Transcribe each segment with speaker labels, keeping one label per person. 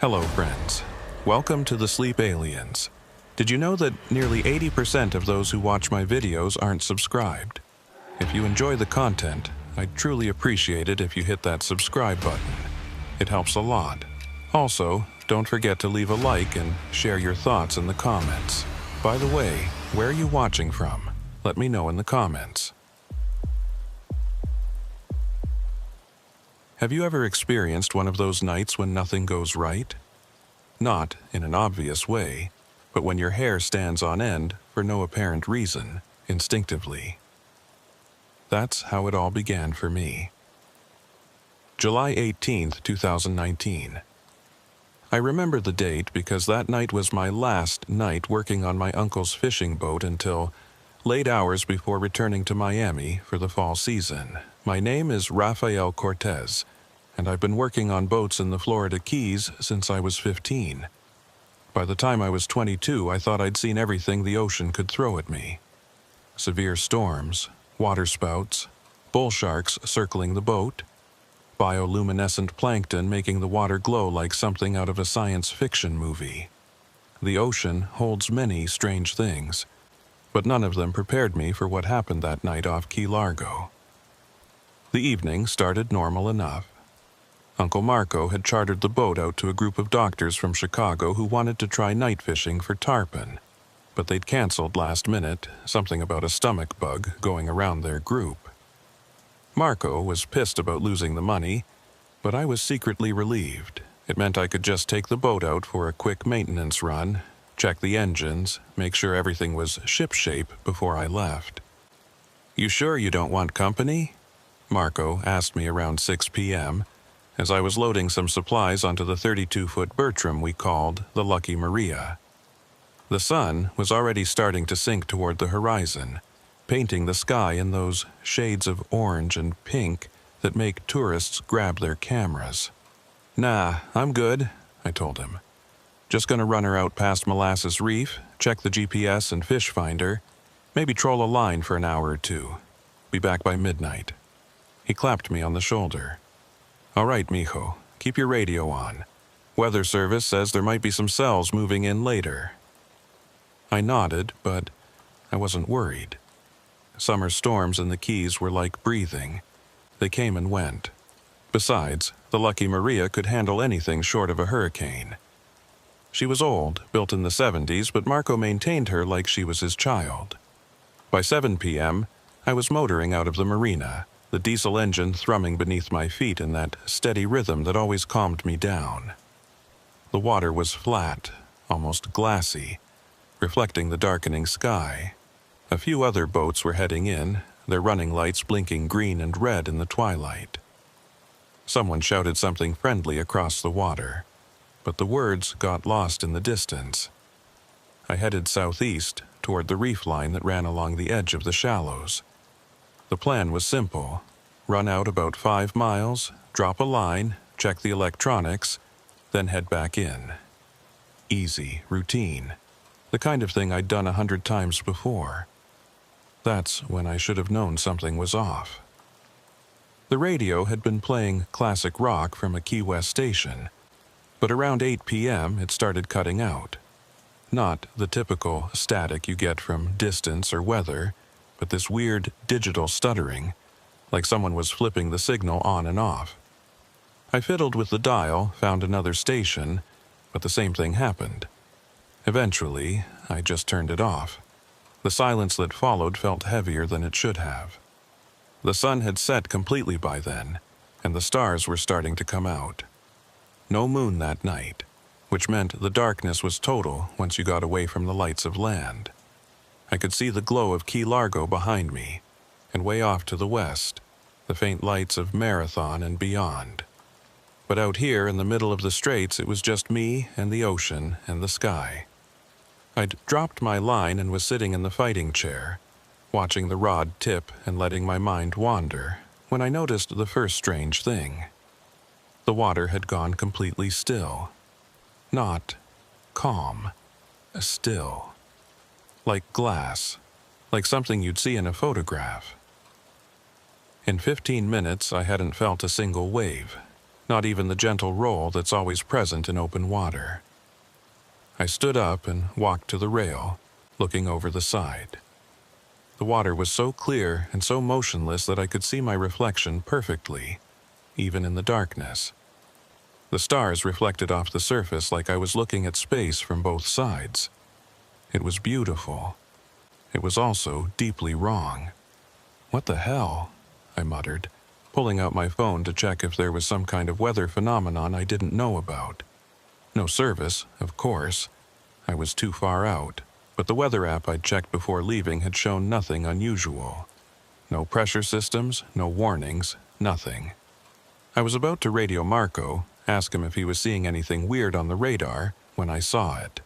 Speaker 1: Hello, friends. Welcome to the Sleep Aliens. Did you know that nearly 80% of those who watch my videos aren't subscribed? If you enjoy the content, I'd truly appreciate it if you hit that subscribe button. It helps a lot. Also, don't forget to leave a like and share your thoughts in the comments. By the way, where are you watching from? Let me know in the comments. Have you ever experienced one of those nights when nothing goes right? Not in an obvious way, but when your hair stands on end for no apparent reason, instinctively. That's how it all began for me. July 18th, 2019. I remember the date because that night was my last night working on my uncle's fishing boat until late hours before returning to Miami for the fall season. My name is Rafael Cortez, and I've been working on boats in the Florida Keys since I was 15. By the time I was 22, I thought I'd seen everything the ocean could throw at me. Severe storms, waterspouts, bull sharks circling the boat, bioluminescent plankton making the water glow like something out of a science fiction movie. The ocean holds many strange things, but none of them prepared me for what happened that night off Key Largo. The evening started normal enough. Uncle Marco had chartered the boat out to a group of doctors from Chicago who wanted to try night fishing for tarpon, but they'd canceled last minute, something about a stomach bug going around their group. Marco was pissed about losing the money, but I was secretly relieved. It meant I could just take the boat out for a quick maintenance run, check the engines, make sure everything was shipshape before I left. "You sure you don't want company?" Marco asked me around 6 p.m. as I was loading some supplies onto the 32-foot Bertram we called the Lucky Maria. The sun was already starting to sink toward the horizon, painting the sky in those shades of orange and pink that make tourists grab their cameras. "Nah, I'm good," I told him. "Just gonna run her out past Molasses Reef, check the GPS and fish finder, maybe troll a line for an hour or two. Be back by midnight." He clapped me on the shoulder. "All right, mijo, keep your radio on. Weather service says there might be some cells moving in later." I nodded, but I wasn't worried. Summer storms in the Keys were like breathing. They came and went. Besides, the Lucky Maria could handle anything short of a hurricane. She was old, built in the 70s, but Marco maintained her like she was his child. By 7 p.m., I was motoring out of the marina, the diesel engine thrumming beneath my feet in that steady rhythm that always calmed me down. The water was flat, almost glassy, reflecting the darkening sky. A few other boats were heading in, their running lights blinking green and red in the twilight. Someone shouted something friendly across the water, but the words got lost in the distance. I headed southeast toward the reef line that ran along the edge of the shallows. The plan was simple: run out about 5 miles, drop a line, check the electronics, then head back in. Easy, routine. The kind of thing I'd done 100 times before. That's when I should have known something was off. The radio had been playing classic rock from a Key West station, but around 8 p.m. it started cutting out. Not the typical static you get from distance or weather, but this weird digital stuttering, like someone was flipping the signal on and off. I fiddled with the dial, found another station, but the same thing happened. Eventually, I just turned it off. The silence that followed felt heavier than it should have. The sun had set completely by then, and the stars were starting to come out. No moon that night, which meant the darkness was total once you got away from the lights of land. I could see the glow of Key Largo behind me, and way off to the west, the faint lights of Marathon and beyond. But out here in the middle of the straits, it was just me and the ocean and the sky. I'd dropped my line and was sitting in the fighting chair, watching the rod tip and letting my mind wander, when I noticed the first strange thing. The water had gone completely still. Not calm, still. Like glass, like something you'd see in a photograph. In 15 minutes, I hadn't felt a single wave. not even the gentle roll that's always present in open water. I stood up and walked to the rail, looking over the side. The water was so clear and so motionless that I could see my reflection perfectly, even in the darkness. The stars reflected off the surface like I was looking at space from both sides. It was beautiful. It was also deeply wrong. "What the hell?" I muttered, pulling out my phone to check if there was some kind of weather phenomenon I didn't know about. No service, of course. I was too far out, but the weather app I'd checked before leaving had shown nothing unusual. No pressure systems, no warnings, nothing. I was about to radio Marco, ask him if he was seeing anything weird on the radar, when I saw it.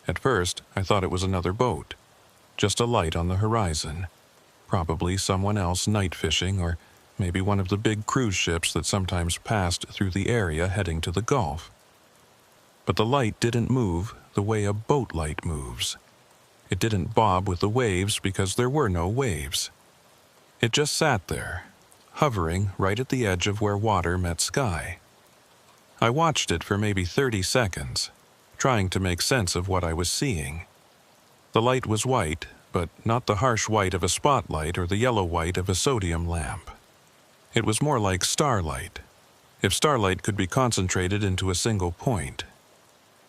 Speaker 1: At first, I thought it was another boat. Just a light on the horizon. Probably someone else night fishing, or maybe one of the big cruise ships that sometimes passed through the area heading to the Gulf. But the light didn't move the way a boat light moves. It didn't bob with the waves because there were no waves. It just sat there, hovering right at the edge of where water met sky. I watched it for maybe 30 seconds, trying to make sense of what I was seeing. The light was white, but not the harsh white of a spotlight or the yellow white of a sodium lamp. It was more like starlight, if starlight could be concentrated into a single point.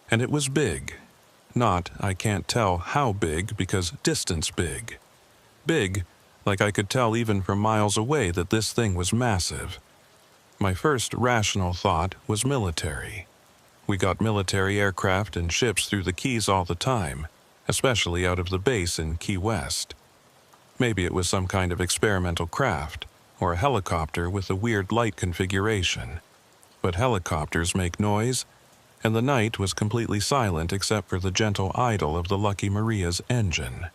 Speaker 1: And it was big. Not, I can't tell how big because distance big. Big, like I could tell even from miles away that this thing was massive. My first rational thought was military. We got military aircraft and ships through the Keys all the time, especially out of the base in Key West. Maybe it was some kind of experimental craft, or a helicopter with a weird light configuration. But helicopters make noise, and the night was completely silent except for the gentle idle of the Lucky Maria's engine.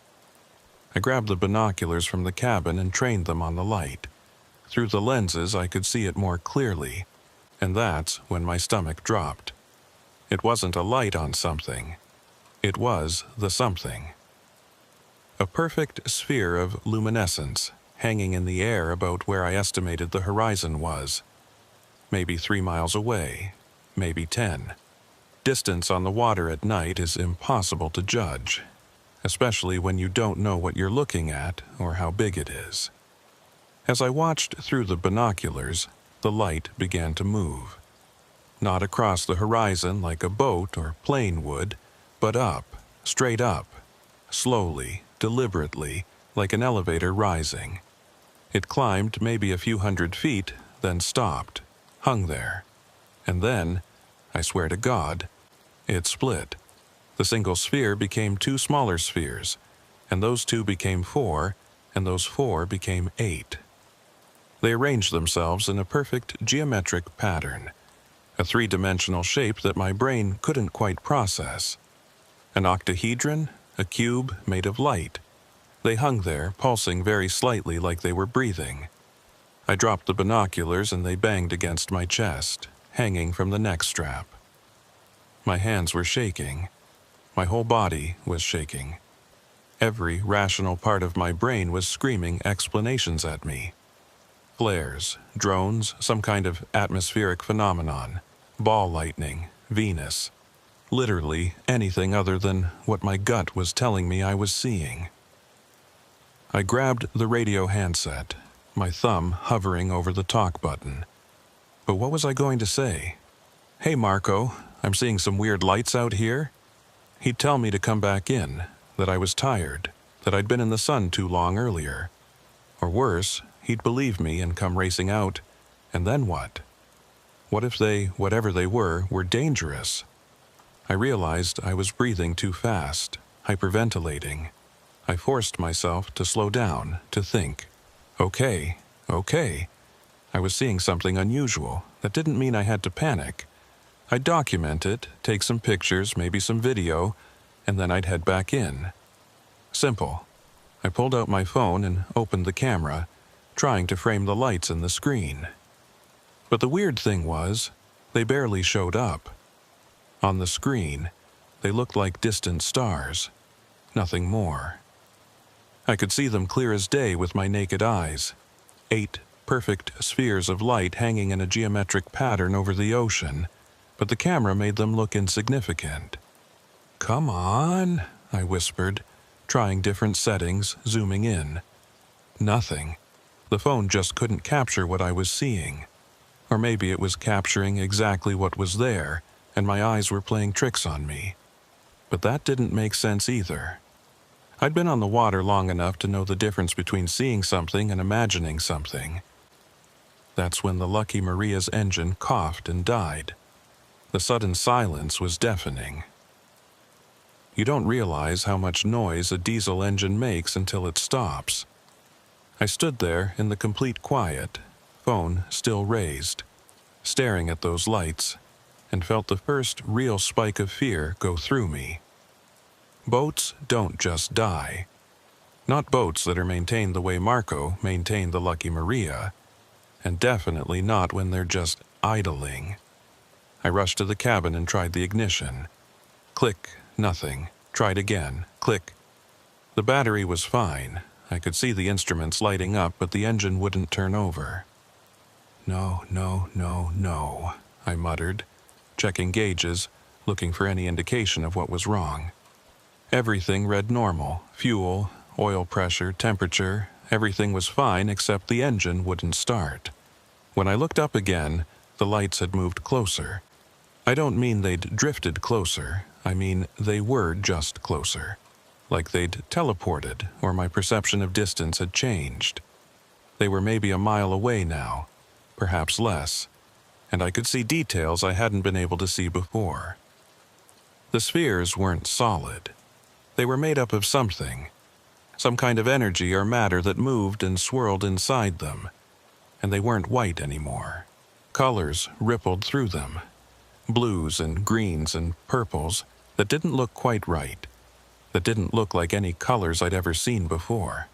Speaker 1: I grabbed the binoculars from the cabin and trained them on the light. Through the lenses I could see it more clearly, and that's when my stomach dropped. It wasn't a light on something. It was the something. A perfect sphere of luminescence hanging in the air about where I estimated the horizon was. Maybe 3 miles away, maybe 10. Distance on the water at night is impossible to judge, especially when you don't know what you're looking at or how big it is. As I watched through the binoculars, the light began to move. Not across the horizon like a boat or plane would, but up, straight up, slowly, deliberately, like an elevator rising. It climbed maybe a few hundred feet, then stopped, hung there. And then, I swear to God, it split. The single sphere became 2 smaller spheres, and those 2 became 4, and those 4 became 8. They arranged themselves in a perfect geometric pattern, a 3-dimensional shape that my brain couldn't quite process. An octahedron, a cube made of light. They hung there, pulsing very slightly like they were breathing. I dropped the binoculars and they banged against my chest, hanging from the neck strap. My hands were shaking. My whole body was shaking. Every rational part of my brain was screaming explanations at me. Flares, drones, some kind of atmospheric phenomenon, ball lightning, Venus. Literally anything other than what my gut was telling me I was seeing. I grabbed the radio handset, my thumb hovering over the talk button. But what was I going to say? "Hey Marco, I'm seeing some weird lights out here." He'd tell me to come back in, that I was tired, that I'd been in the sun too long earlier. Or worse, he'd believe me and come racing out, and then what? What if they, whatever they were dangerous? I realized I was breathing too fast, hyperventilating. I forced myself to slow down, to think. Okay. I was seeing something unusual. That didn't mean I had to panic. I'd document it, take some pictures, maybe some video, and then I'd head back in. Simple. I pulled out my phone and opened the camera, trying to frame the lights in the screen. But the weird thing was, they barely showed up. On the screen, they looked like distant stars. Nothing more. I could see them clear as day with my naked eyes. 8 perfect spheres of light hanging in a geometric pattern over the ocean, but the camera made them look insignificant. "Come on," I whispered, trying different settings, zooming in. Nothing. The phone just couldn't capture what I was seeing. Or maybe it was capturing exactly what was there, and my eyes were playing tricks on me. But that didn't make sense either. I'd been on the water long enough to know the difference between seeing something and imagining something. That's when the Lucky Maria's engine coughed and died. The sudden silence was deafening. You don't realize how much noise a diesel engine makes until it stops. I stood there in the complete quiet, phone still raised, staring at those lights, and felt the first real spike of fear go through me. Boats don't just die. Not boats that are maintained the way Marco maintained the Lucky Maria, and definitely not when they're just idling. I rushed to the cabin and tried the ignition. Click, nothing. Tried again. Click. The battery was fine. I could see the instruments lighting up, but the engine wouldn't turn over. "No, no, no, no," I muttered, checking gauges, looking for any indication of what was wrong. Everything read normal. Fuel, oil pressure, temperature, everything was fine except the engine wouldn't start. When I looked up again, the lights had moved closer. I don't mean they'd drifted closer, I mean they were just closer. Like they'd teleported, or my perception of distance had changed. They were maybe a mile away now, perhaps less, and I could see details I hadn't been able to see before. The spheres weren't solid. They were made up of something, some kind of energy or matter that moved and swirled inside them, and they weren't white anymore. Colors rippled through them, blues and greens and purples that didn't look quite right, that didn't look like any colors I'd ever seen before.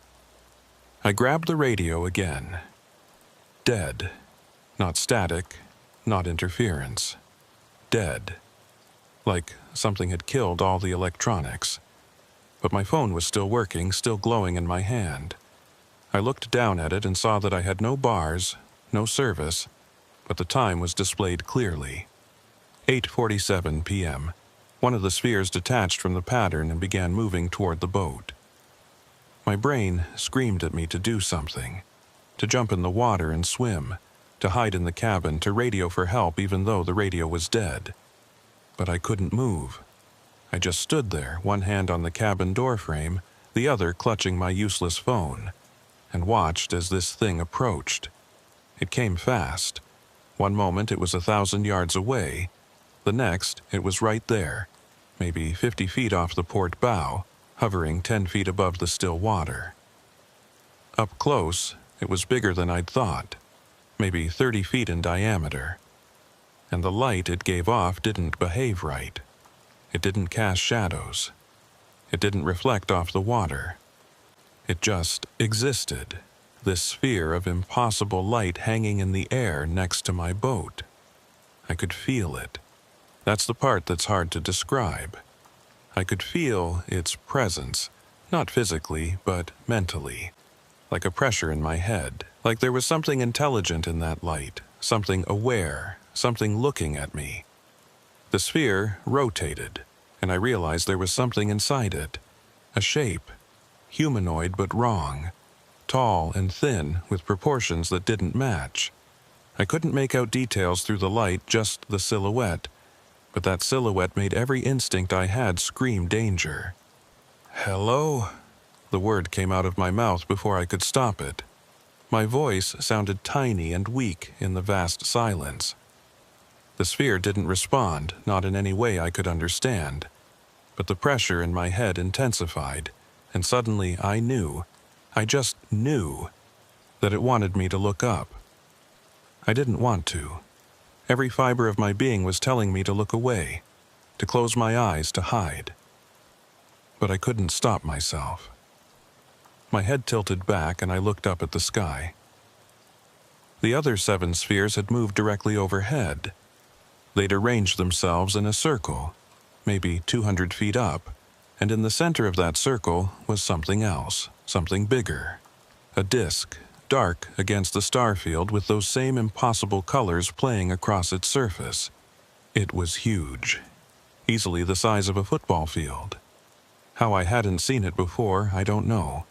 Speaker 1: I grabbed the radio again. Dead. Not static, not interference. Dead. Like something had killed all the electronics. But my phone was still working, still glowing in my hand. I looked down at it and saw that I had no bars, no service, but the time was displayed clearly. 8:47 p.m. One of the spheres detached from the pattern and began moving toward the boat. My brain screamed at me to do something, to jump in the water and swim, to hide in the cabin, to radio for help even though the radio was dead. But I couldn't move. I just stood there, one hand on the cabin door frame, the other clutching my useless phone, and watched as this thing approached. It came fast. One moment it was 1,000 yards away. The next, it was right there, maybe 50 feet off the port bow, hovering 10 feet above the still water. Up close, it was bigger than I'd thought, maybe 30 feet in diameter. And the light it gave off didn't behave right. It didn't cast shadows. It didn't reflect off the water. It just existed, this sphere of impossible light hanging in the air next to my boat. I could feel it. That's the part that's hard to describe. I could feel its presence, not physically, but mentally, like a pressure in my head, like there was something intelligent in that light, something aware, something looking at me. The sphere rotated, and I realized there was something inside it, a shape, humanoid but wrong, tall and thin with proportions that didn't match. I couldn't make out details through the light, just the silhouette, but that silhouette made every instinct I had scream danger. "Hello?" The word came out of my mouth before I could stop it. My voice sounded tiny and weak in the vast silence. The sphere didn't respond, not in any way I could understand, but the pressure in my head intensified, and suddenly I knew, I just knew, that it wanted me to look up. I didn't want to. Every fiber of my being was telling me to look away, to close my eyes, to hide. But I couldn't stop myself. My head tilted back and I looked up at the sky. The other 7 spheres had moved directly overhead. They'd arranged themselves in a circle, maybe 200 feet up, and in the center of that circle was something else, something bigger. A disk, dark against the starfield with those same impossible colors playing across its surface. It was huge, easily the size of a football field. How I hadn't seen it before, I don't know.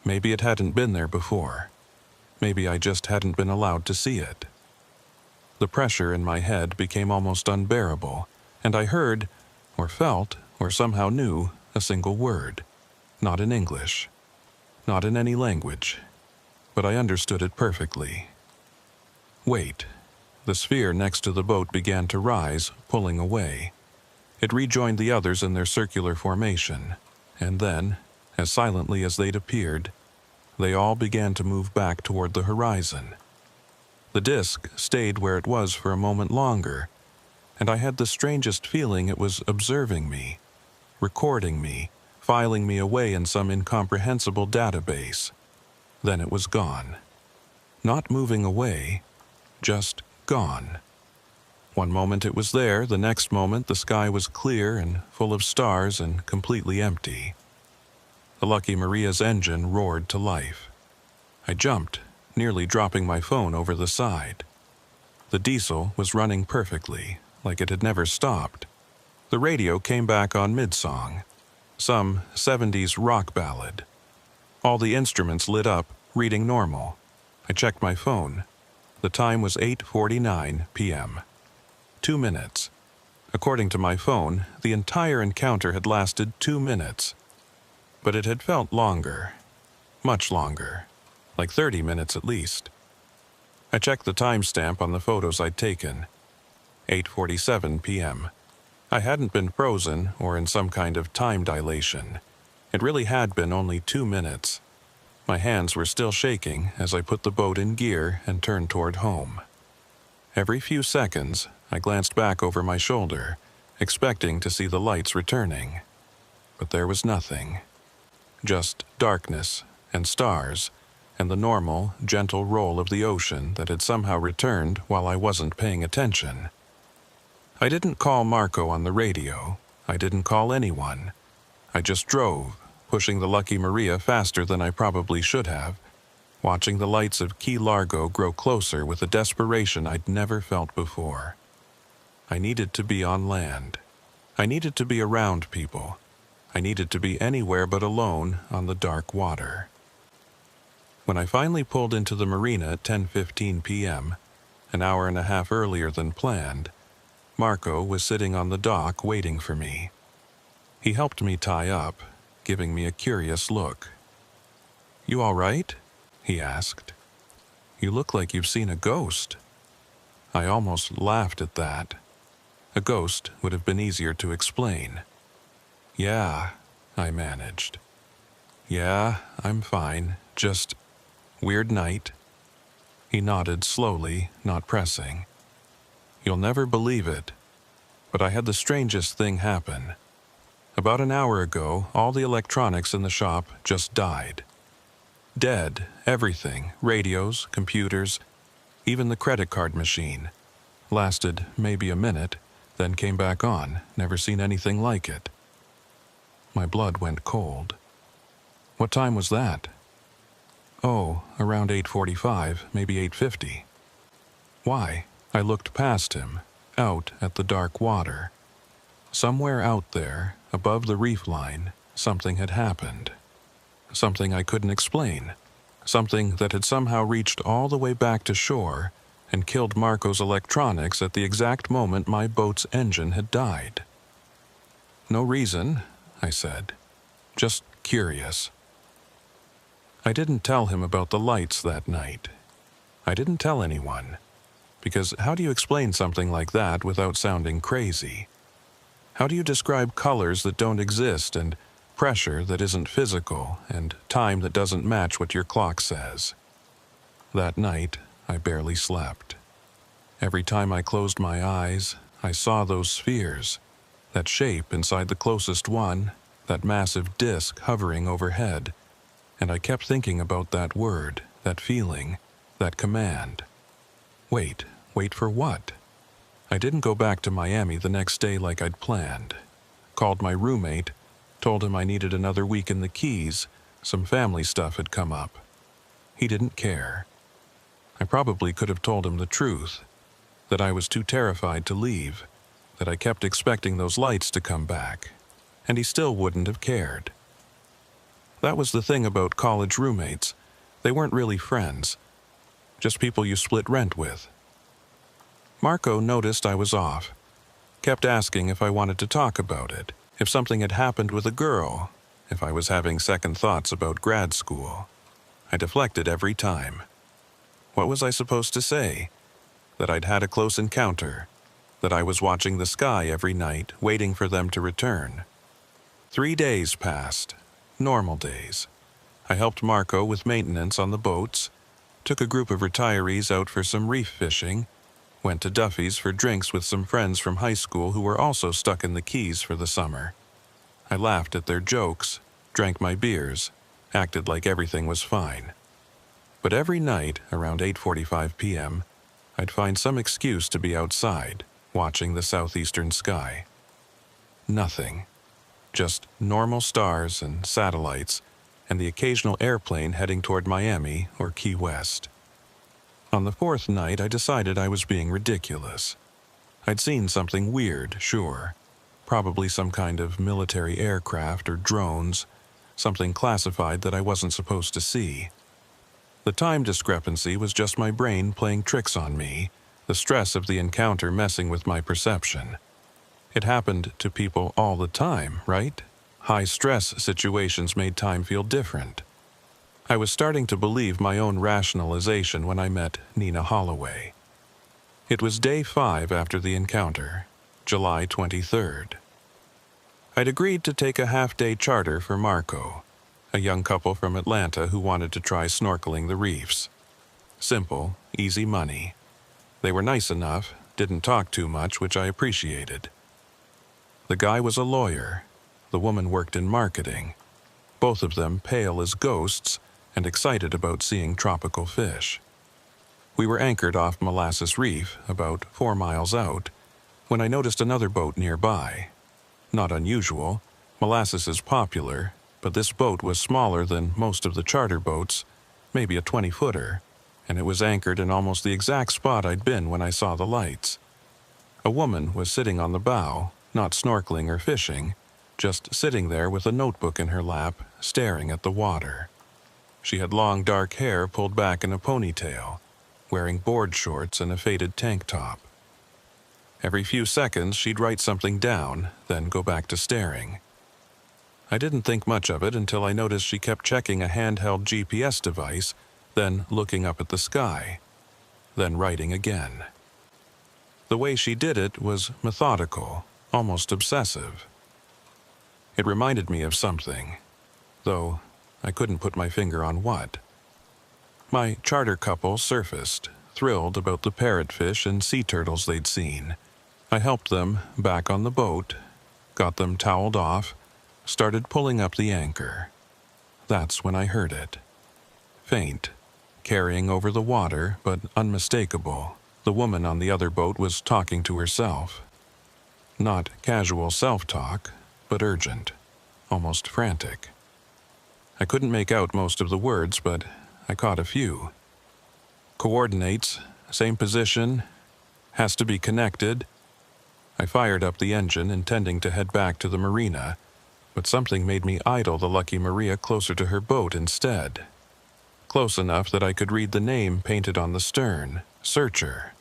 Speaker 1: Maybe it hadn't been there before. Maybe I just hadn't been allowed to see it. The pressure in my head became almost unbearable, and I heard, or felt, or somehow knew, a single word. Not in English. Not in any language. But I understood it perfectly. Wait. The sphere next to the boat began to rise, pulling away. It rejoined the others in their circular formation, and then, as silently as they'd appeared, they all began to move back toward the horizon. The disk stayed where it was for a moment longer, and I had the strangest feeling it was observing me, recording me, filing me away in some incomprehensible database. Then it was gone. Not moving away, just gone. One moment it was there, the next moment the sky was clear and full of stars and completely empty. The Lucky Maria's engine roared to life. I jumped, nearly dropping my phone over the side. The diesel was running perfectly, like it had never stopped. The radio came back on mid-song, some 70s rock ballad. All the instruments lit up, reading normal. I checked my phone. The time was 8:49 p.m. 2 minutes. According to my phone, the entire encounter had lasted 2 minutes. But it had felt longer. Much longer. Like 30 minutes at least. I checked the timestamp on the photos I'd taken. 8:47 p.m. I hadn't been frozen or in some kind of time dilation. It really had been only 2 minutes. My hands were still shaking as I put the boat in gear and turned toward home. Every few seconds, I glanced back over my shoulder, expecting to see the lights returning. But there was nothing. Just darkness and stars, and the normal, gentle roll of the ocean that had somehow returned while I wasn't paying attention. I didn't call Marco on the radio. I didn't call anyone. I just drove, pushing the Lucky Maria faster than I probably should have, watching the lights of Key Largo grow closer with a desperation I'd never felt before. I needed to be on land. I needed to be around people. I needed to be anywhere but alone on the dark water. When I finally pulled into the marina at 10:15 p.m., an hour and a half earlier than planned, Marco was sitting on the dock waiting for me. He helped me tie up, giving me a curious look. "You all right?" he asked. "You look like you've seen a ghost." I almost laughed at that. A ghost would have been easier to explain. "Yeah," I managed. "Yeah, I'm fine. Just weird night." He nodded slowly, not pressing. "You'll never believe it, but I had the strangest thing happen. About an hour ago, all the electronics in the shop just died. Dead, everything, radios, computers, even the credit card machine. Lasted maybe a minute, then came back on, never seen anything like it." My blood went cold. "What time was that?" "Oh, around 8:45, maybe 8:50. "Why?" I looked past him, out at the dark water. Somewhere out there, above the reef line, something had happened. Something I couldn't explain. Something that had somehow reached all the way back to shore and killed Marco's electronics at the exact moment my boat's engine had died. "No reason," I said. "Just curious." I didn't tell him about the lights that night. I didn't tell anyone. Because how do you explain something like that without sounding crazy? How do you describe colors that don't exist and pressure that isn't physical and time that doesn't match what your clock says? That night, I barely slept. Every time I closed my eyes, I saw those spheres, that shape inside the closest one, that massive disk hovering overhead, and I kept thinking about that word, that feeling, that command. Wait for what? I didn't go back to Miami the next day like I'd planned. Called my roommate, told him I needed another week in the Keys, some family stuff had come up. He didn't care. I probably could have told him the truth, that I was too terrified to leave, that I kept expecting those lights to come back, and he still wouldn't have cared. That was the thing about college roommates. They weren't really friends, just people you split rent with. Marco noticed I was off, kept asking if I wanted to talk about it, if something had happened with a girl, if I was having second thoughts about grad school. I deflected every time. What was I supposed to say? That I'd had a close encounter, that I was watching the sky every night, waiting for them to return. 3 days passed, normal days. I helped Marco with maintenance on the boats, took a group of retirees out for some reef fishing, went to Duffy's for drinks with some friends from high school who were also stuck in the Keys for the summer. I laughed at their jokes, drank my beers, acted like everything was fine. But every night, around 8:45 p.m., I'd find some excuse to be outside, watching the southeastern sky. Nothing. Just normal stars and satellites, and the occasional airplane heading toward Miami or Key West. On the 4th night, I decided I was being ridiculous. I'd seen something weird, sure. Probably some kind of military aircraft or drones, something classified that I wasn't supposed to see. The time discrepancy was just my brain playing tricks on me, the stress of the encounter messing with my perception. It happened to people all the time, right? High-stress situations made time feel different. I was starting to believe my own rationalization when I met Nina Holloway. It was day 5 after the encounter, July 23rd. I'd agreed to take a half-day charter for Marco, a young couple from Atlanta who wanted to try snorkeling the reefs. Simple, easy money. They were nice enough, didn't talk too much, which I appreciated. The guy was a lawyer. The woman worked in marketing. Both of them pale as ghosts and excited about seeing tropical fish. We were anchored off Molasses Reef, about 4 miles out, when I noticed another boat nearby. Not unusual. Molasses is popular, but this boat was smaller than most of the charter boats, maybe a 20-footer, and it was anchored in almost the exact spot I'd been when I saw the lights. A woman was sitting on the bow, not snorkeling or fishing, just sitting there with a notebook in her lap, staring at the water. She had long dark hair pulled back in a ponytail, wearing board shorts and a faded tank top. Every few seconds she'd write something down, then go back to staring. I didn't think much of it until I noticed she kept checking a handheld GPS device, then looking up at the sky, then writing again. The way she did it was methodical, almost obsessive. It reminded me of something, though I couldn't put my finger on what. My charter couple surfaced, thrilled about the parrotfish and sea turtles they'd seen. I helped them back on the boat, got them toweled off, started pulling up the anchor. That's when I heard it. Faint, carrying over the water, but unmistakable. The woman on the other boat was talking to herself. Not casual self-talk, but urgent, almost frantic. I couldn't make out most of the words, but I caught a few. Coordinates, same position, has to be connected. I fired up the engine, intending to head back to the marina, but something made me idle the Lucky Maria closer to her boat instead. Close enough that I could read the name painted on the stern, Searcher.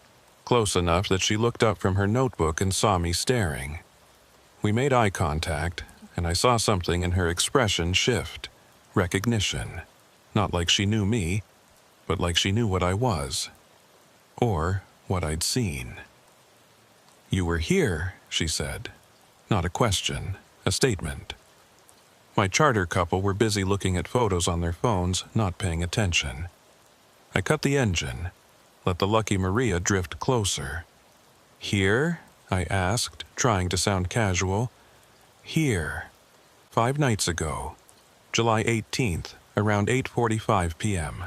Speaker 1: Close enough that she looked up from her notebook and saw me staring. We made eye contact, and I saw something in her expression shift. Recognition. Not like she knew me, but like she knew what I was. Or what I'd seen. "You were here," she said. Not a question, a statement. My charter couple were busy looking at photos on their phones, not paying attention. I cut the engine, let the Lucky Maria drift closer. "Here?" I asked, trying to sound casual. "Here. 5 nights ago, July 18th, around 8:45 p.m.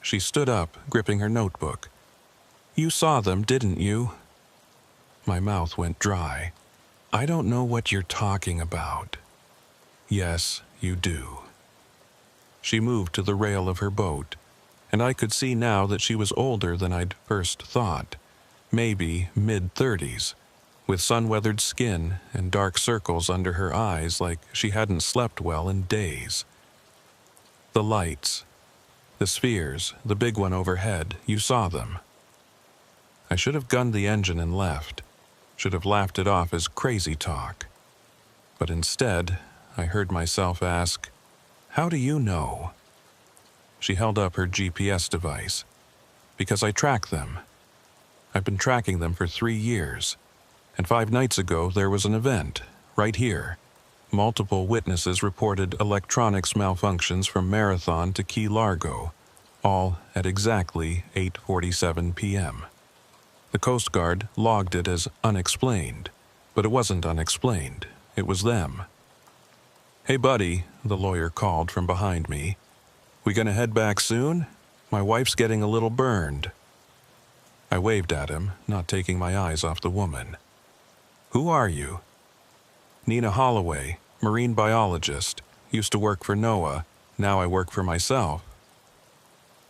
Speaker 1: She stood up, gripping her notebook. "You saw them, didn't you?" My mouth went dry. "I don't know what you're talking about." "Yes, you do." She moved to the rail of her boat, and I could see now that she was older than I'd first thought, maybe mid-30s, with sun-weathered skin and dark circles under her eyes like she hadn't slept well in days. The lights, the spheres, the big one overhead, you saw them. I should have gunned the engine and left, should have laughed it off as crazy talk. But instead, I heard myself ask, "How do you know?" She held up her GPS device. "Because I track them. I've been tracking them for 3 years. And 5 nights ago, there was an event, right here. Multiple witnesses reported electronics malfunctions from Marathon to Key Largo, all at exactly 8:47 p.m. The Coast Guard logged it as unexplained, but it wasn't unexplained. It was them." "Hey, buddy," the lawyer called from behind me. "We gonna head back soon? My wife's getting a little burned." I waved at him, not taking my eyes off the woman. "Who are you?" "Nina Holloway, marine biologist. Used to work for NOAA. Now I work for myself."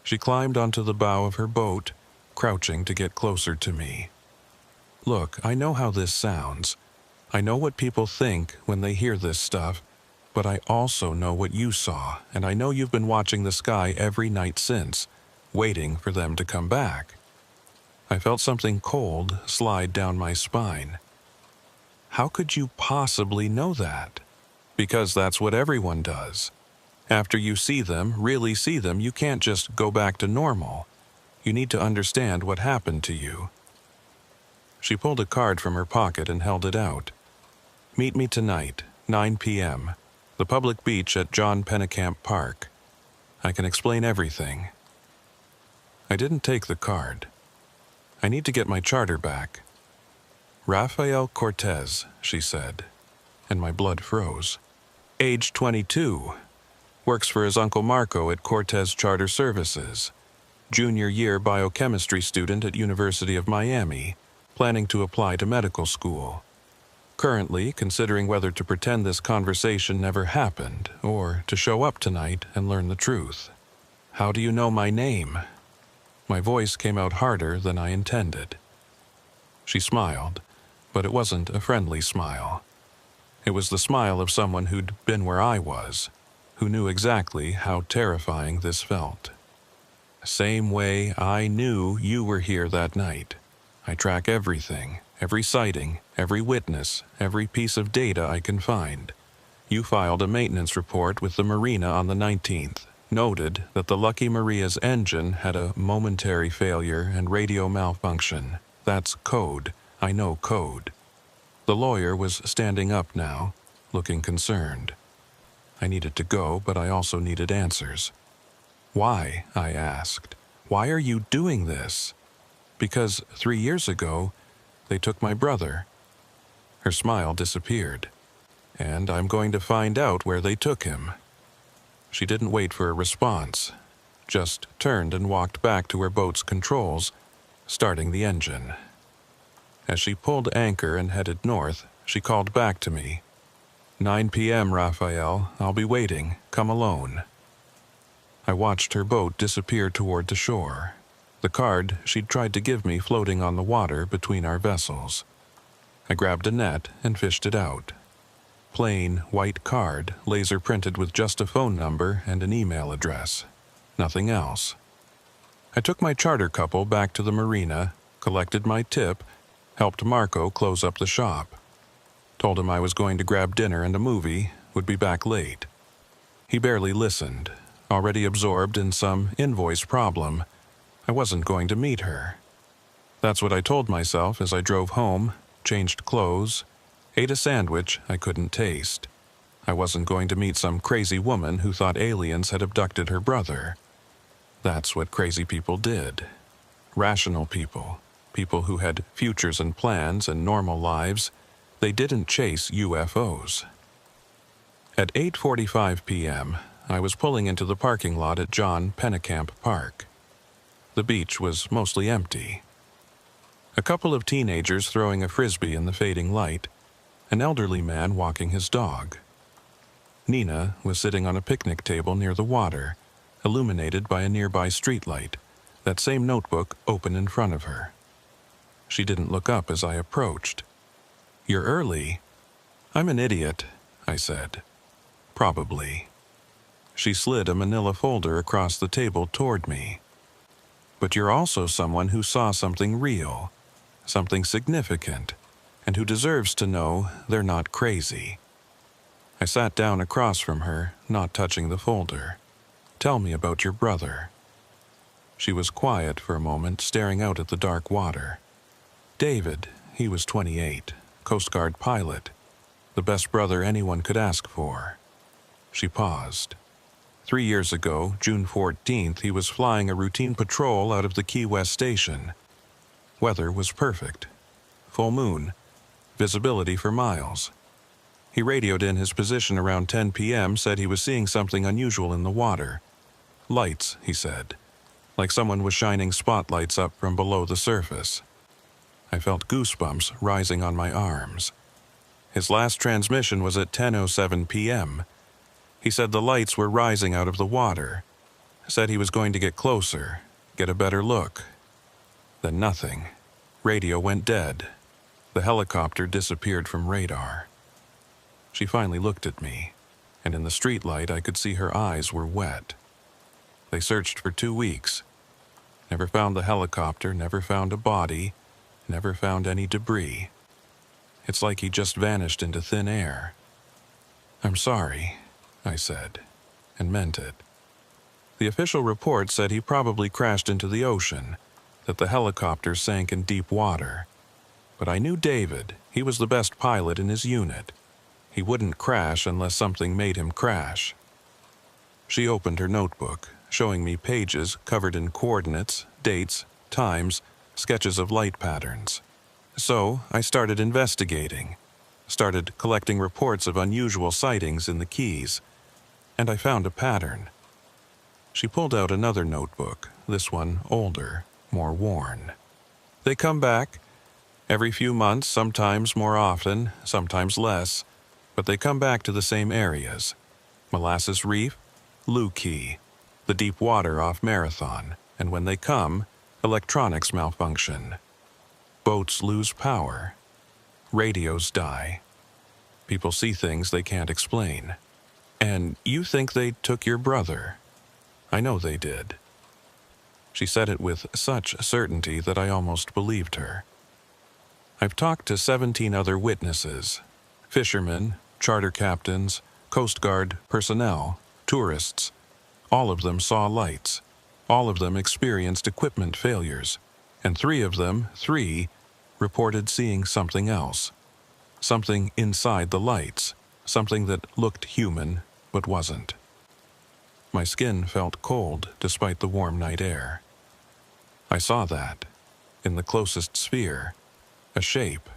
Speaker 1: She climbed onto the bow of her boat, crouching to get closer to me. "Look, I know how this sounds. I know what people think when they hear this stuff, but I also know what you saw, and I know you've been watching the sky every night since, waiting for them to come back." I felt something cold slide down my spine. "How could you possibly know that?" "Because that's what everyone does. After you see them, really see them, you can't just go back to normal. You need to understand what happened to you." She pulled a card from her pocket and held it out. "Meet me tonight, 9 p.m., the public beach at John Pennekamp Park. I can explain everything." I didn't take the card. "I need to get my charter back." "Rafael Cortez," she said, and my blood froze. "Age 22. Works for his Uncle Marco at Cortez Charter Services. Junior year biochemistry student at University of Miami, planning to apply to medical school. Currently considering whether to pretend this conversation never happened or to show up tonight and learn the truth." "How do you know my name?" My voice came out harder than I intended. She smiled, but it wasn't a friendly smile. It was the smile of someone who'd been where I was, who knew exactly how terrifying this felt. "Same way I knew you were here that night. I track everything, every sighting, every witness, every piece of data I can find. You filed a maintenance report with the marina on the 19th. Noted that the Lucky Maria's engine had a momentary failure and radio malfunction. That's code. I know code." The lawyer was standing up now, looking concerned. I needed to go, but I also needed answers. "Why?" I asked. "Why are you doing this?" "Because 3 years ago, they took my brother." Her smile disappeared. "And I'm going to find out where they took him." She didn't wait for a response, just turned and walked back to her boat's controls, starting the engine. As she pulled anchor and headed north, she called back to me. 9 p.m., Raphael. I'll be waiting. Come alone." I watched her boat disappear toward the shore, the card she'd tried to give me floating on the water between our vessels. I grabbed a net and fished it out. Plain, white card, laser printed with just a phone number and an email address. Nothing else. I took my charter couple back to the marina, collected my tip, helped Marco close up the shop. Told him I was going to grab dinner and a movie, would be back late. He barely listened, already absorbed in some invoice problem. I wasn't going to meet her. That's what I told myself as I drove home, changed clothes, ate a sandwich I couldn't taste. I wasn't going to meet some crazy woman who thought aliens had abducted her brother. That's what crazy people did. Rational people, people who had futures and plans and normal lives, they didn't chase UFOs. At 8:45 p.m., I was pulling into the parking lot at John Pennekamp Park. The beach was mostly empty. A couple of teenagers throwing a frisbee in the fading light, an elderly man walking his dog. Nina was sitting on a picnic table near the water, illuminated by a nearby streetlight, that same notebook open in front of her. She didn't look up as I approached. "You're early." "I'm an idiot," I said. "Probably." She slid a manila folder across the table toward me. "But you're also someone who saw something real, something significant, and who deserves to know they're not crazy." I sat down across from her, not touching the folder. "Tell me about your brother." She was quiet for a moment, staring out at the dark water. "David, he was 28, Coast Guard pilot, the best brother anyone could ask for." She paused. 3 years ago, June 14th, he was flying a routine patrol out of the Key West station. Weather was perfect. Full moon. Visibility for miles. He radioed in his position around 10 p.m., said he was seeing something unusual in the water. "Lights," he said, like someone was shining spotlights up from below the surface. I felt goosebumps rising on my arms. His last transmission was at 10:07 p.m. He said the lights were rising out of the water. Said he was going to get closer, get a better look. Then nothing. Radio went dead. The helicopter disappeared from radar. She finally looked at me, and in the streetlight I could see her eyes were wet. They searched for 2 weeks. Never found the helicopter, never found a body, never found any debris. It's like he just vanished into thin air. "I'm sorry," I said, and meant it. The official report said he probably crashed into the ocean, that the helicopter sank in deep water. But I knew David. He was the best pilot in his unit. He wouldn't crash unless something made him crash. She opened her notebook, showing me pages covered in coordinates, dates, times, sketches of light patterns. So I started investigating, started collecting reports of unusual sightings in the Keys, and I found a pattern. She pulled out another notebook, this one older, more worn. "They come back. Every few months, sometimes more often, sometimes less, but they come back to the same areas. Molasses Reef, Looe Key, the deep water off Marathon, and when they come, electronics malfunction. Boats lose power. Radios die. People see things they can't explain. And you think they took your brother? I know they did." She said it with such certainty that I almost believed her. "I've talked to 17 other witnesses, fishermen, charter captains, Coast Guard personnel, tourists. All of them saw lights. All of them experienced equipment failures. And 3 of them, reported seeing something else. Something inside the lights. Something that looked human, but wasn't." My skin felt cold despite the warm night air. I saw that, in the closest sphere, a shape,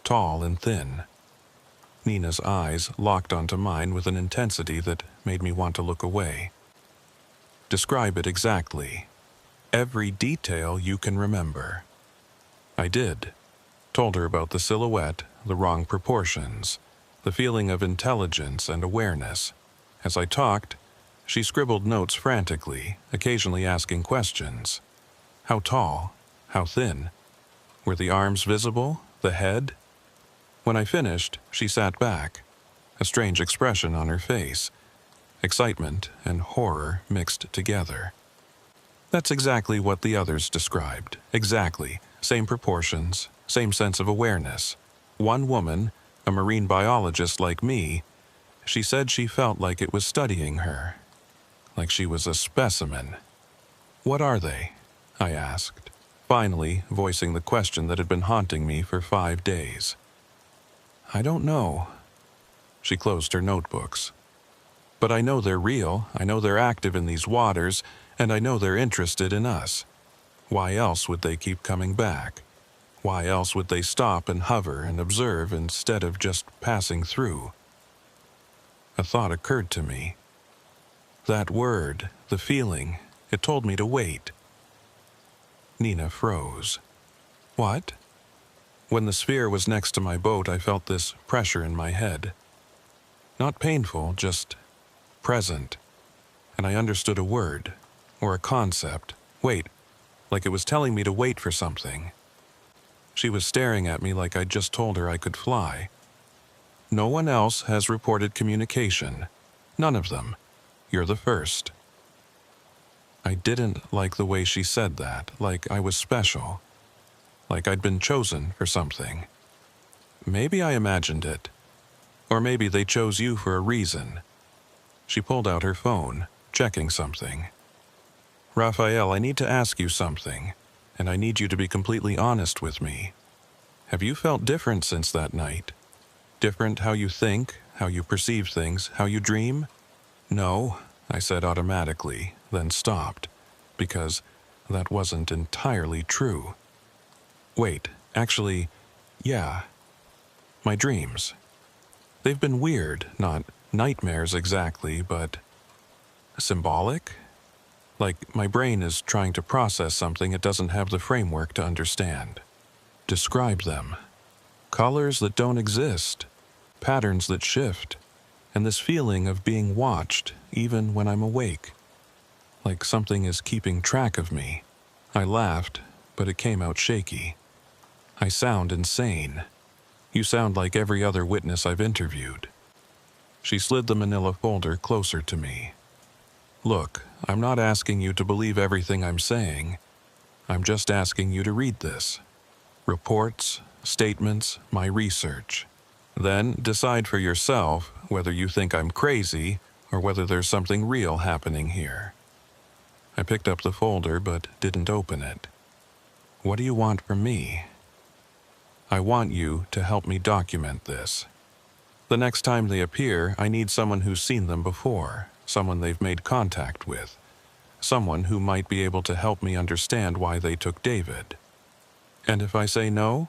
Speaker 1: tall and thin. Nina's eyes locked onto mine with an intensity that made me want to look away. "Describe it exactly. Every detail you can remember." I did. Told her about the silhouette, the wrong proportions, the feeling of intelligence and awareness. As I talked, she scribbled notes frantically, occasionally asking questions. How tall? How thin? Were the arms visible? The head? When I finished, she sat back, a strange expression on her face, excitement and horror mixed together. "That's exactly what the others described. Exactly. Same proportions, same sense of awareness. One woman, a marine biologist like me, she said she felt like it was studying her, like she was a specimen." "What are they?" I asked, finally voicing the question that had been haunting me for 5 days. "I don't know." She closed her notebooks. "But I know they're real, I know they're active in these waters, and I know they're interested in us. Why else would they keep coming back? Why else would they stop and hover and observe instead of just passing through?" A thought occurred to me. That word, the feeling, it told me to wait. Nina froze. "What?" When the sphere was next to my boat, I felt this pressure in my head. Not painful, just present. And I understood a word, or a concept. Wait, like it was telling me to wait for something. She was staring at me like I'd just told her I could fly. No one else has reported communication. None of them. You're the first. I didn't like the way she said that, like I was special. Like I'd been chosen for something. Maybe I imagined it. Or maybe they chose you for a reason. She pulled out her phone, checking something. Raphael, I need to ask you something, and I need you to be completely honest with me. Have you felt different since that night? Different how you think, how you perceive things, how you dream? No, I said automatically, then stopped, because that wasn't entirely true. Wait, actually, yeah. My dreams. They've been weird, not nightmares exactly, but symbolic? Like my brain is trying to process something it doesn't have the framework to understand. Describe them. Colors that don't exist, patterns that shift, and this feeling of being watched even when I'm awake. Like something is keeping track of me. I laughed, but it came out shaky. I sound insane. You sound like every other witness I've interviewed. She slid the manila folder closer to me. Look, I'm not asking you to believe everything I'm saying. I'm just asking you to read this. Reports, statements, my research. Then decide for yourself whether you think I'm crazy or whether there's something real happening here. I picked up the folder but didn't open it. What do you want from me? I want you to help me document this. The next time they appear, I need someone who's seen them before, someone they've made contact with, someone who might be able to help me understand why they took David. And if I say no?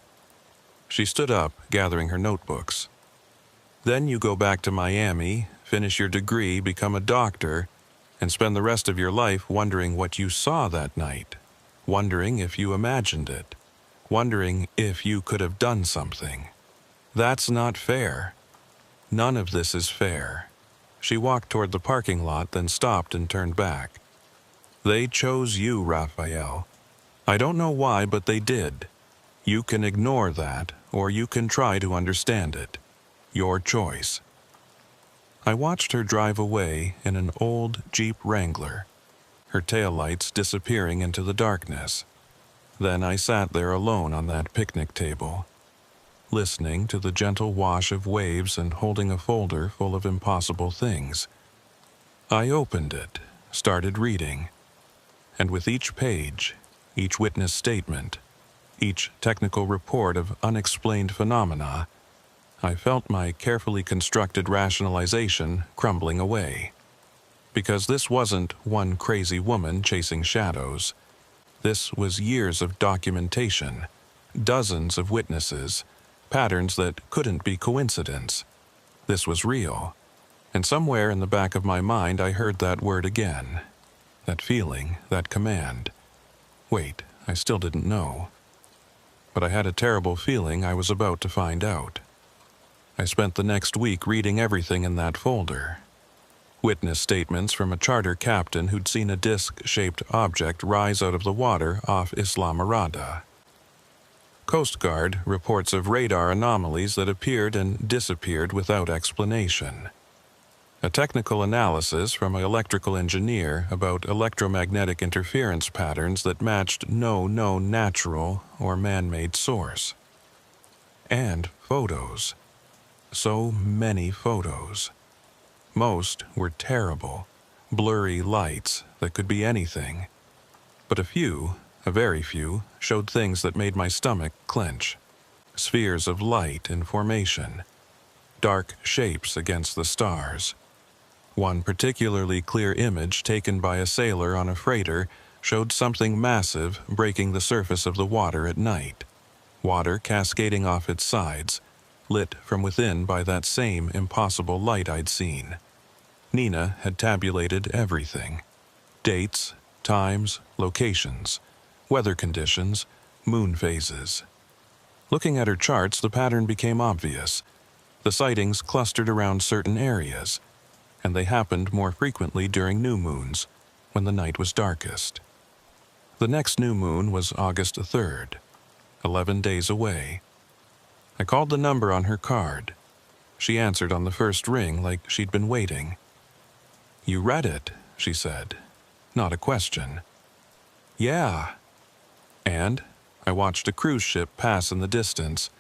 Speaker 1: She stood up, gathering her notebooks. Then you go back to Miami, finish your degree, become a doctor, and spend the rest of your life wondering what you saw that night, wondering if you imagined it, wondering if you could have done something. That's not fair. None of this is fair. She walked toward the parking lot, then stopped and turned back. They chose you, Raphael. I don't know why, but they did. You can ignore that, or you can try to understand it. Your choice. I watched her drive away in an old Jeep Wrangler, her taillights disappearing into the darkness. Then I sat there alone on that picnic table, listening to the gentle wash of waves and holding a folder full of impossible things. I opened it, started reading, and with each page, each witness statement, each technical report of unexplained phenomena, I felt my carefully constructed rationalization crumbling away. Because this wasn't one crazy woman chasing shadows. This was years of documentation, dozens of witnesses, patterns that couldn't be coincidence. This was real. And somewhere in the back of my mind I heard that word again. That feeling, that command. Wait, I still didn't know. But I had a terrible feeling I was about to find out. I spent the next week reading everything in that folder. Witness statements from a charter captain who'd seen a disc-shaped object rise out of the water off Islamorada. Coast Guard reports of radar anomalies that appeared and disappeared without explanation. A technical analysis from an electrical engineer about electromagnetic interference patterns that matched no known natural or man-made source. And photos. So many photos. Most were terrible, blurry lights that could be anything. But a very few, showed things that made my stomach clench. Spheres of light in formation. Dark shapes against the stars. One particularly clear image taken by a sailor on a freighter showed something massive breaking the surface of the water at night. Water cascading off its sides, lit from within by that same impossible light I'd seen. Nina had tabulated everything. Dates, times, locations, weather conditions, moon phases. Looking at her charts, the pattern became obvious. The sightings clustered around certain areas, and they happened more frequently during new moons, when the night was darkest. The next new moon was August 3rd, 11 days away. I called the number on her card. She answered on the first ring like she'd been waiting. "You read it," she said. Not a question. "Yeah." And I watched a cruise ship pass in the distance,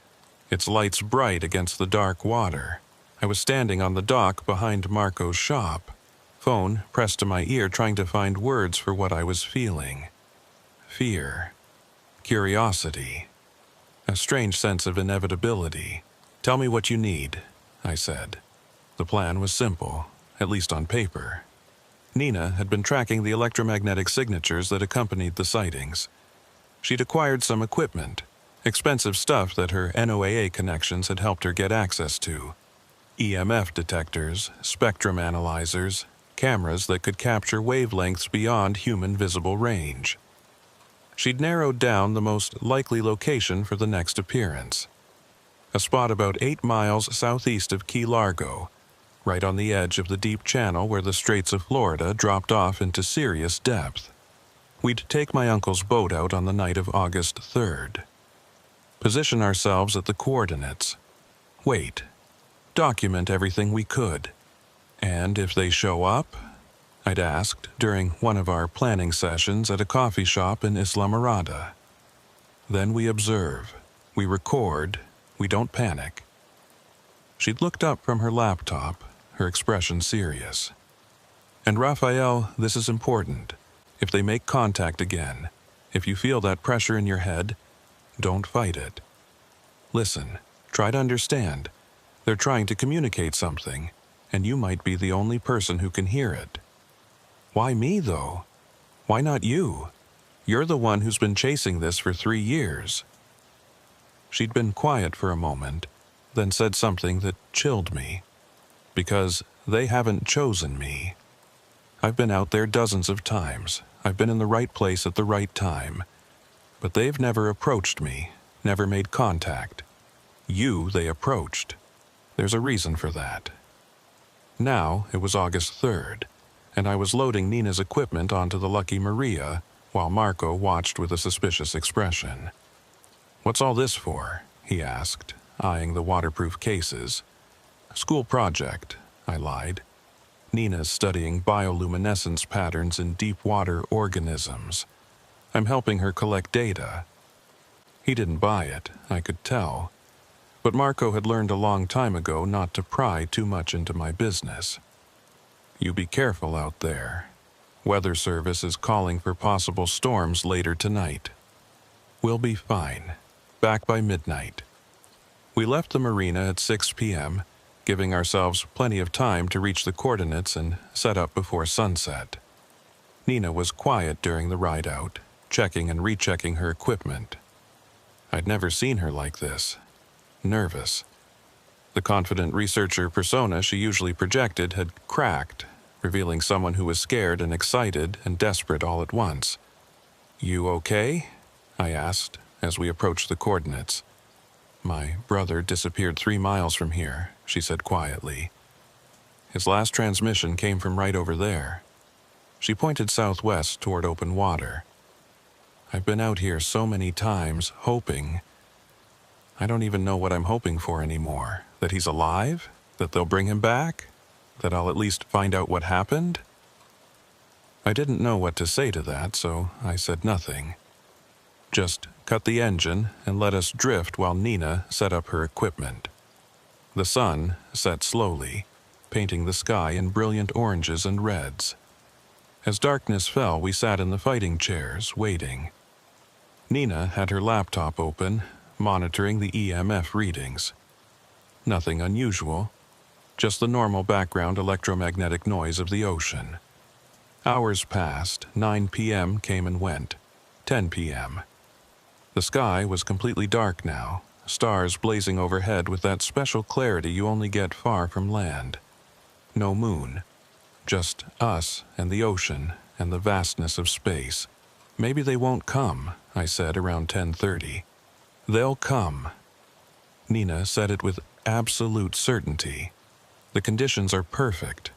Speaker 1: its lights bright against the dark water. I was standing on the dock behind Marco's shop, phone pressed to my ear, trying to find words for what I was feeling. Fear. Curiosity. A strange sense of inevitability. "Tell me what you need," I said. The plan was simple, at least on paper. Nina had been tracking the electromagnetic signatures that accompanied the sightings. She'd acquired some equipment, expensive stuff that her NOAA connections had helped her get access to. EMF detectors, spectrum analyzers, cameras that could capture wavelengths beyond human visible range. She'd narrowed down the most likely location for the next appearance. A spot about 8 miles southeast of Key Largo, right on the edge of the deep channel where the Straits of Florida dropped off into serious depth. We'd take my uncle's boat out on the night of August 3rd. Position ourselves at the coordinates. Wait. Document everything we could. And if they show up? I'd asked during one of our planning sessions at a coffee shop in Islamorada. Then we observe. We record. We don't panic. She'd looked up from her laptop, her expression serious. "And Raphael, this is important. If they make contact again, if you feel that pressure in your head, don't fight it. Listen, try to understand. They're trying to communicate something, and you might be the only person who can hear it." "Why me, though? Why not you? You're the one who's been chasing this for 3 years. She'd been quiet for a moment, then said something that chilled me. "Because they haven't chosen me. I've been out there dozens of times. I've been in the right place at the right time. But they've never approached me, never made contact. You they approached. There's a reason for that." Now it was August 3rd, and I was loading Nina's equipment onto the Lucky Maria while Marco watched with a suspicious expression. "What's all this for?" he asked, eyeing the waterproof cases. "School project," I lied. "Nina's studying bioluminescence patterns in deep water organisms. I'm helping her collect data." He didn't buy it, I could tell. But Marco had learned a long time ago not to pry too much into my business. "You be careful out there. Weather Service is calling for possible storms later tonight." "We'll be fine. Back by midnight." We left the marina at 6 p.m., giving ourselves plenty of time to reach the coordinates and set up before sunset. Nina was quiet during the ride out, checking and rechecking her equipment. I'd never seen her like this. Nervous. The confident researcher persona she usually projected had cracked, revealing someone who was scared and excited and desperate all at once. "You okay?" I asked as we approached the coordinates. "My brother disappeared 3 miles from here," she said quietly. "His last transmission came from right over there." She pointed southwest toward open water. "I've been out here so many times, hoping. I don't even know what I'm hoping for anymore. That he's alive? That they'll bring him back? That I'll at least find out what happened?" I didn't know what to say to that, so I said nothing. Just cut the engine and let us drift while Nina set up her equipment. The sun set slowly, painting the sky in brilliant oranges and reds. As darkness fell, we sat in the fighting chairs, waiting. Nina had her laptop open, monitoring the EMF readings. Nothing unusual, just the normal background electromagnetic noise of the ocean. Hours passed, 9 p.m. came and went, 10 p.m. The sky was completely dark now, stars blazing overhead with that special clarity you only get far from land. No moon, just us and the ocean and the vastness of space. "Maybe they won't come," I said around 10:30. "They'll come." Nina said it with absolute certainty. The conditions are perfect.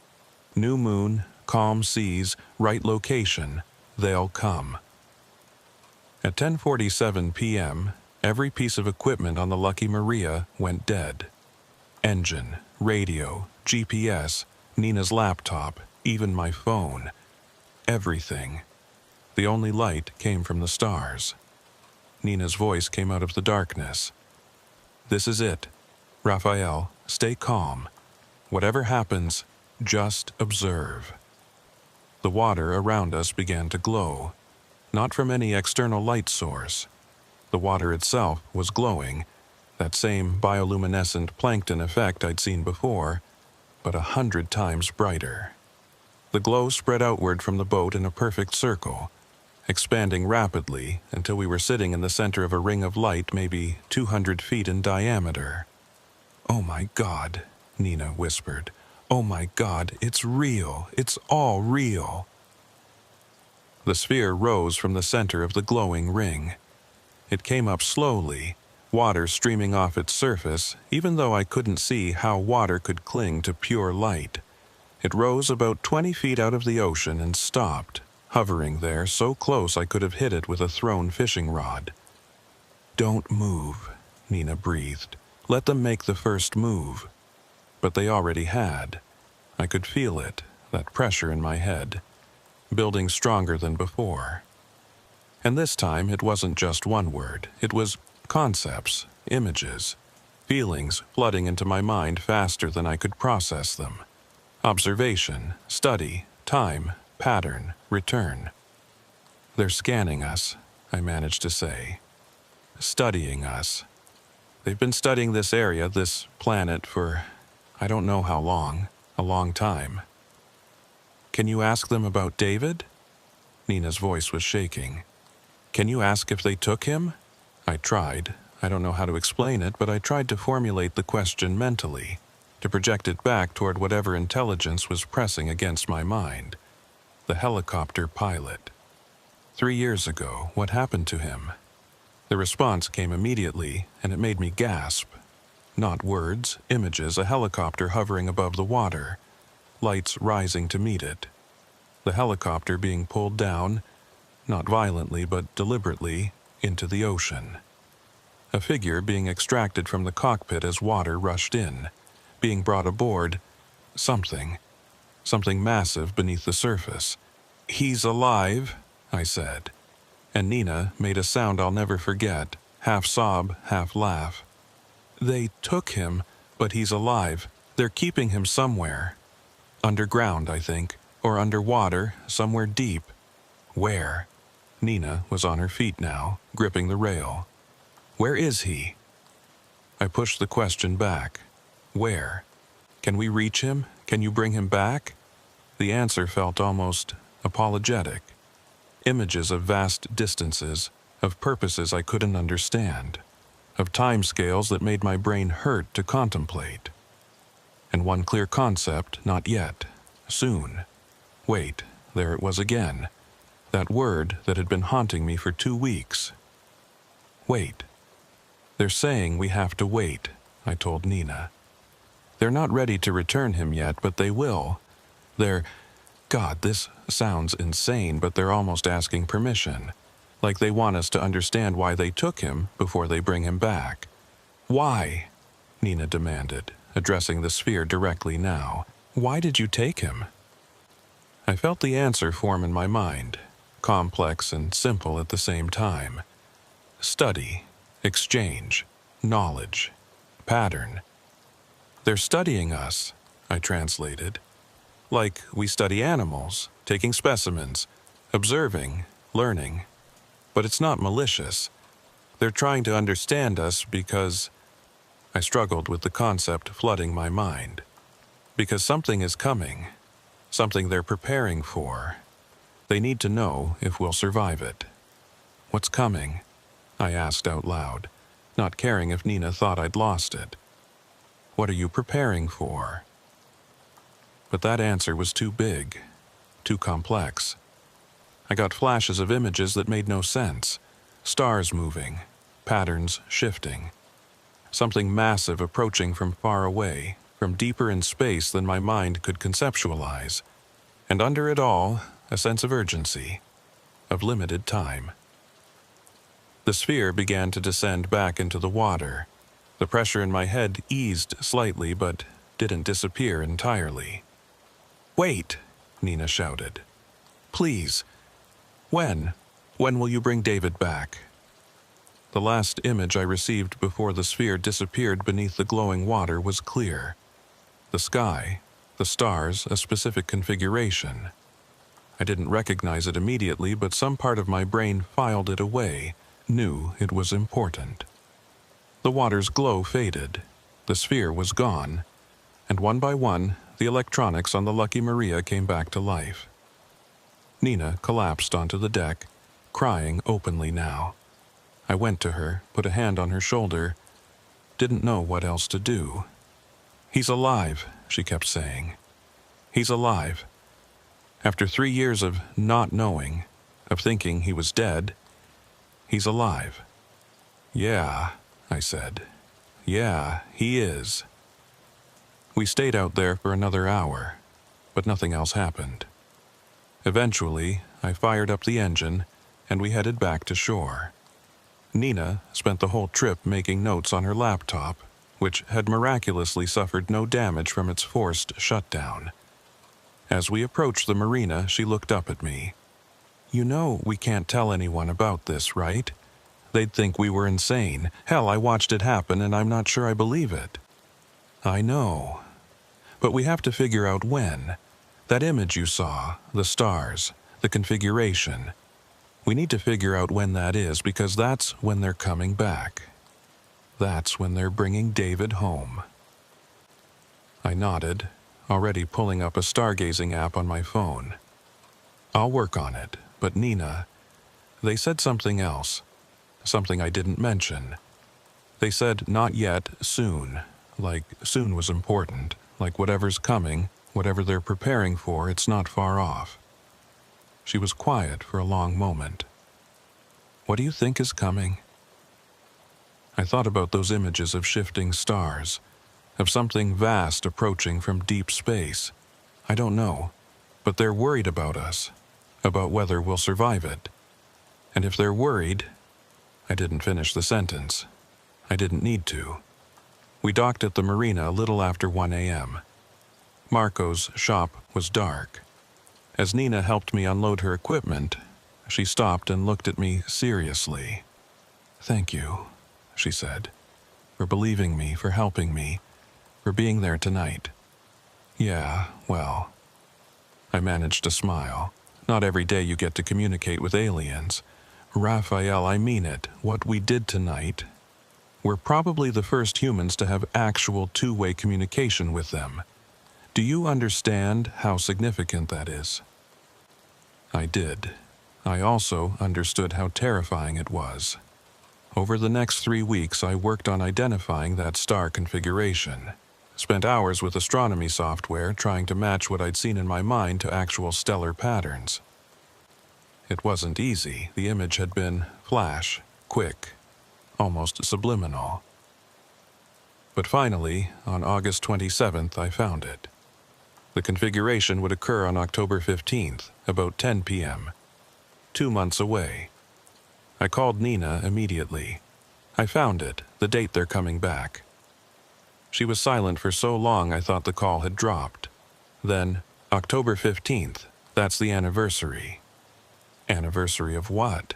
Speaker 1: New moon, calm seas, right location, they'll come. At 10:47 p.m., every piece of equipment on the Lucky Maria went dead. Engine, radio, GPS, Nina's laptop, even my phone. Everything. The only light came from the stars. Nina's voice came out of the darkness. "This is it. Raphael, stay calm. Whatever happens, just observe." The water around us began to glow, not from any external light source. The water itself was glowing, that same bioluminescent plankton effect I'd seen before, but 100 times brighter. The glow spread outward from the boat in a perfect circle, expanding rapidly until we were sitting in the center of a ring of light maybe 200 feet in diameter. "Oh my God," Nina whispered. "Oh my God, it's real. It's all real." The sphere rose from the center of the glowing ring. It came up slowly, water streaming off its surface, even though I couldn't see how water could cling to pure light. It rose about 20 feet out of the ocean and stopped, hovering there so close I could have hit it with a thrown fishing rod. "Don't move," Nina breathed. "Let them make the first move." But they already had. I could feel it, that pressure in my head, building stronger than before. And this time it wasn't just one word. It was concepts, images, feelings flooding into my mind faster than I could process them. Observation, study, time, pattern, return. "They're scanning us," I managed to say. "Studying us. They've been studying this area, this planet, for I don't know how long, a long time." "Can you ask them about David?" Nina's voice was shaking. "Can you ask if they took him?" I tried. I don't know how to explain it, but I tried to formulate the question mentally, to project it back toward whatever intelligence was pressing against my mind. The helicopter pilot. 3 years ago, what happened to him? The response came immediately, and it made me gasp. Not words, images, a helicopter hovering above the water, lights rising to meet it. The helicopter being pulled down, not violently but deliberately, into the ocean. A figure being extracted from the cockpit as water rushed in, being brought aboard, something massive beneath the surface. "He's alive," I said. And Nina made a sound I'll never forget, half sob, half laugh. "They took him, but he's alive. They're keeping him somewhere. Underground, I think, or underwater, somewhere deep." "Where?" Nina was on her feet now, gripping the rail. "Where is he?" I pushed the question back. "Where? Can we reach him? Can you bring him back?" The answer felt almost apologetic. Images of vast distances, of purposes I couldn't understand, of timescales that made my brain hurt to contemplate. And one clear concept, not yet. Soon. Wait, there it was again. That word that had been haunting me for 2 weeks. Wait. "They're saying we have to wait," I told Nina. "They're not ready to return him yet, but they will. God, this sounds insane, but they're almost asking permission. Like they want us to understand why they took him before they bring him back." "Why?" Nina demanded, addressing the sphere directly now. "Why did you take him?" I felt the answer form in my mind, complex and simple at the same time. Study, exchange, knowledge, pattern. "They're studying us," I translated. "Like we study animals, taking specimens, observing, learning. But it's not malicious. They're trying to understand us because—" I struggled with the concept flooding my mind. "Because something is coming. Something they're preparing for. They need to know if we'll survive it." "What's coming?" I asked out loud, not caring if Nina thought I'd lost it. "What are you preparing for?" But that answer was too big, too complex. I got flashes of images that made no sense. Stars moving, patterns shifting. Something massive approaching from far away, from deeper in space than my mind could conceptualize. And under it all, a sense of urgency, of limited time. The sphere began to descend back into the water. The pressure in my head eased slightly, but didn't disappear entirely. "Wait!" Nina shouted. "Please. When? When will you bring David back?" The last image I received before the sphere disappeared beneath the glowing water was clear. The sky, the stars, a specific configuration. I didn't recognize it immediately, but some part of my brain filed it away, knew it was important. The water's glow faded. The sphere was gone. And one by one, the electronics on the Lucky Maria came back to life. Nina collapsed onto the deck, crying openly now. I went to her, put a hand on her shoulder, didn't know what else to do. "He's alive," she kept saying. "He's alive. After 3 years of not knowing, of thinking he was dead, he's alive." "Yeah," I said. "Yeah, he is." We stayed out there for another hour, but nothing else happened. Eventually, I fired up the engine, and we headed back to shore. Nina spent the whole trip making notes on her laptop, which had miraculously suffered no damage from its forced shutdown. As we approached the marina, she looked up at me. "You know we can't tell anyone about this, right? They'd think we were insane. Hell, I watched it happen and I'm not sure I believe it." "I know. But we have to figure out when. That image you saw, the stars, the configuration. We need to figure out when that is, because that's when they're coming back. That's when they're bringing David home." I nodded, already pulling up a stargazing app on my phone. "I'll work on it, but Nina, they said something else, something I didn't mention. They said not yet, soon, like soon was important, like whatever's coming, whatever they're preparing for, it's not far off." She was quiet for a long moment. "What do you think is coming?" I thought about those images of shifting stars, of something vast approaching from deep space. I don't know, but they're worried about us, about whether we'll survive it. And if they're worried... I didn't finish the sentence. I didn't need to. We docked at the marina a little after 1 a.m. Marco's shop was dark. As Nina helped me unload her equipment, she stopped and looked at me seriously. "Thank you," she said, "for believing me, for helping me, for being there tonight." "Yeah, well..." I managed to smile. "Not every day you get to communicate with aliens. Raphael, I mean it. What we did tonight. We're probably the first humans to have actual two-way communication with them. Do you understand how significant that is?" I did. I also understood how terrifying it was. Over the next 3 weeks, I worked on identifying that star configuration. Spent hours with astronomy software trying to match what I'd seen in my mind to actual stellar patterns. It wasn't easy. The image had been flash, quick, almost subliminal. But finally, on August 27th, I found it. The configuration would occur on October 15th, about 10 p.m. 2 months away. I called Nina immediately. "I found it, the date they're coming back." She was silent for so long I thought the call had dropped. Then, "October 15th, that's the anniversary." Anniversary of what?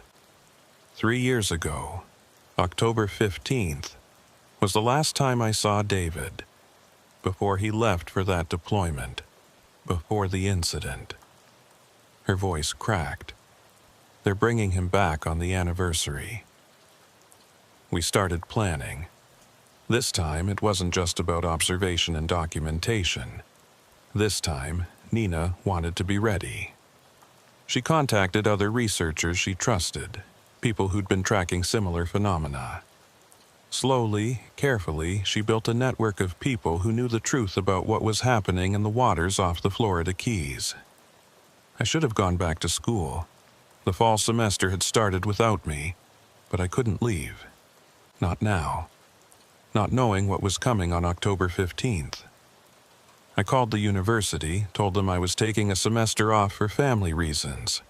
Speaker 1: 3 years ago, October 15th, was the last time I saw David, before he left for that deployment, before the incident. Her voice cracked. "They're bringing him back on the anniversary." We started planning. This time, it wasn't just about observation and documentation. This time, Nina wanted to be ready. She contacted other researchers she trusted, people who'd been tracking similar phenomena. Slowly, carefully, she built a network of people who knew the truth about what was happening in the waters off the Florida Keys. I should have gone back to school. The fall semester had started without me, but I couldn't leave. Not now. not knowing what was coming on October 15th. I called the university, told them I was taking a semester off for family reasons.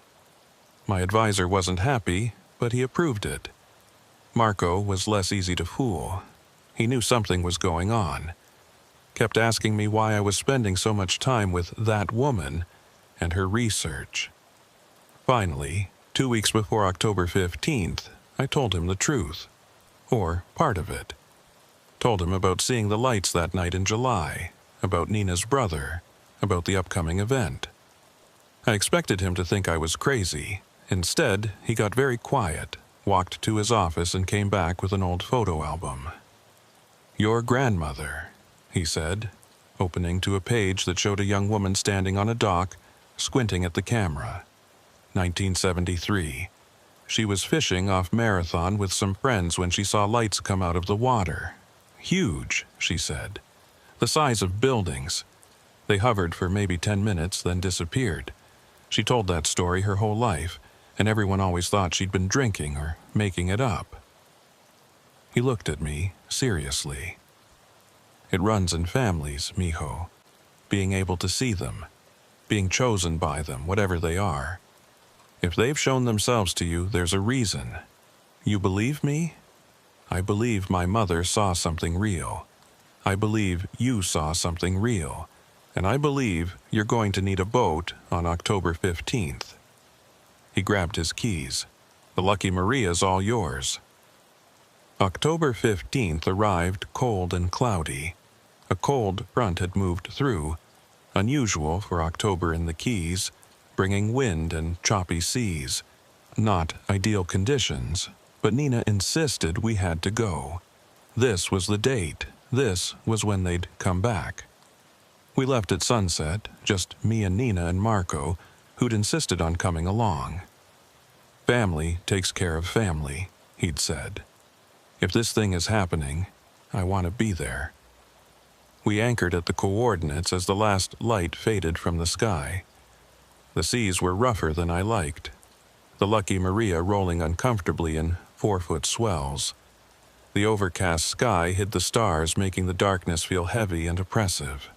Speaker 1: My advisor wasn't happy, but he approved it. Marco was less easy to fool. He knew something was going on. Kept asking me why I was spending so much time with that woman and her research. Finally, 2 weeks before October 15th, I told him the truth. Or part of it. Told him about seeing the lights that night in July, about Nina's brother, about the upcoming event. I expected him to think I was crazy. Instead, he got very quiet, walked to his office and came back with an old photo album. "Your grandmother," he said, opening to a page that showed a young woman standing on a dock, squinting at the camera. 1973. She was fishing off Marathon with some friends when she saw lights come out of the water. "Huge," she said. "The size of buildings. They hovered for maybe 10 minutes, then disappeared. She told that story her whole life, and everyone always thought she'd been drinking or making it up." He looked at me, seriously. "It runs in families, mijo. Being able to see them. Being chosen by them, whatever they are. If they've shown themselves to you, there's a reason. You believe me? I believe my mother saw something real. I believe you saw something real. And I believe you're going to need a boat on October 15th. He grabbed his keys. "The Lucky Maria's all yours." October 15th arrived cold and cloudy. A cold front had moved through, unusual for October in the Keys, bringing wind and choppy seas. Not ideal conditions, but Nina insisted we had to go. This was the date. This was when they'd come back. We left at sunset, just me and Nina and Marco, who'd insisted on coming along. "Family takes care of family," he'd said. "If this thing is happening, I want to be there." We anchored at the coordinates as the last light faded from the sky. The seas were rougher than I liked. The Lucky Maria rolling uncomfortably in 4-foot swells. The overcast sky hid the stars, making the darkness feel heavy and oppressive.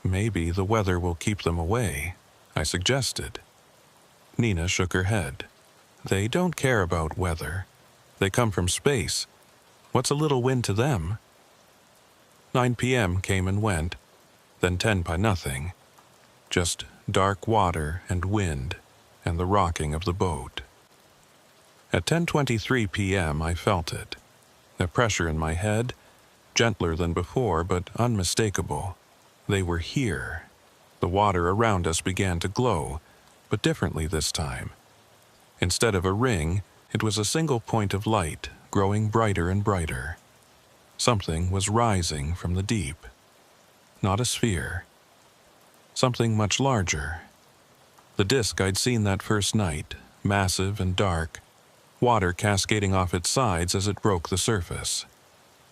Speaker 1: "Maybe the weather will keep them away," I suggested. Nina shook her head. "They don't care about weather. They come from space. What's a little wind to them?" 9 p.m. came and went, then 10 by nothing. Just dark water and wind and the rocking of the boat. At 10:23 p.m. I felt it. The pressure in my head, gentler than before but unmistakable. They were here. The water around us began to glow, but differently this time. Instead of a ring, it was a single point of light, growing brighter and brighter. Something was rising from the deep. Not a sphere. Something much larger. The disk I'd seen that first night, massive and dark, water cascading off its sides as it broke the surface.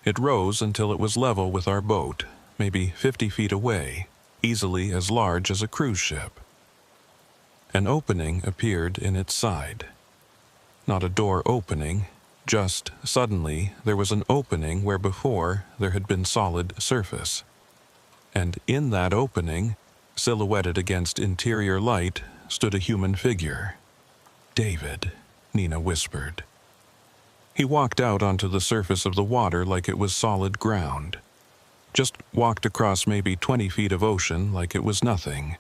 Speaker 1: It rose until it was level with our boat, maybe 50 feet away, easily as large as a cruise ship. An opening appeared in its side. Not a door opening, just suddenly there was an opening where before there had been solid surface. And in that opening, silhouetted against interior light, stood a human figure. "David," Nina whispered. He walked out onto the surface of the water like it was solid ground. Just walked across maybe 20 feet of ocean like it was nothing,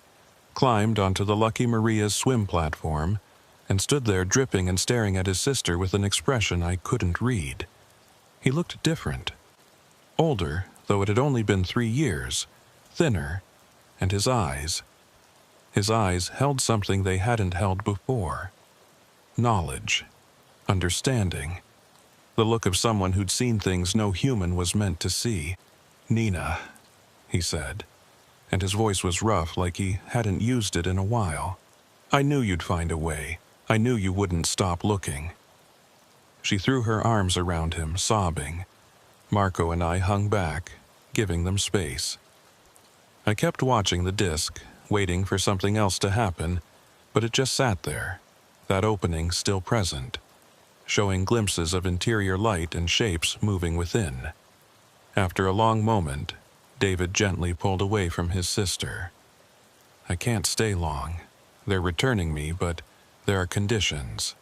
Speaker 1: climbed onto the Lucky Maria's swim platform, and stood there dripping and staring at his sister with an expression I couldn't read. He looked different. Older, though it had only been 3 years, thinner, and his eyes held something they hadn't held before. Knowledge, understanding, the look of someone who'd seen things no human was meant to see. "Nina," he said, and his voice was rough like he hadn't used it in a while. "I knew you'd find a way. I knew you wouldn't stop looking." She threw her arms around him, sobbing. Marco and I hung back, giving them space. I kept watching the disk, waiting for something else to happen, but it just sat there, that opening still present, showing glimpses of interior light and shapes moving within. After a long moment, David gently pulled away from his sister. I can't stay long. They're returning me, but there are conditions.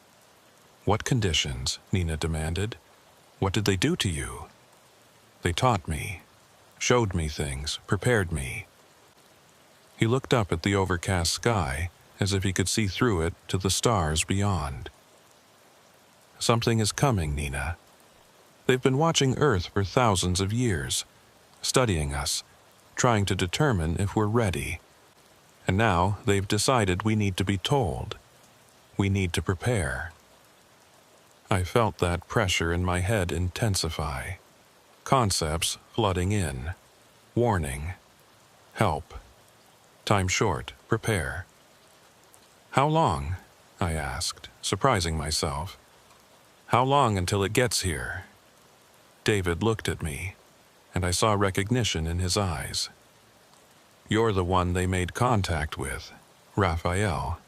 Speaker 1: What conditions? Nina demanded. What did they do to you? They taught me, showed me things, prepared me. He looked up at the overcast sky, as if he could see through it to the stars beyond. Something is coming, Nina. They've been watching Earth for thousands of years, studying us, trying to determine if we're ready. And now they've decided we need to be told. We need to prepare. I felt that pressure in my head intensify. Concepts flooding in. Warning. Help. Time short. Prepare. How long? I asked, surprising myself. How long until it gets here? David looked at me, and I saw recognition in his eyes. You're the one they made contact with, Raphael.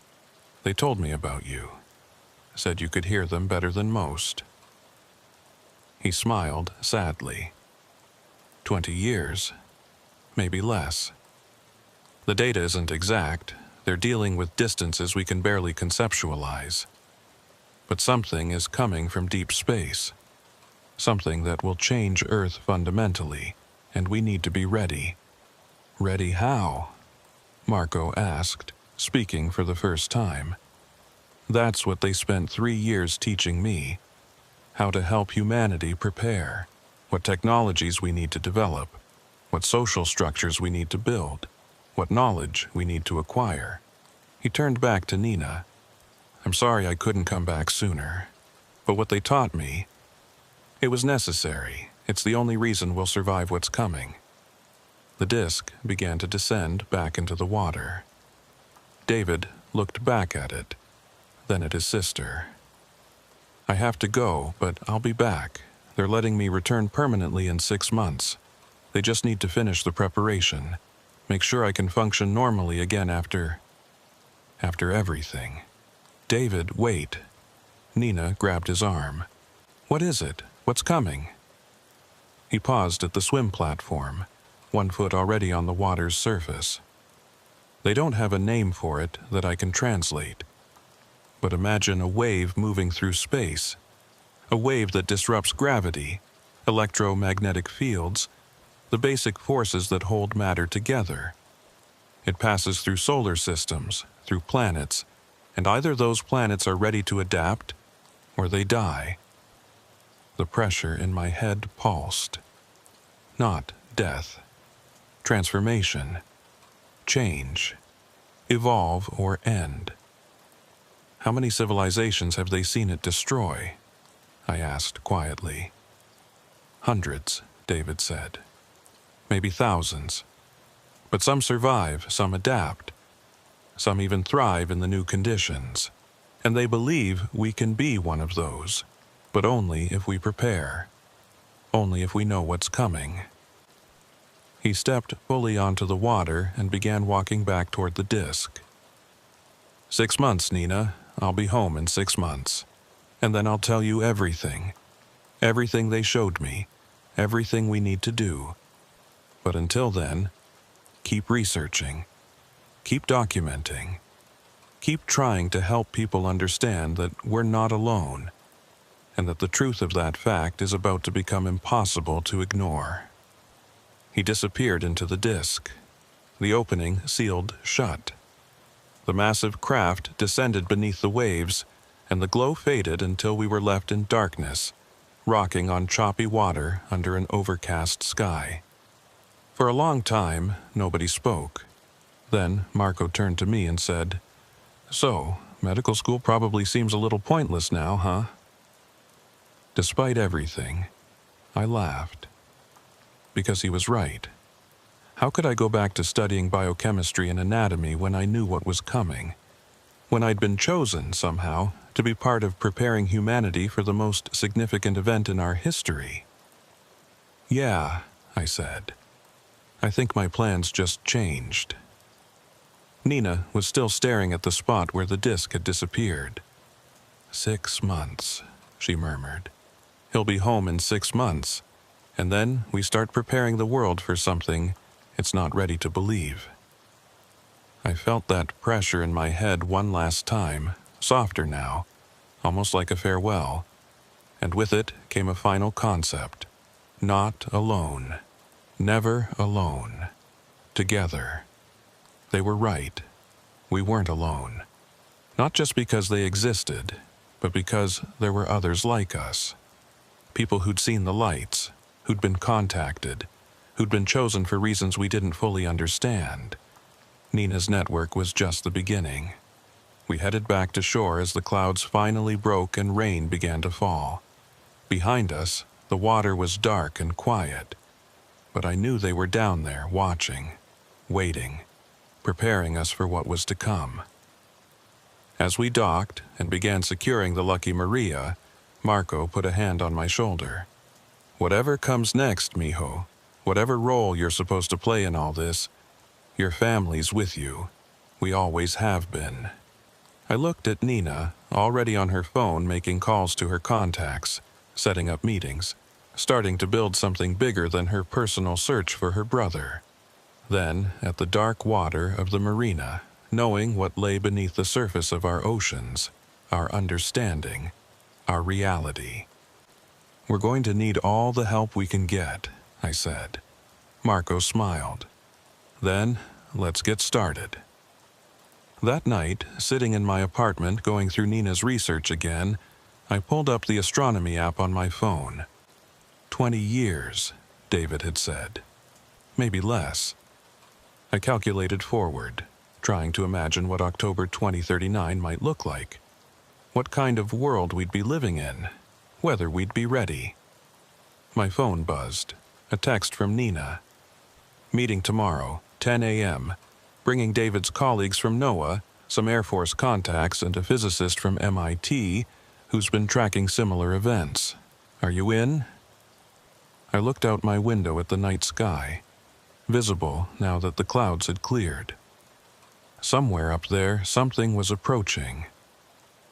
Speaker 1: They told me about you. Said you could hear them better than most. He smiled sadly. 20 years, maybe less. The data isn't exact. They're dealing with distances we can barely conceptualize. But something is coming from deep space. Something that will change Earth fundamentally, and we need to be ready. Ready how? Marco asked, speaking for the first time. That's what they spent 3 years teaching me. How to help humanity prepare. What technologies we need to develop. What social structures we need to build. What knowledge we need to acquire. He turned back to Nina. I'm sorry I couldn't come back sooner. But what they taught me, it was necessary. It's the only reason we'll survive what's coming. The disc began to descend back into the water. David looked back at it, then at his sister. I have to go, but I'll be back. They're letting me return permanently in 6 months. They just need to finish the preparation. Make sure I can function normally again after everything. David, wait. Nina grabbed his arm. What is it? What's coming? He paused at the swim platform, 1 foot already on the water's surface. They don't have a name for it that I can translate. But imagine a wave moving through space. A wave that disrupts gravity, electromagnetic fields, the basic forces that hold matter together. It passes through solar systems, through planets, and either those planets are ready to adapt, or they die. The pressure in my head pulsed. Not death. Transformation. Change. Evolve or end. How many civilizations have they seen it destroy? I asked quietly. Hundreds, David said. Maybe thousands. But some survive, some adapt. Some even thrive in the new conditions. And they believe we can be one of those. But only if we prepare. Only if we know what's coming. He stepped fully onto the water and began walking back toward the disc. 6 months, Nina. I'll be home in 6 months. And then I'll tell you everything. Everything they showed me. Everything we need to do. But until then, keep researching. Keep documenting. Keep trying to help people understand that we're not alone, and that the truth of that fact is about to become impossible to ignore. He disappeared into the disc. The opening sealed shut. The massive craft descended beneath the waves, and the glow faded until we were left in darkness, rocking on choppy water under an overcast sky. For a long time, nobody spoke. Then Marco turned to me and said, "So, medical school probably seems a little pointless now, huh?" Despite everything, I laughed. Because he was right. How could I go back to studying biochemistry and anatomy when I knew what was coming? When I'd been chosen, somehow, to be part of preparing humanity for the most significant event in our history? "Yeah," I said. "I think my plans just changed." Nina was still staring at the spot where the disc had disappeared. 6 months, she murmured. He'll be home in 6 months, And then we start preparing the world for something it's not ready to believe. I felt that pressure in my head one last time, softer now, almost like a farewell. And with it came a final concept. Not alone. Never alone. Together. They were right. We weren't alone. Not just because they existed, but because there were others like us. People who'd seen the lights, who'd been contacted, who'd been chosen for reasons we didn't fully understand. Nina's network was just the beginning. We headed back to shore as the clouds finally broke and rain began to fall. Behind us, the water was dark and quiet, but I knew they were down there watching, waiting, preparing us for what was to come. As we docked and began securing the Lucky Maria, Marco put a hand on my shoulder. Whatever comes next, mijo, whatever role you're supposed to play in all this, your family's with you. We always have been. I looked at Nina, already on her phone making calls to her contacts, setting up meetings, starting to build something bigger than her personal search for her brother. Then, at the dark water of the marina, knowing what lay beneath the surface of our oceans, our understanding, our reality. We're going to need all the help we can get, I said. Marco smiled. Then, let's get started. That night, sitting in my apartment going through Nina's research again, I pulled up the astronomy app on my phone. 20 years, David had said. Maybe less. I calculated forward, trying to imagine what October 2039 might look like. What kind of world we'd be living in, whether we'd be ready. My phone buzzed, a text from Nina. Meeting tomorrow, 10 a.m., bringing David's colleagues from NOAA, some Air Force contacts, and a physicist from MIT who's been tracking similar events. Are you in? I looked out my window at the night sky, visible now that the clouds had cleared. Somewhere up there, something was approaching.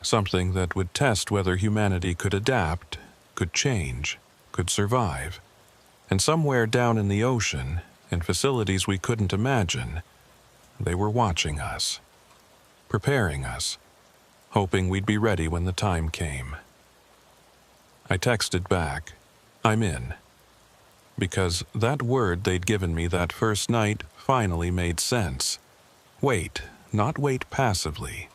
Speaker 1: Something that would test whether humanity could adapt, could change, could survive. And somewhere down in the ocean, in facilities we couldn't imagine, they were watching us, preparing us, hoping we'd be ready when the time came. I texted back, I'm in. Because that word they'd given me that first night finally made sense. Wait, not wait passively.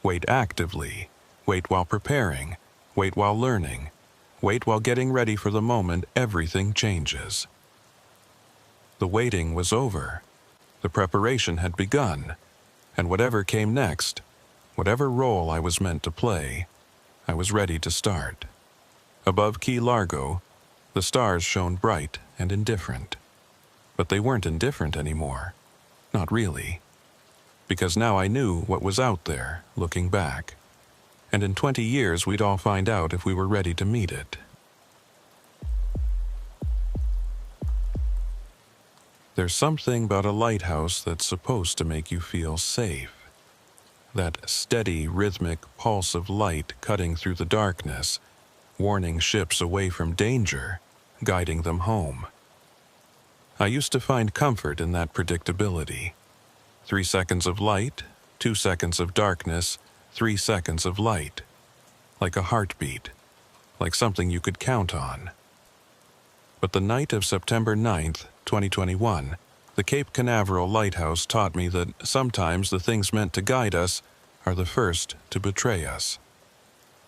Speaker 1: Wait actively. Wait while preparing. Wait while learning. Wait while getting ready for the moment everything changes. The waiting was over. The preparation had begun. And whatever came next, whatever role I was meant to play, I was ready to start. Above Key Largo, the stars shone bright and indifferent. But they weren't indifferent anymore. Not really. Because now I knew what was out there, looking back. And in 20 years we'd all find out if we were ready to meet it. There's something about a lighthouse that's supposed to make you feel safe. That steady, rhythmic pulse of light cutting through the darkness, warning ships away from danger, guiding them home. I used to find comfort in that predictability. 3 seconds of light, 2 seconds of darkness, 3 seconds of light. Like a heartbeat, like something you could count on. But the night of September 9th, 2021, the Cape Canaveral Lighthouse taught me that sometimes the things meant to guide us are the first to betray us.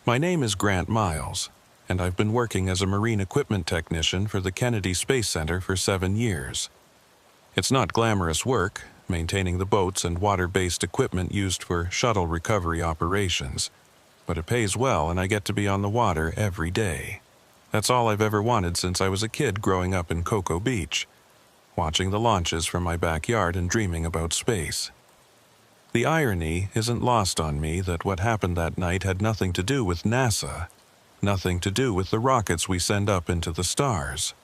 Speaker 1: My name is Grant Miles, and I've been working as a marine equipment technician for the Kennedy Space Center for 7 years. It's not glamorous work, maintaining the boats and water-based equipment used for shuttle recovery operations, but it pays well and I get to be on the water every day. That's all I've ever wanted since I was a kid growing up in Cocoa Beach, watching the launches from my backyard and dreaming about space. The irony isn't lost on me that what happened that night had nothing to do with NASA, nothing to do with the rockets we send up into the stars.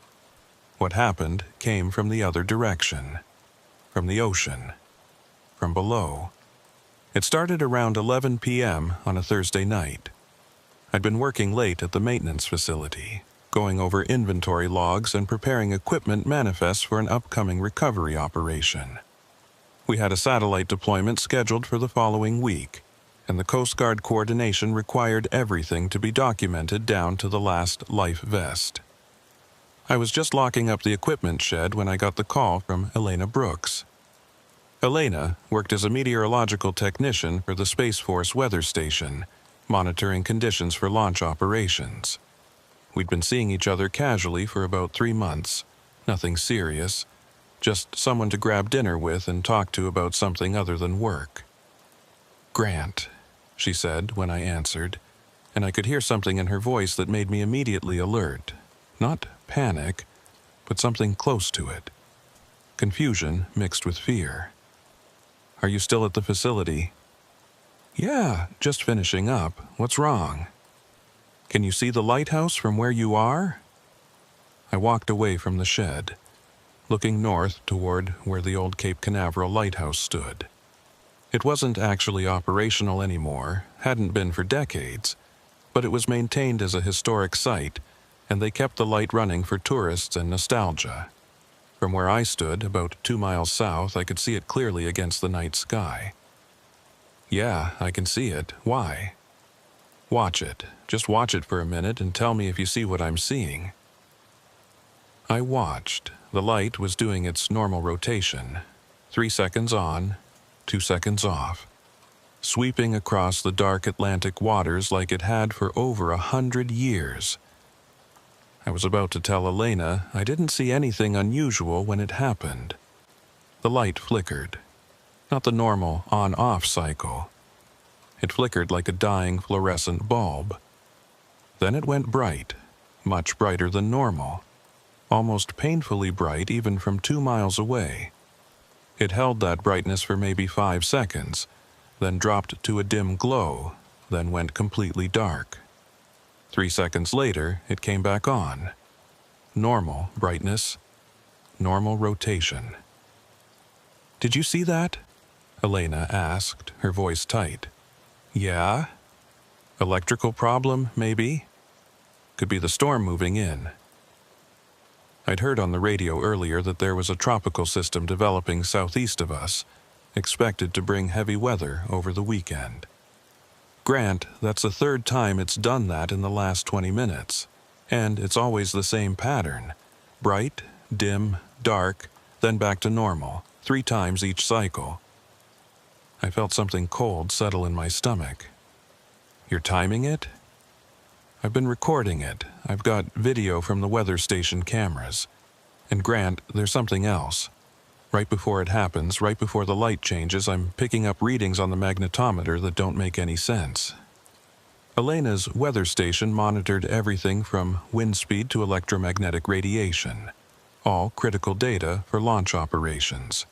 Speaker 1: What happened came from the other direction, from the ocean, from below. It started around 11 p.m. on a Thursday night. I'd been working late at the maintenance facility, going over inventory logs and preparing equipment manifests for an upcoming recovery operation. We had a satellite deployment scheduled for the following week, and the Coast Guard coordination required everything to be documented down to the last life vest. I was just locking up the equipment shed when I got the call from Elena Brooks. Elena worked as a meteorological technician for the Space Force Weather Station, monitoring conditions for launch operations. We'd been seeing each other casually for about 3 months, nothing serious, just someone to grab dinner with and talk to about something other than work. "Grant," she said when I answered, and I could hear something in her voice that made me immediately alert. Not panic, but something close to it. Confusion mixed with fear. "Are you still at the facility?" "Yeah, just finishing up. What's wrong?" "Can you see the lighthouse from where you are?" I walked away from the shed, looking north toward where the old Cape Canaveral lighthouse stood. It wasn't actually operational anymore, hadn't been for decades, but it was maintained as a historic site, and they kept the light running for tourists and nostalgia. From where I stood, about 2 miles south, I could see it clearly against the night sky. "Yeah, I can see it. Why?" "Watch it. Just watch it for a minute and tell me if you see what I'm seeing." I watched. The light was doing its normal rotation. 3 seconds on, 2 seconds off, sweeping across the dark Atlantic waters like it had for over 100 years. I was about to tell Elena I didn't see anything unusual when it happened. The light flickered. Not the normal on-off cycle. It flickered like a dying fluorescent bulb. Then it went bright, much brighter than normal, almost painfully bright even from 2 miles away. It held that brightness for maybe 5 seconds, then dropped to a dim glow, then went completely dark. 3 seconds later, it came back on. Normal brightness, normal rotation. "Did you see that?" Elena asked, her voice tight. "Yeah? Electrical problem, maybe? Could be the storm moving in." I'd heard on the radio earlier that there was a tropical system developing southeast of us, expected to bring heavy weather over the weekend. "Grant, that's the 3rd time it's done that in the last 20 minutes. And it's always the same pattern. Bright, dim, dark, then back to normal, 3 times each cycle." I felt something cold settle in my stomach. "You're timing it?" "I've been recording it. I've got video from the weather station cameras. And Grant, there's something else. Right before it happens, right before the light changes, I'm picking up readings on the magnetometer that don't make any sense." Elena's weather station monitored everything from wind speed to electromagnetic radiation, all critical data for launch operations.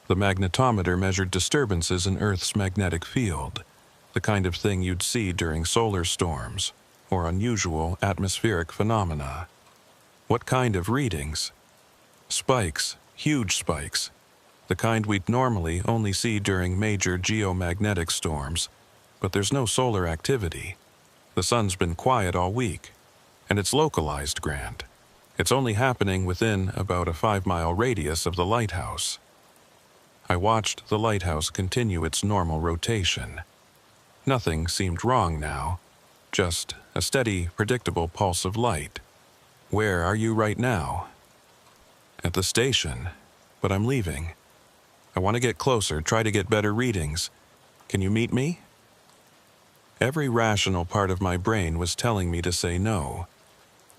Speaker 1: The magnetometer measured disturbances in Earth's magnetic field, the kind of thing you'd see during solar storms or unusual atmospheric phenomena. What kind of readings? Spikes, huge spikes, the kind we'd normally only see during major geomagnetic storms, but there's no solar activity. The sun's been quiet all week, and it's localized, Grant. It's only happening within about a 5-mile radius of the lighthouse. I watched the lighthouse continue its normal rotation. Nothing seemed wrong now, just a steady, predictable pulse of light. "Where are you right now?" "At the station, but I'm leaving. I want to get closer, try to get better readings. Can you meet me?" Every rational part of my brain was telling me to say no.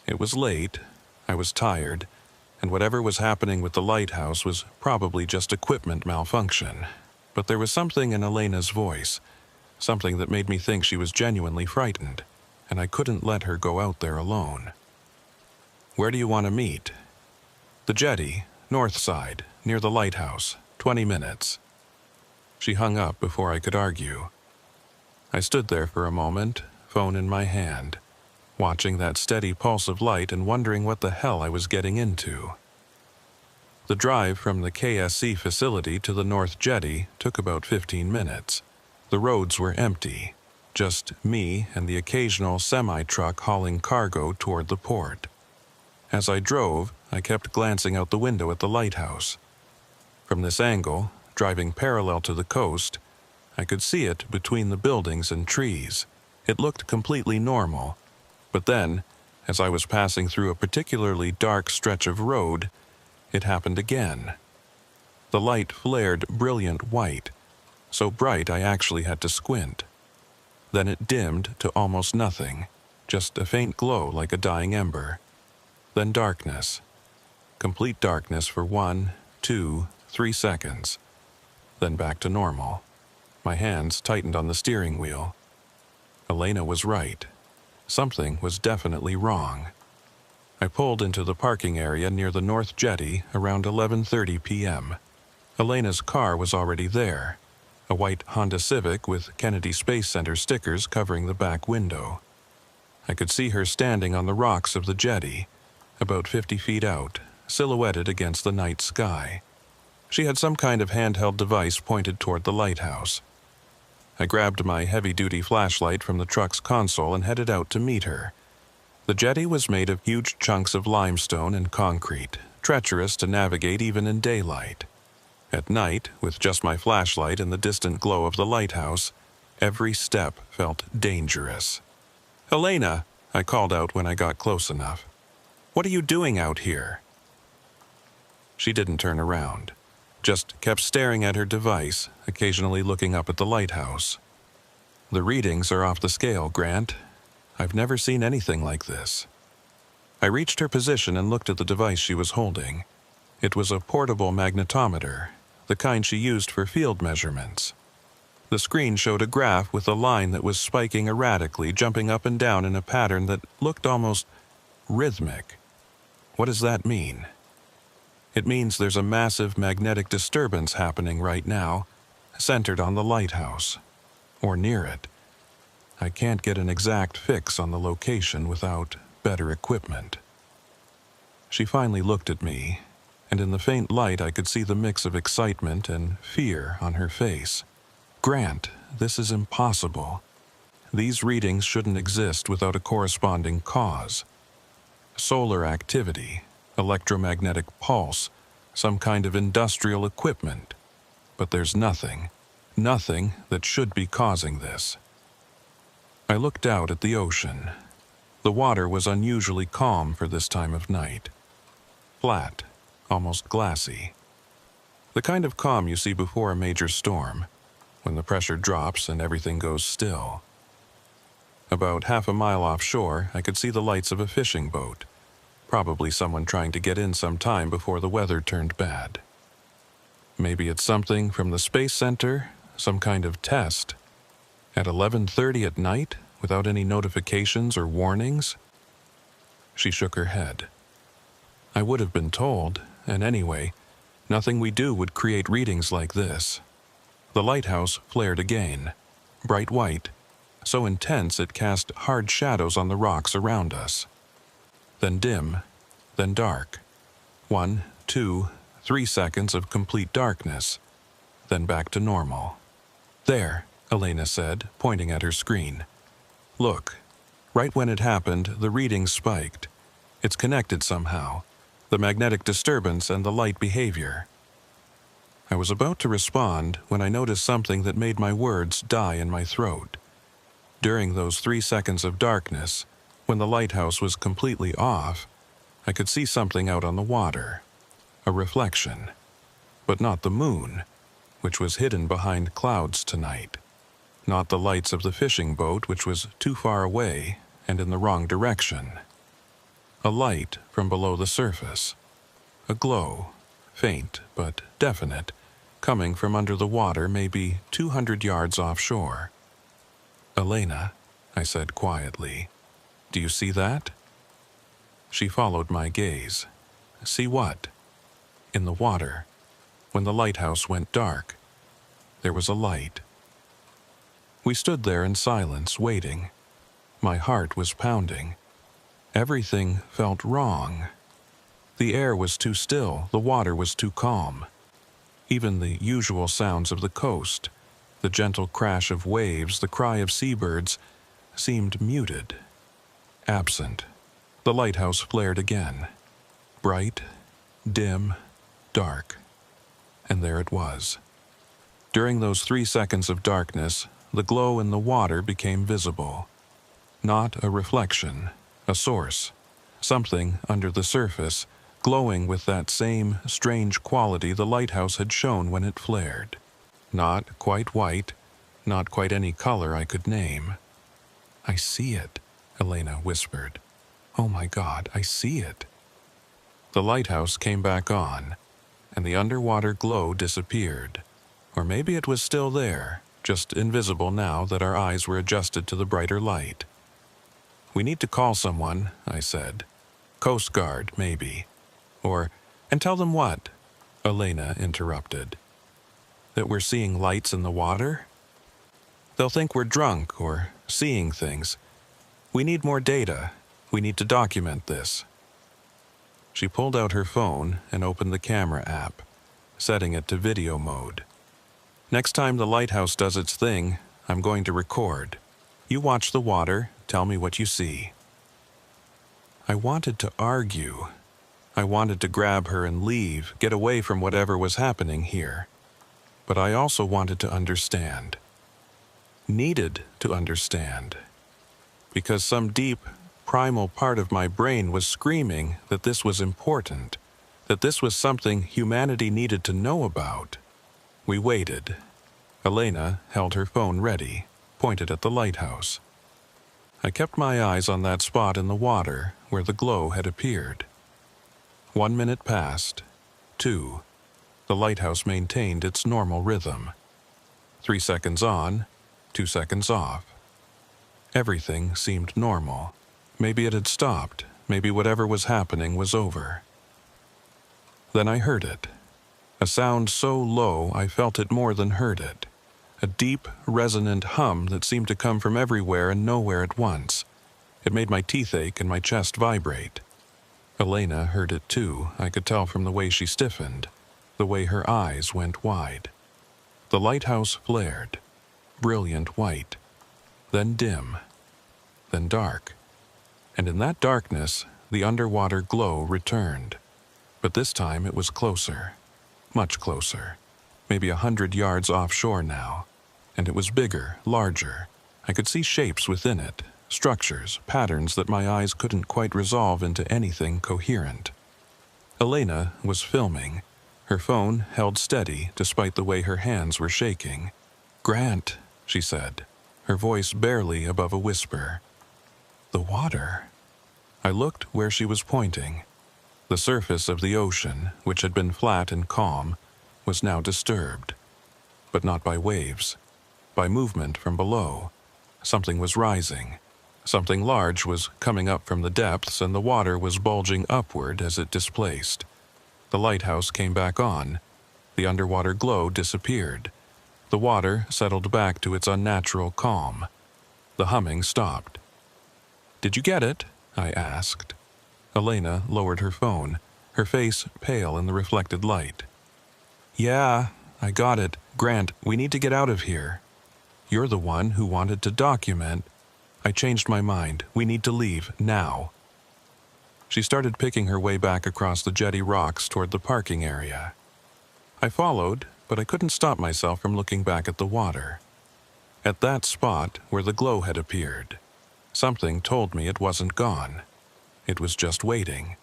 Speaker 1: It was late, I was tired, and whatever was happening with the lighthouse was probably just equipment malfunction. But there was something in Elena's voice, something that made me think she was genuinely frightened, and I couldn't let her go out there alone. "Where do you want to meet?" "The jetty, north side, near the lighthouse, 20 minutes. She hung up before I could argue. I stood there for a moment, phone in my hand, watching that steady pulse of light and wondering what the hell I was getting into. The drive from the KSC facility to the North Jetty took about 15 minutes. The roads were empty. just me and the occasional semi-truck hauling cargo toward the port. As I drove, I kept glancing out the window at the lighthouse. From this angle, driving parallel to the coast, I could see it between the buildings and trees. It looked completely normal, but then, as I was passing through a particularly dark stretch of road, it happened again. The light flared brilliant white, so bright I actually had to squint. Then it dimmed to almost nothing, just a faint glow like a dying ember. Then darkness. Complete darkness for 1, 2, 3 seconds. Then back to normal. My hands tightened on the steering wheel. Elena was right. Something was definitely wrong. I pulled into the parking area near the North Jetty around 11:30 p.m. Elena's car was already there, a white Honda Civic with Kennedy Space Center stickers covering the back window. I could see her standing on the rocks of the jetty, about 50 feet out, silhouetted against the night sky. She had some kind of handheld device pointed toward the lighthouse. I grabbed my heavy-duty flashlight from the truck's console and headed out to meet her. The jetty was made of huge chunks of limestone and concrete, treacherous to navigate even in daylight. At night, with just my flashlight and the distant glow of the lighthouse, every step felt dangerous. "Elena," I called out when I got close enough. "What are you doing out here?" She didn't turn around, just kept staring at her device, occasionally looking up at the lighthouse. "The readings are off the scale, Grant. I've never seen anything like this." I reached her position and looked at the device she was holding. It was a portable magnetometer, the kind she used for field measurements. The screen showed a graph with a line that was spiking erratically, jumping up and down in a pattern that looked almost rhythmic. What does that mean? It means there's a massive magnetic disturbance happening right now, centered on the lighthouse, or near it. I can't get an exact fix on the location without better equipment. She finally looked at me, and in the faint light I could see the mix of excitement and fear on her face. "Grant, this is impossible. These readings shouldn't exist without a corresponding cause. Solar activity, electromagnetic pulse, some kind of industrial equipment. But there's nothing that should be causing this." I looked out at the ocean. The water was unusually calm for this time of night. Flat, almost glassy. The kind of calm you see before a major storm, when the pressure drops and everything goes still. About half a mile offshore, I could see the lights of a fishing boat, probably someone trying to get in some time before the weather turned bad. Maybe it's something from the Space Center, some kind of test. At 11:30 at night, without any notifications or warnings? She shook her head. "I would have been told, and anyway, nothing we do would create readings like this." The lighthouse flared again, bright white, so intense it cast hard shadows on the rocks around us. Then dim, then dark. 1, 2, 3 seconds of complete darkness, then back to normal. "There," Elena said, pointing at her screen. "Look, right when it happened, the readings spiked. It's connected somehow, the magnetic disturbance and the light behavior." I was about to respond when I noticed something that made my words die in my throat. During those 3 seconds of darkness, when the lighthouse was completely off, I could see something out on the water. A reflection. But not the moon, which was hidden behind clouds tonight. Not the lights of the fishing boat, which was too far away and in the wrong direction. A light from below the surface. A glow, faint but definite, coming from under the water maybe 200 yards offshore. "Elena," I said quietly, "do you see that?" She followed my gaze. "See what?" "In the water. When the lighthouse went dark, there was a light." We stood there in silence, waiting. My heart was pounding. Everything felt wrong. The air was too still, the water was too calm. Even the usual sounds of the coast, The gentle crash of waves, the cry of seabirds, seemed muted, absent. The lighthouse flared again. Bright, dim, dark. And there it was. During those 3 seconds of darkness, the glow in the water became visible. Not a reflection, a source. Something under the surface, glowing with that same strange quality the lighthouse had shown when it flared. Not quite white, not quite any color I could name. "I see it," Elena whispered. "Oh my God, I see it." The lighthouse came back on, and the underwater glow disappeared. Or maybe it was still there, just invisible now that our eyes were adjusted to the brighter light. "We need to call someone," I said. "Coast Guard, maybe. And tell them what?" Elena interrupted. "That we're seeing lights in the water? They'll think we're drunk or seeing things. We need more data. We need to document this." She pulled out her phone and opened the camera app, setting it to video mode. "Next time the lighthouse does its thing, I'm going to record. You watch the water, tell me what you see." I wanted to argue. I wanted to grab her and leave, get away from whatever was happening here. But I also wanted to understand. Needed to understand. Because some deep, primal part of my brain was screaming that this was important, that this was something humanity needed to know about. We waited. Elena held her phone ready, pointed at the lighthouse. I kept my eyes on that spot in the water where the glow had appeared. 1 minute passed. 2. The lighthouse maintained its normal rhythm. 3 seconds on, 2 seconds off. Everything seemed normal. Maybe it had stopped. Maybe whatever was happening was over. Then I heard it. A sound so low I felt it more than heard it. A deep, resonant hum that seemed to come from everywhere and nowhere at once. It made my teeth ache and my chest vibrate. Elena heard it too. I could tell from the way she stiffened, the way her eyes went wide. The lighthouse flared, brilliant white, then dim, then dark. And in that darkness, the underwater glow returned. But this time it was closer, much closer, maybe 100 yards offshore now. And it was bigger, larger. I could see shapes within it, structures, patterns that my eyes couldn't quite resolve into anything coherent. Elena was filming. Her phone held steady despite the way her hands were shaking. "Grant," she said, her voice barely above a whisper. "The water." I looked where she was pointing. The surface of the ocean, which had been flat and calm, was now disturbed. But not by waves. By movement from below. Something was rising. Something large was coming up from the depths, and the water was bulging upward as it displaced. The lighthouse came back on. The underwater glow disappeared. The water settled back to its unnatural calm. The humming stopped. "Did you get it?" I asked. Elena lowered her phone, her face pale in the reflected light. "Yeah, I got it. Grant, we need to get out of here. You're the one who wanted to document." "I changed my mind. We need to leave, now." She started picking her way back across the jetty rocks toward the parking area. I followed, but I couldn't stop myself from looking back at the water. At that spot where the glow had appeared, something told me it wasn't gone. It was just waiting.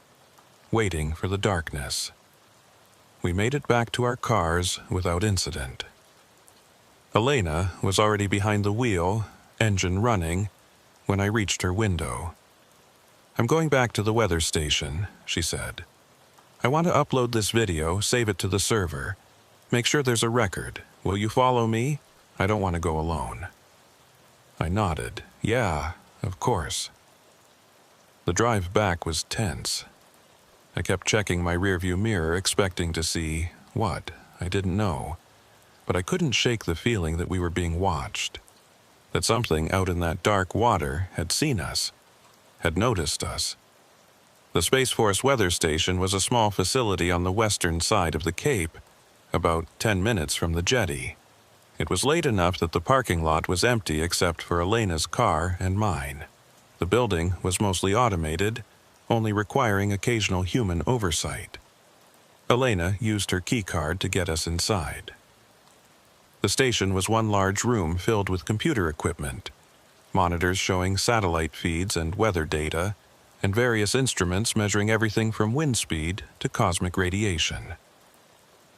Speaker 1: Waiting for the darkness. We made it back to our cars without incident. Elena was already behind the wheel, engine running, when I reached her window. "I'm going back to the weather station," she said. "I want to upload this video, save it to the server. Make sure there's a record. Will you follow me? I don't want to go alone." I nodded. "Yeah, of course." The drive back was tense. I kept checking my rearview mirror, expecting to see what? I didn't know. But I couldn't shake the feeling that we were being watched. That something out in that dark water had seen us, had noticed us. The Space Force weather station was a small facility on the western side of the Cape, about 10 minutes from the jetty. It was late enough that the parking lot was empty except for Elena's car and mine. The building was mostly automated, only requiring occasional human oversight. Elena used her keycard to get us inside. The station was one large room filled with computer equipment, monitors showing satellite feeds and weather data, and various instruments measuring everything from wind speed to cosmic radiation.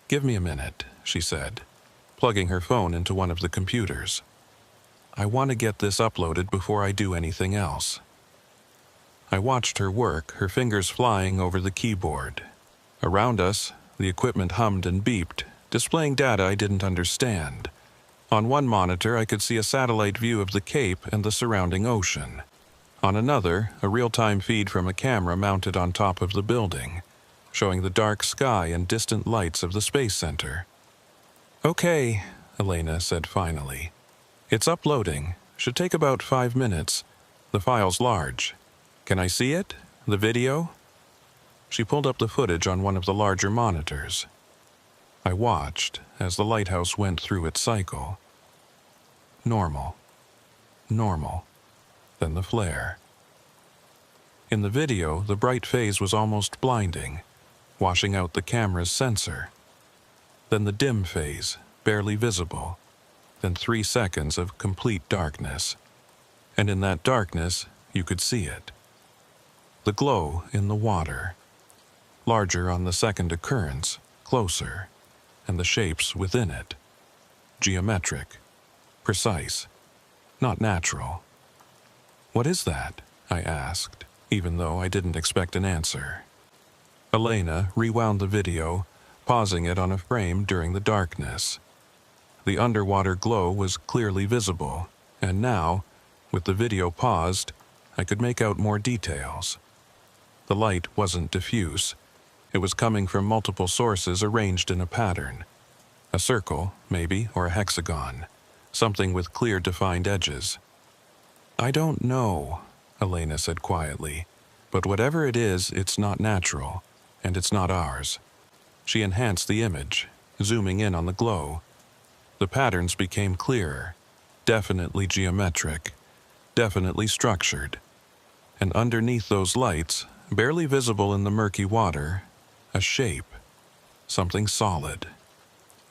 Speaker 1: "Give me a minute," she said, plugging her phone into one of the computers. "I want to get this uploaded before I do anything else." I watched her work, her fingers flying over the keyboard. Around us, the equipment hummed and beeped, displaying data I didn't understand. On one monitor, I could see a satellite view of the Cape and the surrounding ocean. On another, a real-time feed from a camera mounted on top of the building, showing the dark sky and distant lights of the Space Center. "Okay," Elena said finally. "It's uploading. Should take about 5 minutes. The file's large. Can I see it? The video?" She pulled up the footage on one of the larger monitors. I watched as the lighthouse went through its cycle. Normal. Normal. Then the flare. In the video, the bright phase was almost blinding, washing out the camera's sensor. Then the dim phase, barely visible. Then 3 seconds of complete darkness. And in that darkness, you could see it. The glow in the water. Larger on the second occurrence, closer, and the shapes within it. Geometric. Precise. Not natural. "What is that?" I asked, even though I didn't expect an answer. Elena rewound the video, pausing it on a frame during the darkness. The underwater glow was clearly visible, and now, with the video paused, I could make out more details. The light wasn't diffuse. It was coming from multiple sources arranged in a pattern. A circle, maybe, or a hexagon. Something with clear defined edges. "I don't know," Elena said quietly, "but whatever it is, it's not natural, and it's not ours." She enhanced the image, zooming in on the glow. The patterns became clearer, definitely geometric, definitely structured. And underneath those lights, barely visible in the murky water, a shape. Something solid.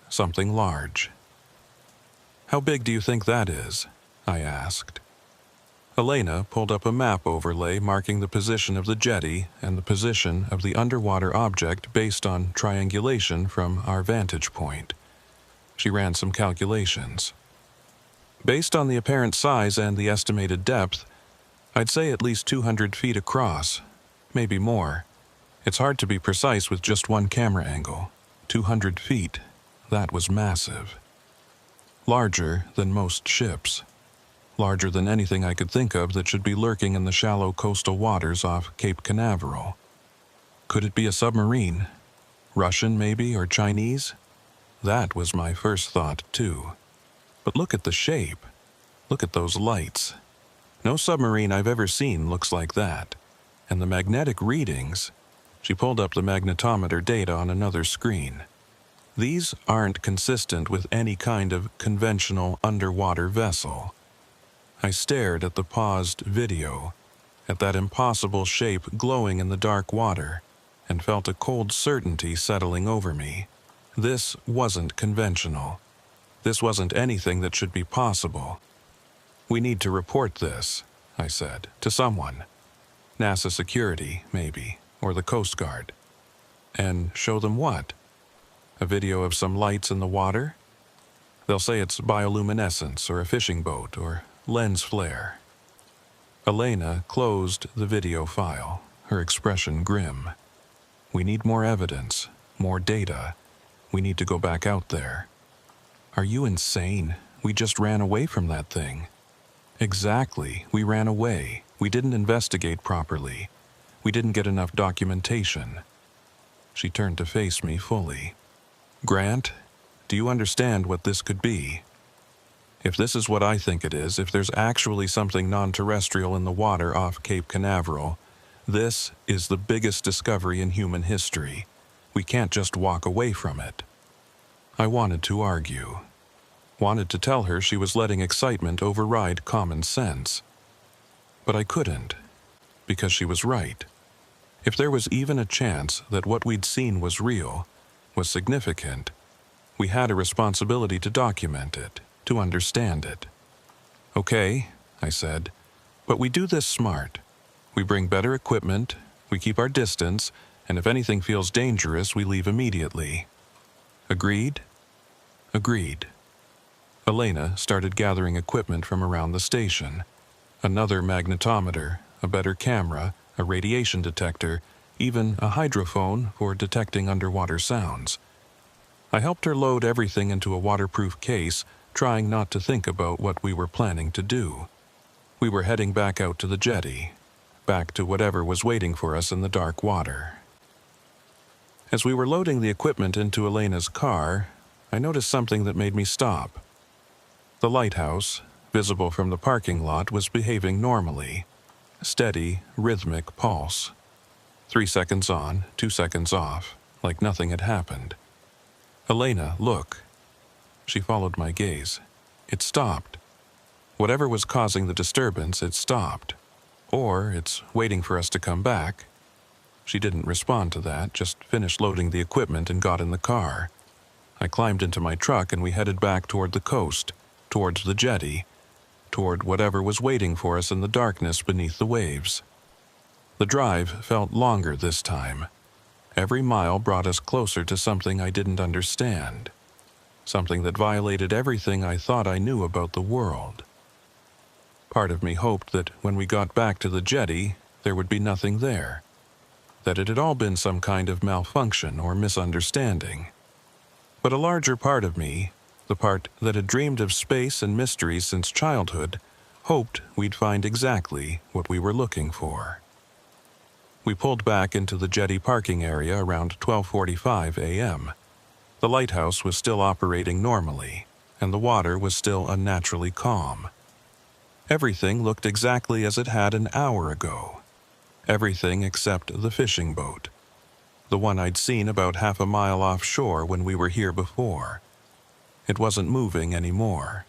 Speaker 1: Something large. "How big do you think that is?" I asked. Elena pulled up a map overlay marking the position of the jetty and the position of the underwater object based on triangulation from our vantage point. She ran some calculations. "Based on the apparent size and the estimated depth, I'd say at least 200 feet across, maybe more. It's hard to be precise with just one camera angle. 200 feet, that was massive. Larger than most ships. Larger than anything I could think of that should be lurking in the shallow coastal waters off Cape Canaveral. Could it be a submarine? Russian, maybe, or Chinese? That was my first thought, too. But look at the shape. Look at those lights. No submarine I've ever seen looks like that. And the magnetic readings..." She pulled up the magnetometer data on another screen. "These aren't consistent with any kind of conventional underwater vessel." I stared at the paused video, at that impossible shape glowing in the dark water, and felt a cold certainty settling over me. This wasn't conventional. This wasn't anything that should be possible. "We need to report this," I said, "to someone. NASA security, maybe, or the Coast Guard." "And show them what? A video of some lights in the water? They'll say it's bioluminescence or a fishing boat or lens flare." Elena closed the video file, her expression grim. "We need more evidence, more data. We need to go back out there." "Are you insane? We just ran away from that thing." "Exactly, we ran away. We didn't investigate properly. We didn't get enough documentation." She turned to face me fully. "Grant, do you understand what this could be? If this is what I think it is, if there's actually something non-terrestrial in the water off Cape Canaveral, this is the biggest discovery in human history. We can't just walk away from it." I wanted to argue. wanted to tell her she was letting excitement override common sense. But I couldn't, because she was right. If there was even a chance that what we'd seen was real, was significant, we had a responsibility to document it, to understand it. Okay, I said, but we do this smart. We bring better equipment, we keep our distance, and if anything feels dangerous, we leave immediately. Agreed? Agreed. Elena started gathering equipment from around the station. Another magnetometer, a better camera, a radiation detector, even a hydrophone for detecting underwater sounds. I helped her load everything into a waterproof case, trying not to think about what we were planning to do. We were heading back out to the jetty, back to whatever was waiting for us in the dark water. As we were loading the equipment into Elena's car, I noticed something that made me stop. The lighthouse, visible from the parking lot, was behaving normally. Steady, rhythmic pulse. 3 seconds on, 2 seconds off, like nothing had happened. Elena, look. She followed my gaze. It stopped. Whatever was causing the disturbance, it stopped. Or it's waiting for us to come back. She didn't respond to that, just finished loading the equipment and got in the car. I climbed into my truck and we headed back toward the coast, towards the jetty, toward whatever was waiting for us in the darkness beneath the waves. The drive felt longer this time. Every mile brought us closer to something I didn't understand, something that violated everything I thought I knew about the world. Part of me hoped that when we got back to the jetty, there would be nothing there, that it had all been some kind of malfunction or misunderstanding. But a larger part of me, the part that had dreamed of space and mysteries since childhood, hoped we'd find exactly what we were looking for. We pulled back into the jetty parking area around 12:45 a.m. The lighthouse was still operating normally, and the water was still unnaturally calm. Everything looked exactly as it had an hour ago. Everything except the fishing boat, the one I'd seen about half a mile offshore when we were here before. It wasn't moving anymore.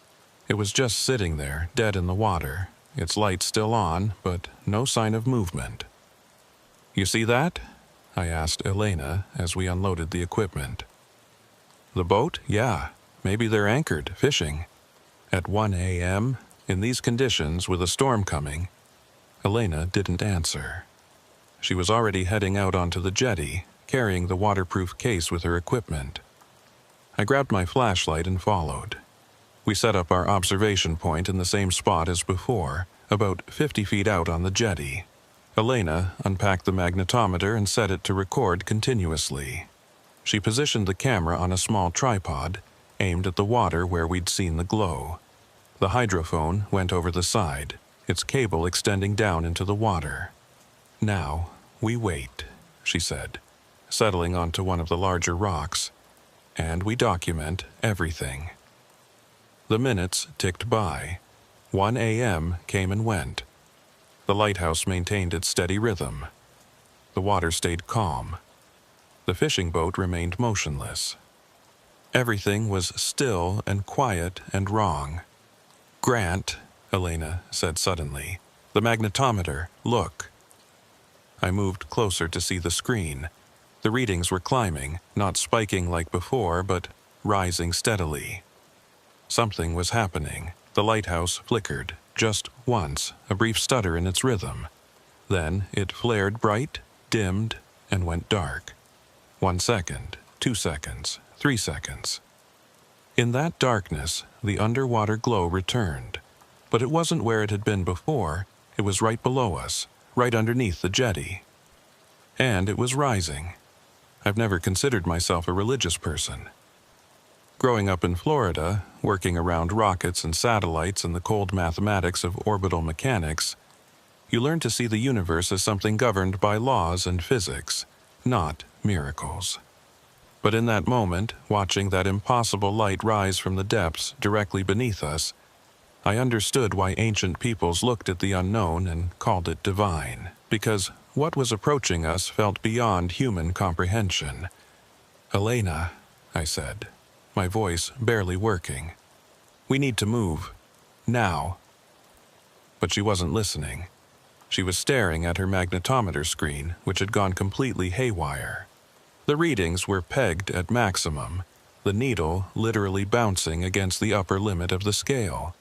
Speaker 1: It was just sitting there, dead in the water, its lights still on, but no sign of movement. "You see that?" I asked Elena as we unloaded the equipment. "The boat? Yeah. Maybe they're anchored, fishing. At 1 a.m., in these conditions, with a storm coming." Elena didn't answer. She was already heading out onto the jetty, carrying the waterproof case with her equipment. I grabbed my flashlight and followed. We set up our observation point in the same spot as before, about 50 feet out on the jetty. Elena unpacked the magnetometer and set it to record continuously. She positioned the camera on a small tripod, aimed at the water where we'd seen the glow. The hydrophone went over the side, its cable extending down into the water. "Now, we wait," she said, settling onto one of the larger rocks, "and we document everything." The minutes ticked by. 1 a.m. came and went. The lighthouse maintained its steady rhythm. The water stayed calm. The fishing boat remained motionless. Everything was still and quiet and wrong. "Grant," Elena said suddenly, "the magnetometer, look." I moved closer to see the screen. The readings were climbing, not spiking like before, but rising steadily. Something was happening. The lighthouse flickered, just once, a brief stutter in its rhythm. Then it flared bright, dimmed, and went dark. 1 second, 2 seconds, 3 seconds. In that darkness, the underwater glow returned. But it wasn't where it had been before. It was right below us, right underneath the jetty. And it was rising. I've never considered myself a religious person. Growing up in Florida, working around rockets and satellites and the cold mathematics of orbital mechanics, you learn to see the universe as something governed by laws and physics, not miracles. But in that moment, watching that impossible light rise from the depths directly beneath us, I understood why ancient peoples looked at the unknown and called it divine, because what was approaching us felt beyond human comprehension. "Elena," I said, my voice barely working, We need to move. Now. But she wasn't listening. She was staring at her magnetometer screen, which had gone completely haywire. The readings were pegged at maximum, the needle literally bouncing against the upper limit of the scale.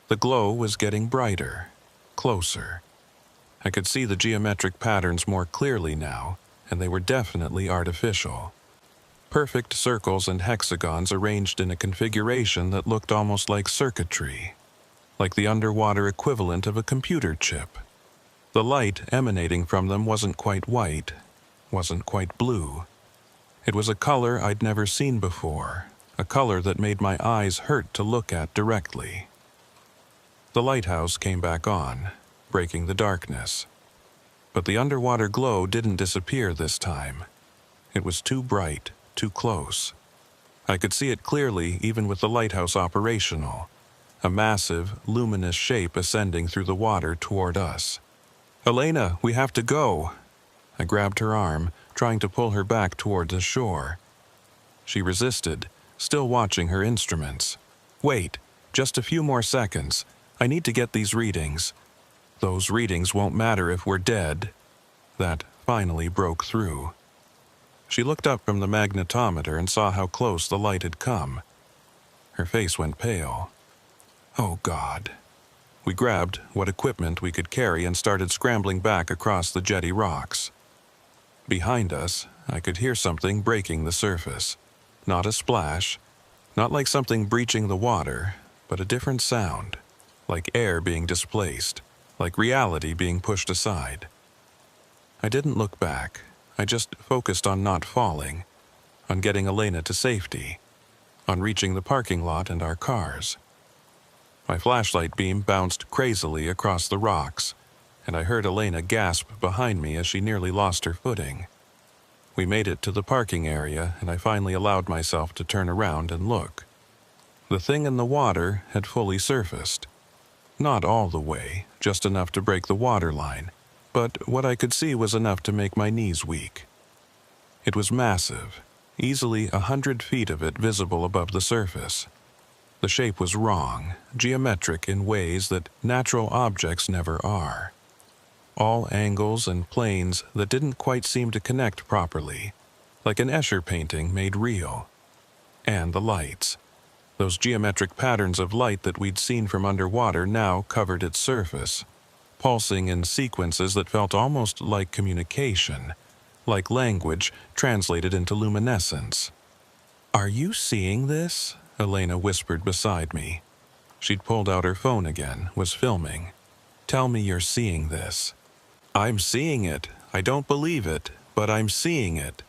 Speaker 1: The glow was getting brighter, closer. I could see the geometric patterns more clearly now, and they were definitely artificial. Perfect circles and hexagons arranged in a configuration that looked almost like circuitry, like the underwater equivalent of a computer chip. The light emanating from them wasn't quite white, wasn't quite blue. It was a color I'd never seen before, a color that made my eyes hurt to look at directly. The lighthouse came back on, breaking the darkness. But the underwater glow didn't disappear this time. It was too bright, too close. I could see it clearly even with the lighthouse operational, a massive, luminous shape ascending through the water toward us. "Elena, we have to go." I grabbed her arm, trying to pull her back toward the shore. She resisted, still watching her instruments. "Wait, just a few more seconds. I need to get these readings. Those readings won't matter if we're dead." That finally broke through. She looked up from the magnetometer and saw how close the light had come. Her face went pale. Oh, God. We grabbed what equipment we could carry and started scrambling back across the jetty rocks. Behind us, I could hear something breaking the surface. Not a splash, not like something breaching the water, but a different sound, like air being displaced, like reality being pushed aside. I didn't look back. I just focused on not falling, on getting Elena to safety, on reaching the parking lot and our cars. My flashlight beam bounced crazily across the rocks, and I heard Elena gasp behind me as she nearly lost her footing. We made it to the parking area, and I finally allowed myself to turn around and look. The thing in the water had fully surfaced. Not all the way, just enough to break the waterline, but what I could see was enough to make my knees weak. It was massive, easily 100 feet of it visible above the surface. The shape was wrong, geometric in ways that natural objects never are. All angles and planes that didn't quite seem to connect properly, like an Escher painting made real. And the lights. Those geometric patterns of light that we'd seen from underwater now covered its surface, pulsing in sequences that felt almost like communication, like language translated into luminescence. "Are you seeing this?" Elena whispered beside me. She'd pulled out her phone again, was filming. "Tell me you're seeing this." "I'm seeing it. I don't believe it, but I'm seeing it."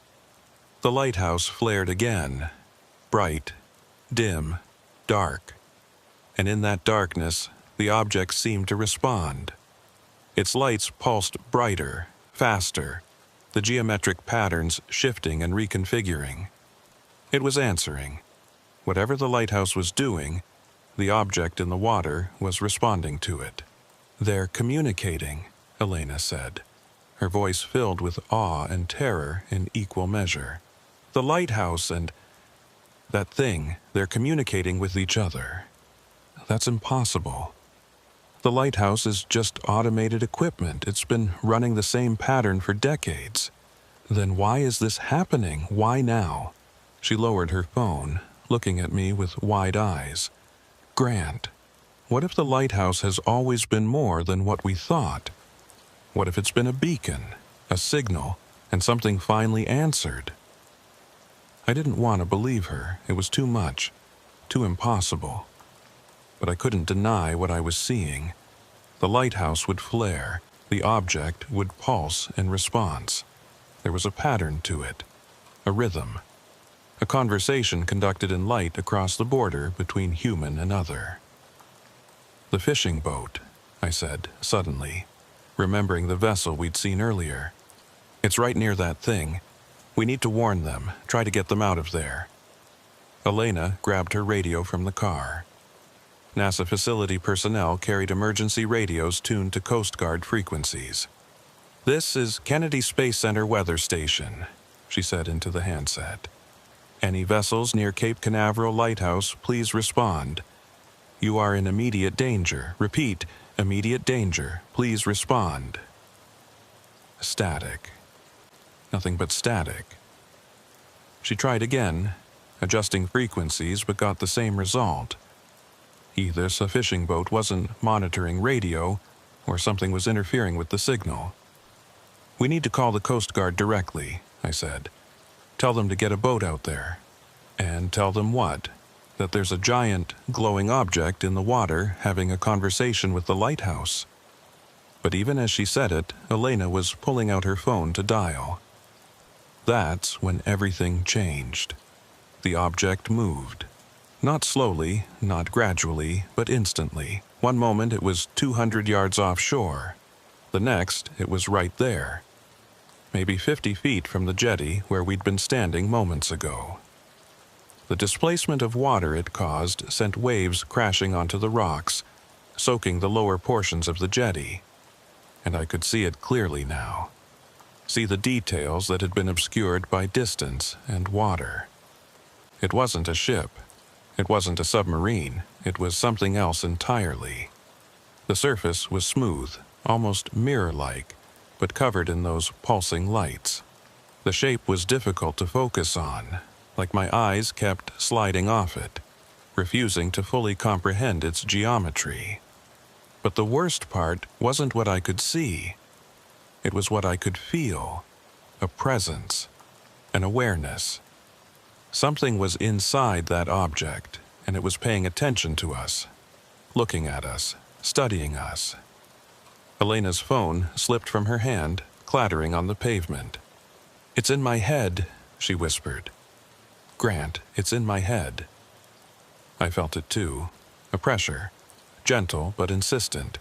Speaker 1: The lighthouse flared again. Bright, dim, dark. And in that darkness, the object seemed to respond. Its lights pulsed brighter, faster, the geometric patterns shifting and reconfiguring. It was answering. Whatever the lighthouse was doing, the object in the water was responding to it. "They're communicating," Elena said, her voice filled with awe and terror in equal measure. "The lighthouse and that thing, they're communicating with each other. That's impossible. The lighthouse is just automated equipment. It's been running the same pattern for decades. Then why is this happening? Why now?" She lowered her phone, looking at me with wide eyes. "Grant, what if the lighthouse has always been more than what we thought? What if it's been a beacon, a signal, and something finally answered?" I didn't want to believe her. It was too much, too impossible. But I couldn't deny what I was seeing. The lighthouse would flare, the object would pulse in response. There was a pattern to it, a rhythm. A conversation conducted in light across the border between human and other. "The fishing boat," I said, suddenly, remembering the vessel we'd seen earlier. "It's right near that thing. We need to warn them, try to get them out of there." Elena grabbed her radio from the car. NASA facility personnel carried emergency radios tuned to Coast Guard frequencies. "This is Kennedy Space Center Weather Station," she said into the handset. "Any vessels near Cape Canaveral Lighthouse, please respond. You are in immediate danger. Repeat, immediate danger. Please respond. Static. Nothing but static. She tried again, adjusting frequencies, but got the same result. Either a fishing boat wasn't monitoring radio, or something was interfering with the signal. We need to call the Coast Guard directly, I said. Tell them to get a boat out there. And tell them what? That there's a giant, glowing object in the water having a conversation with the lighthouse. But even as she said it, Elena was pulling out her phone to dial. That's when everything changed. The object moved. Not slowly, not gradually, but instantly. One moment it was 200 yards offshore. The next, it was right there. Maybe 50 feet from the jetty where we'd been standing moments ago. The displacement of water it caused sent waves crashing onto the rocks, soaking the lower portions of the jetty. And I could see it clearly now. See the details that had been obscured by distance and water. It wasn't a ship. It wasn't a submarine. It was something else entirely. The surface was smooth, almost mirror-like, but covered in those pulsing lights. The shape was difficult to focus on, like my eyes kept sliding off it, refusing to fully comprehend its geometry. But the worst part wasn't what I could see. It was what I could feel, a presence, an awareness. Something was inside that object, and it was paying attention to us, looking at us, studying us. Elena's phone slipped from her hand, clattering on the pavement. "It's in my head," she whispered. "Grant, it's in my head." I felt it too, a pressure, gentle but insistent,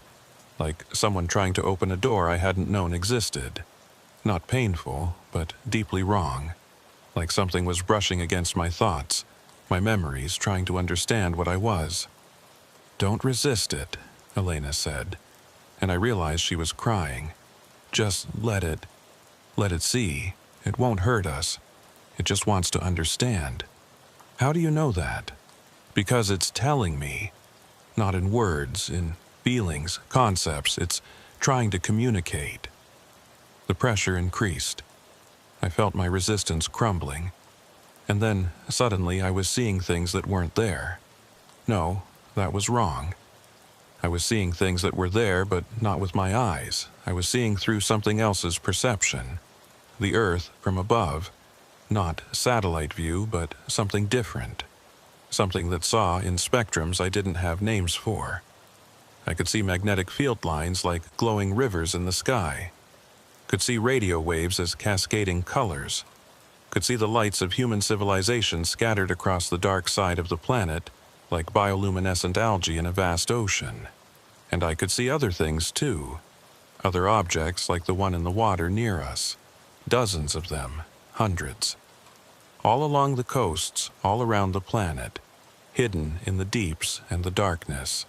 Speaker 1: like someone trying to open a door I hadn't known existed. Not painful, but deeply wrong, like something was brushing against my thoughts, my memories, trying to understand what I was. "Don't resist it," Elena said, and I realized she was crying. "Just let it see. It won't hurt us. It just wants to understand." "How do you know that?" "Because it's telling me. Not in words, in feelings, concepts. It's trying to communicate." The pressure increased. I felt my resistance crumbling. And then, suddenly, I was seeing things that weren't there. No, that was wrong. I was seeing things that were there, but not with my eyes. I was seeing through something else's perception. The Earth from above. Not satellite view, but something different. Something that saw in spectrums I didn't have names for. I could see magnetic field lines like glowing rivers in the sky. Could see radio waves as cascading colors. Could see the lights of human civilization scattered across the dark side of the planet like bioluminescent algae in a vast ocean. And I could see other things too. Other objects like the one in the water near us. Dozens of them, hundreds. All along the coasts, all around the planet, hidden in the deeps and the darkness,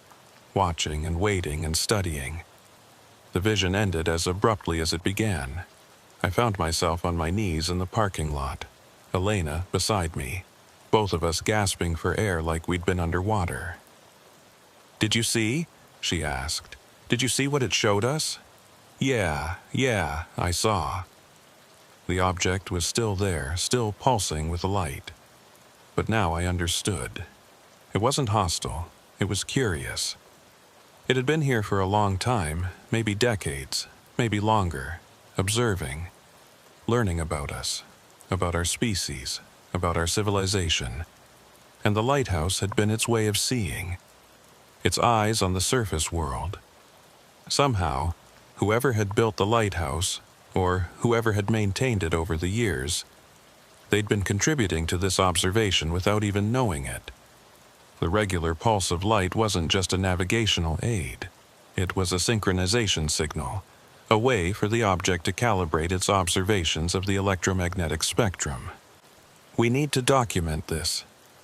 Speaker 1: watching and waiting and studying. The vision ended as abruptly as it began. I found myself on my knees in the parking lot, Elena beside me, both of us gasping for air like we'd been underwater. "Did you see?" she asked. "Did you see what it showed us?" Yeah, I saw." The object was still there, still pulsing with the light. But now I understood. It wasn't hostile. It was curious. It had been here for a long time, maybe decades, maybe longer, observing, learning about us, about our species, about our civilization. And the lighthouse had been its way of seeing, its eyes on the surface world. Somehow, whoever had built the lighthouse, or whoever had maintained it over the years, they'd been contributing to this observation without even knowing it. The regular pulse of light wasn't just a navigational aid. It was a synchronization signal, a way for the object to calibrate its observations of the electromagnetic spectrum. "We need to document this,"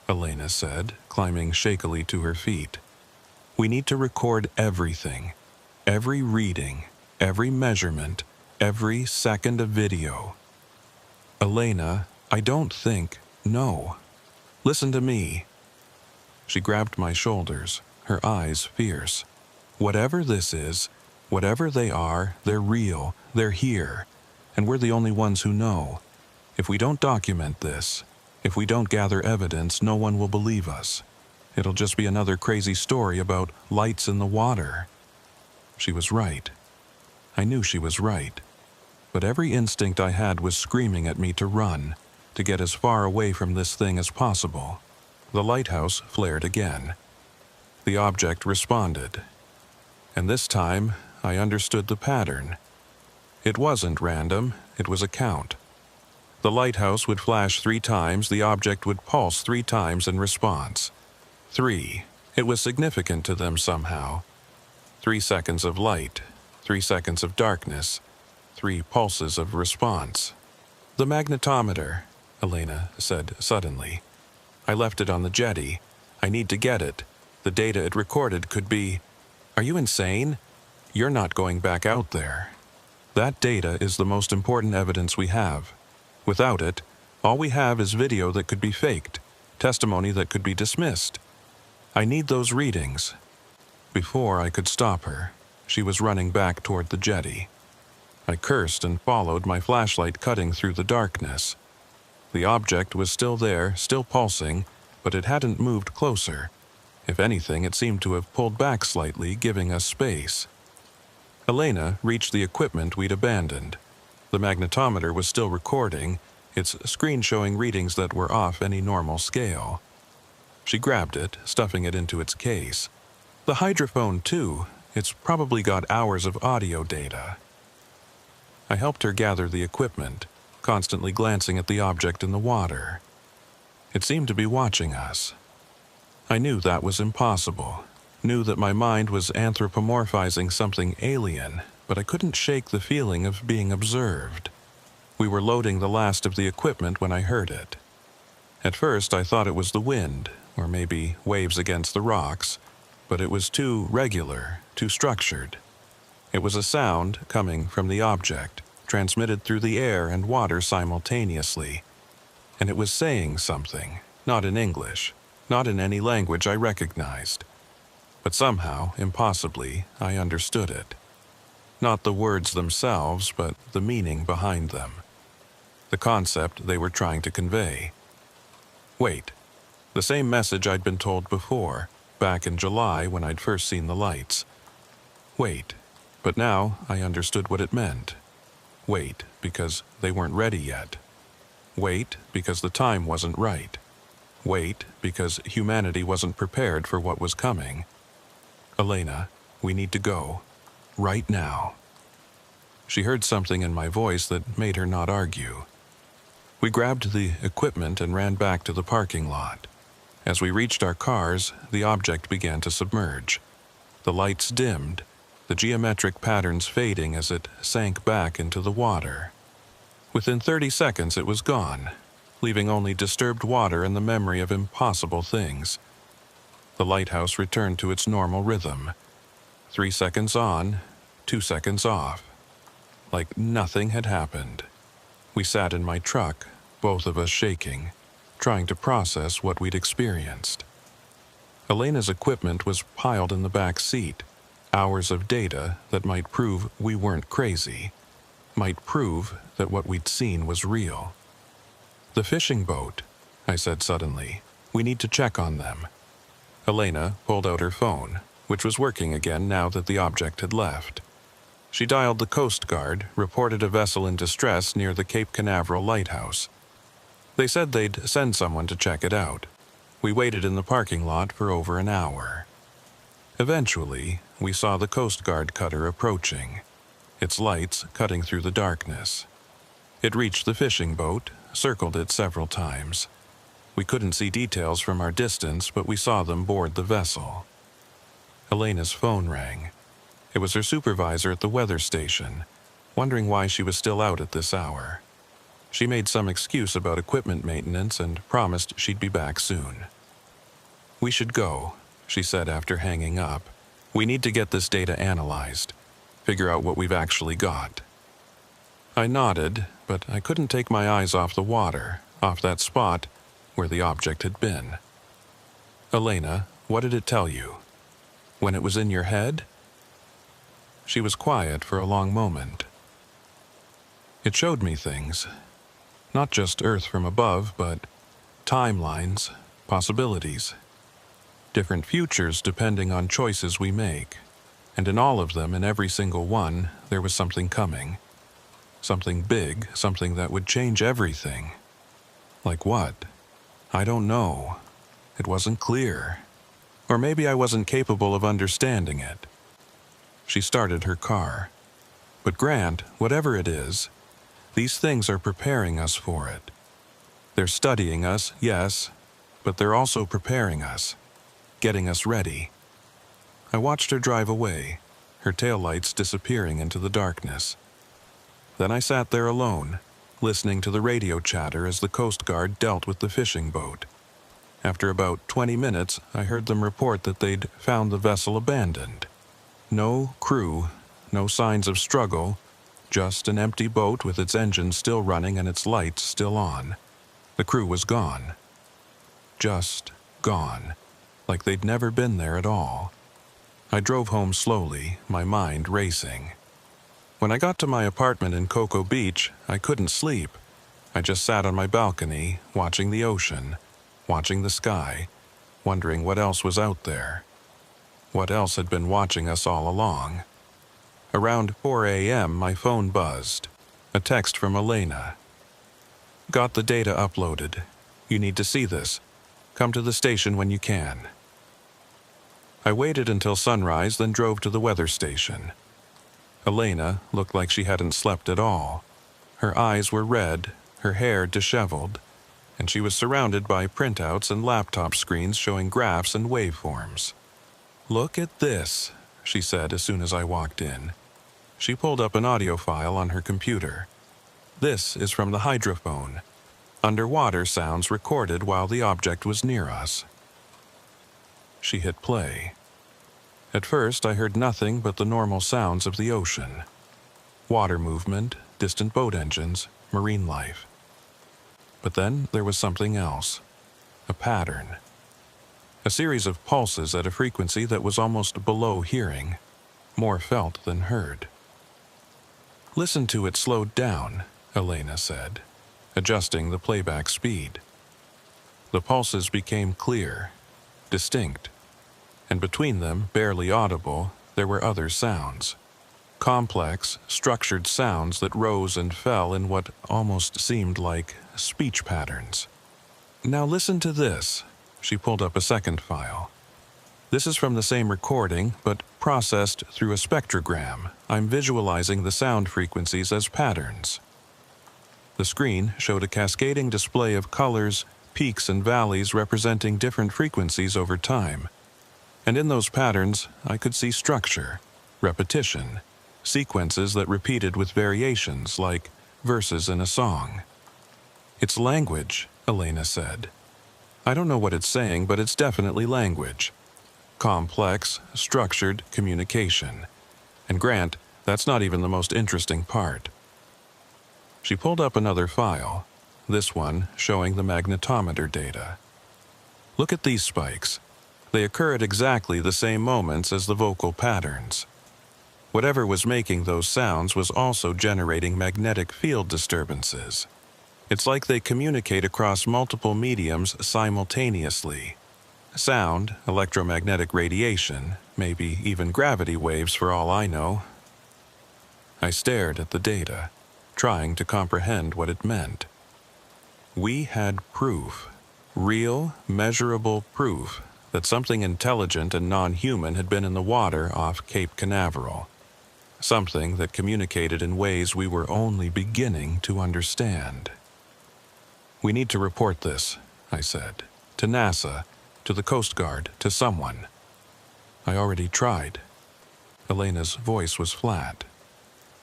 Speaker 1: Elena said, climbing shakily to her feet. "We need to record everything, every reading, every measurement, every second of video." "Elena, I don't think, no. Listen to me." She grabbed my shoulders, her eyes fierce. "Whatever this is, whatever they are, they're real, they're here, and we're the only ones who know. If we don't document this, if we don't gather evidence, no one will believe us. It'll just be another crazy story about lights in the water." She was right. I knew she was right. But every instinct I had was screaming at me to run, to get as far away from this thing as possible. The lighthouse flared again. The object responded. And this time, I understood the pattern. It wasn't random, it was a count. The lighthouse would flash 3 times, the object would pulse 3 times in response. 3. It was significant to them somehow. 3 seconds of light, 3 seconds of darkness, 3 pulses of response. "The magnetometer," Elena said suddenly. "I left it on the jetty. I need to get it. The data it recorded could be—" "Are you insane? You're not going back out there. That data is the most important evidence we have. Without it, all we have is video that could be faked, testimony that could be dismissed. I need those readings." Before I could stop her, she was running back toward the jetty. I cursed and followed, my flashlight cutting through the darkness. The object was still there, still pulsing, but it hadn't moved closer. If anything, it seemed to have pulled back slightly, giving us space. Elena reached the equipment we'd abandoned. The magnetometer was still recording, its screen showing readings that were off any normal scale. She grabbed it, stuffing it into its case. "The hydrophone, too. It's probably got hours of audio data." I helped her gather the equipment, constantly glancing at the object in the water. It seemed to be watching us. I knew that was impossible, knew that my mind was anthropomorphizing something alien, but I couldn't shake the feeling of being observed. We were loading the last of the equipment when I heard it. At first I thought it was the wind, or maybe waves against the rocks, but it was too regular, too structured. It was a sound coming from the object, transmitted through the air and water simultaneously. And it was saying something, not in English, not in any language I recognized. But somehow, impossibly, I understood it. Not the words themselves, but the meaning behind them. The concept they were trying to convey. Wait, the same message I'd been told before, back in July when I'd first seen the lights. Wait, but now I understood what it meant. Wait, because they weren't ready yet. Wait, because the time wasn't right. Wait, because humanity wasn't prepared for what was coming. "Elena, we need to go. Right now." She heard something in my voice that made her not argue. We grabbed the equipment and ran back to the parking lot. As we reached our cars, the object began to submerge. The lights dimmed, the geometric patterns fading as it sank back into the water. Within 30 seconds it was gone, leaving only disturbed water and the memory of impossible things. The lighthouse returned to its normal rhythm. 3 seconds on, 2 seconds off. Like nothing had happened. We sat in my truck, both of us shaking, trying to process what we'd experienced. Elena's equipment was piled in the back seat, hours of data that might prove we weren't crazy, might prove that what we'd seen was real. "The fishing boat," I said suddenly. "We need to check on them." Elena pulled out her phone, which was working again now that the object had left. She dialed the Coast Guard, reported a vessel in distress near the Cape Canaveral lighthouse. They said they'd send someone to check it out. We waited in the parking lot for over an hour. Eventually, we saw the Coast Guard cutter approaching, its lights cutting through the darkness. It reached the fishing boat, circled it several times. We couldn't see details from our distance, but we saw them board the vessel. Elena's phone rang. It was her supervisor at the weather station, wondering why she was still out at this hour. She made some excuse about equipment maintenance and promised she'd be back soon. "We should go," she said after hanging up. "We need to get this data analyzed, figure out what we've actually got." I nodded, but I couldn't take my eyes off the water, off that spot where the object had been. "Elena, what did it tell you?" When it was in your head? She was quiet for a long moment. It showed me things. Not just Earth from above, but timelines, possibilities. Different futures depending on choices we make. And in all of them, in every single one, there was something coming. Something big, something that would change everything. Like what? I don't know. It wasn't clear. Or maybe I wasn't capable of understanding it. She started her car. But Grant, whatever it is, these things are preparing us for it. They're studying us, yes, but they're also preparing us, getting us ready. I watched her drive away, her taillights disappearing into the darkness. Then I sat there alone, listening to the radio chatter as the Coast Guard dealt with the fishing boat. After about 20 minutes, I heard them report that they'd found the vessel abandoned. No crew, no signs of struggle, just an empty boat with its engine still running and its lights still on. The crew was gone. Just gone, like they'd never been there at all. I drove home slowly, my mind racing. When I got to my apartment in Cocoa Beach, I couldn't sleep. I just sat on my balcony, watching the ocean, watching the sky, wondering what else was out there. What else had been watching us all along? Around 4 a.m., my phone buzzed. A text from Elena. Got the data uploaded. You need to see this. Come to the station when you can. I waited until sunrise, then drove to the weather station. Elena looked like she hadn't slept at all. Her eyes were red, her hair disheveled, and she was surrounded by printouts and laptop screens showing graphs and waveforms. Look at this, she said as soon as I walked in. She pulled up an audio file on her computer. This is from the hydrophone. Underwater sounds recorded while the object was near us. She hit play. At first, I heard nothing but the normal sounds of the ocean. Water movement, distant boat engines, marine life. But then there was something else. A pattern. A series of pulses at a frequency that was almost below hearing, more felt than heard. Listen to it slowed down, Elena said, adjusting the playback speed. The pulses became clear, distinct, and between them, barely audible, there were other sounds. Complex, structured sounds that rose and fell in what almost seemed like speech patterns. Now listen to this. She pulled up a second file. This is from the same recording, but processed through a spectrogram. I'm visualizing the sound frequencies as patterns. The screen showed a cascading display of colors, peaks and valleys representing different frequencies over time. And in those patterns, I could see structure, repetition, sequences that repeated with variations like verses in a song. It's language, Elena said. I don't know what it's saying, but it's definitely language. Complex, structured communication. And Grant, that's not even the most interesting part. She pulled up another file, this one showing the magnetometer data. Look at these spikes. They occur at exactly the same moments as the vocal patterns. Whatever was making those sounds was also generating magnetic field disturbances. It's like they communicate across multiple mediums simultaneously. Sound, electromagnetic radiation, maybe even gravity waves for all I know. I stared at the data, trying to comprehend what it meant. We had proof, real, measurable proof, that something intelligent and non-human had been in the water off Cape Canaveral. Something that communicated in ways we were only beginning to understand. We need to report this, I said, to NASA, to the Coast Guard, to someone. I already tried. Elena's voice was flat.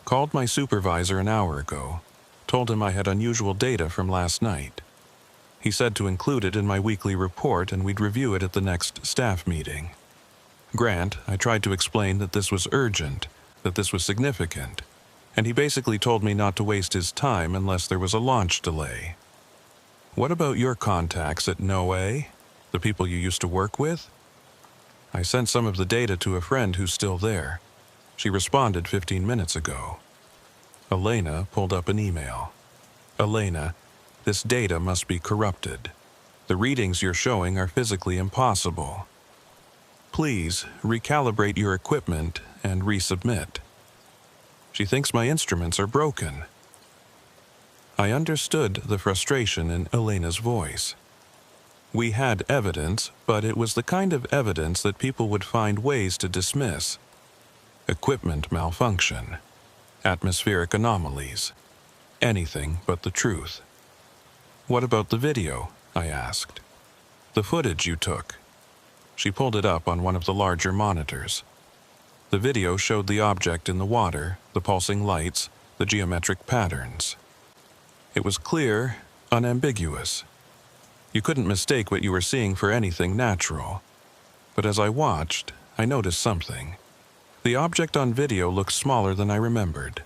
Speaker 1: Called my supervisor an hour ago, told him I had unusual data from last night. He said to include it in my weekly report and we'd review it at the next staff meeting. Grant, I tried to explain that this was urgent, that this was significant, and he basically told me not to waste his time unless there was a launch delay. What about your contacts at NOAA? The people you used to work with? I sent some of the data to a friend who's still there. She responded 15 minutes ago. Elena pulled up an email. Elena, this data must be corrupted. The readings you're showing are physically impossible. Please recalibrate your equipment and resubmit. She thinks my instruments are broken. I understood the frustration in Elena's voice. We had evidence, but it was the kind of evidence that people would find ways to dismiss. Equipment malfunction, atmospheric anomalies, anything but the truth. What about the video? I asked. The footage you took. She pulled it up on one of the larger monitors. The video showed the object in the water, the pulsing lights, the geometric patterns. It was clear, unambiguous. You couldn't mistake what you were seeing for anything natural. But as I watched, I noticed something. The object on video looked smaller than I remembered.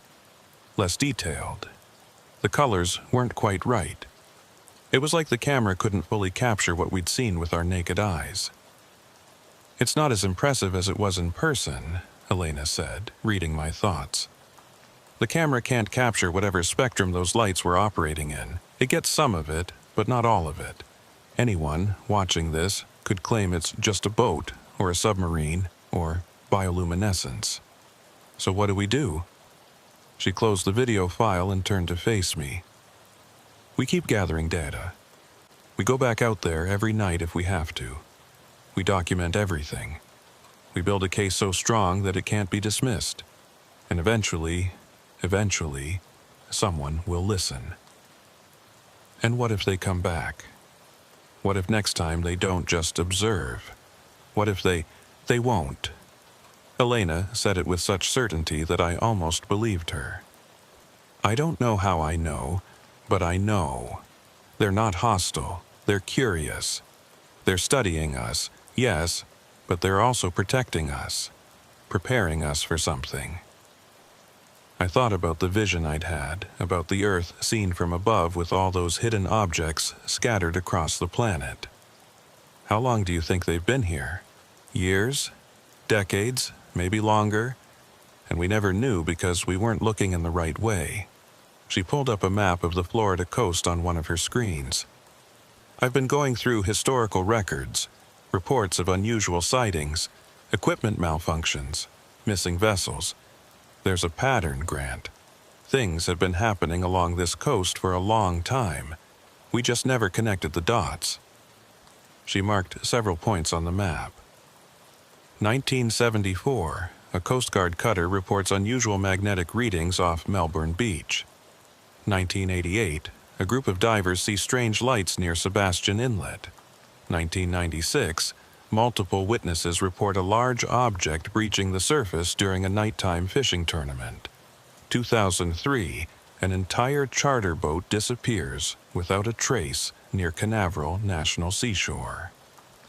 Speaker 1: Less detailed. The colors weren't quite right. It was like the camera couldn't fully capture what we'd seen with our naked eyes. It's not as impressive as it was in person, Elena said, reading my thoughts. The camera can't capture whatever spectrum those lights were operating in. It gets some of it, but not all of it. Anyone watching this could claim it's just a boat, or a submarine, or bioluminescence. So what do we do? She closed the video file and turned to face me. We keep gathering data. We go back out there every night if we have to. We document everything. We build a case so strong that it can't be dismissed. And eventually, someone will listen. And what if they come back? What if next time they don't just observe? What if they won't? Elena said it with such certainty that I almost believed her. I don't know how I know, but I know. They're not hostile. They're curious. They're studying us, yes, but they're also protecting us, preparing us for something. I thought about the vision I'd had, about the Earth seen from above with all those hidden objects scattered across the planet. How long do you think they've been here? Years? Decades? Maybe longer? And we never knew because we weren't looking in the right way. She pulled up a map of the Florida coast on one of her screens. I've been going through historical records, reports of unusual sightings, equipment malfunctions, missing vessels. There's a pattern, Grant. Things have been happening along this coast for a long time. We just never connected the dots. She marked several points on the map. 1974, a Coast Guard cutter reports unusual magnetic readings off Melbourne Beach. 1988, a group of divers see strange lights near Sebastian Inlet. 1996, multiple witnesses report a large object breaching the surface during a nighttime fishing tournament. 2003, an entire charter boat disappears without a trace near Canaveral National Seashore.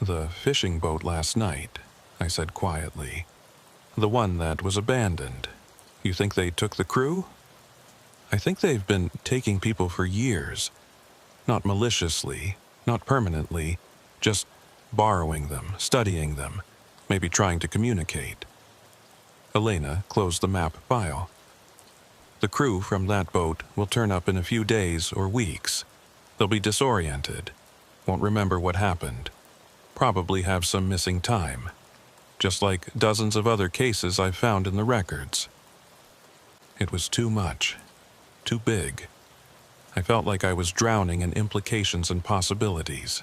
Speaker 1: The fishing boat last night, I said quietly. The one that was abandoned. You think they took the crew? I think they've been taking people for years. Not maliciously, not permanently, just borrowing them, studying them, maybe trying to communicate. Elena closed the map file. The crew from that boat will turn up in a few days or weeks. They'll be disoriented, won't remember what happened, probably have some missing time, just like dozens of other cases I've found in the records. It was too much, too big. I felt like I was drowning in implications and possibilities.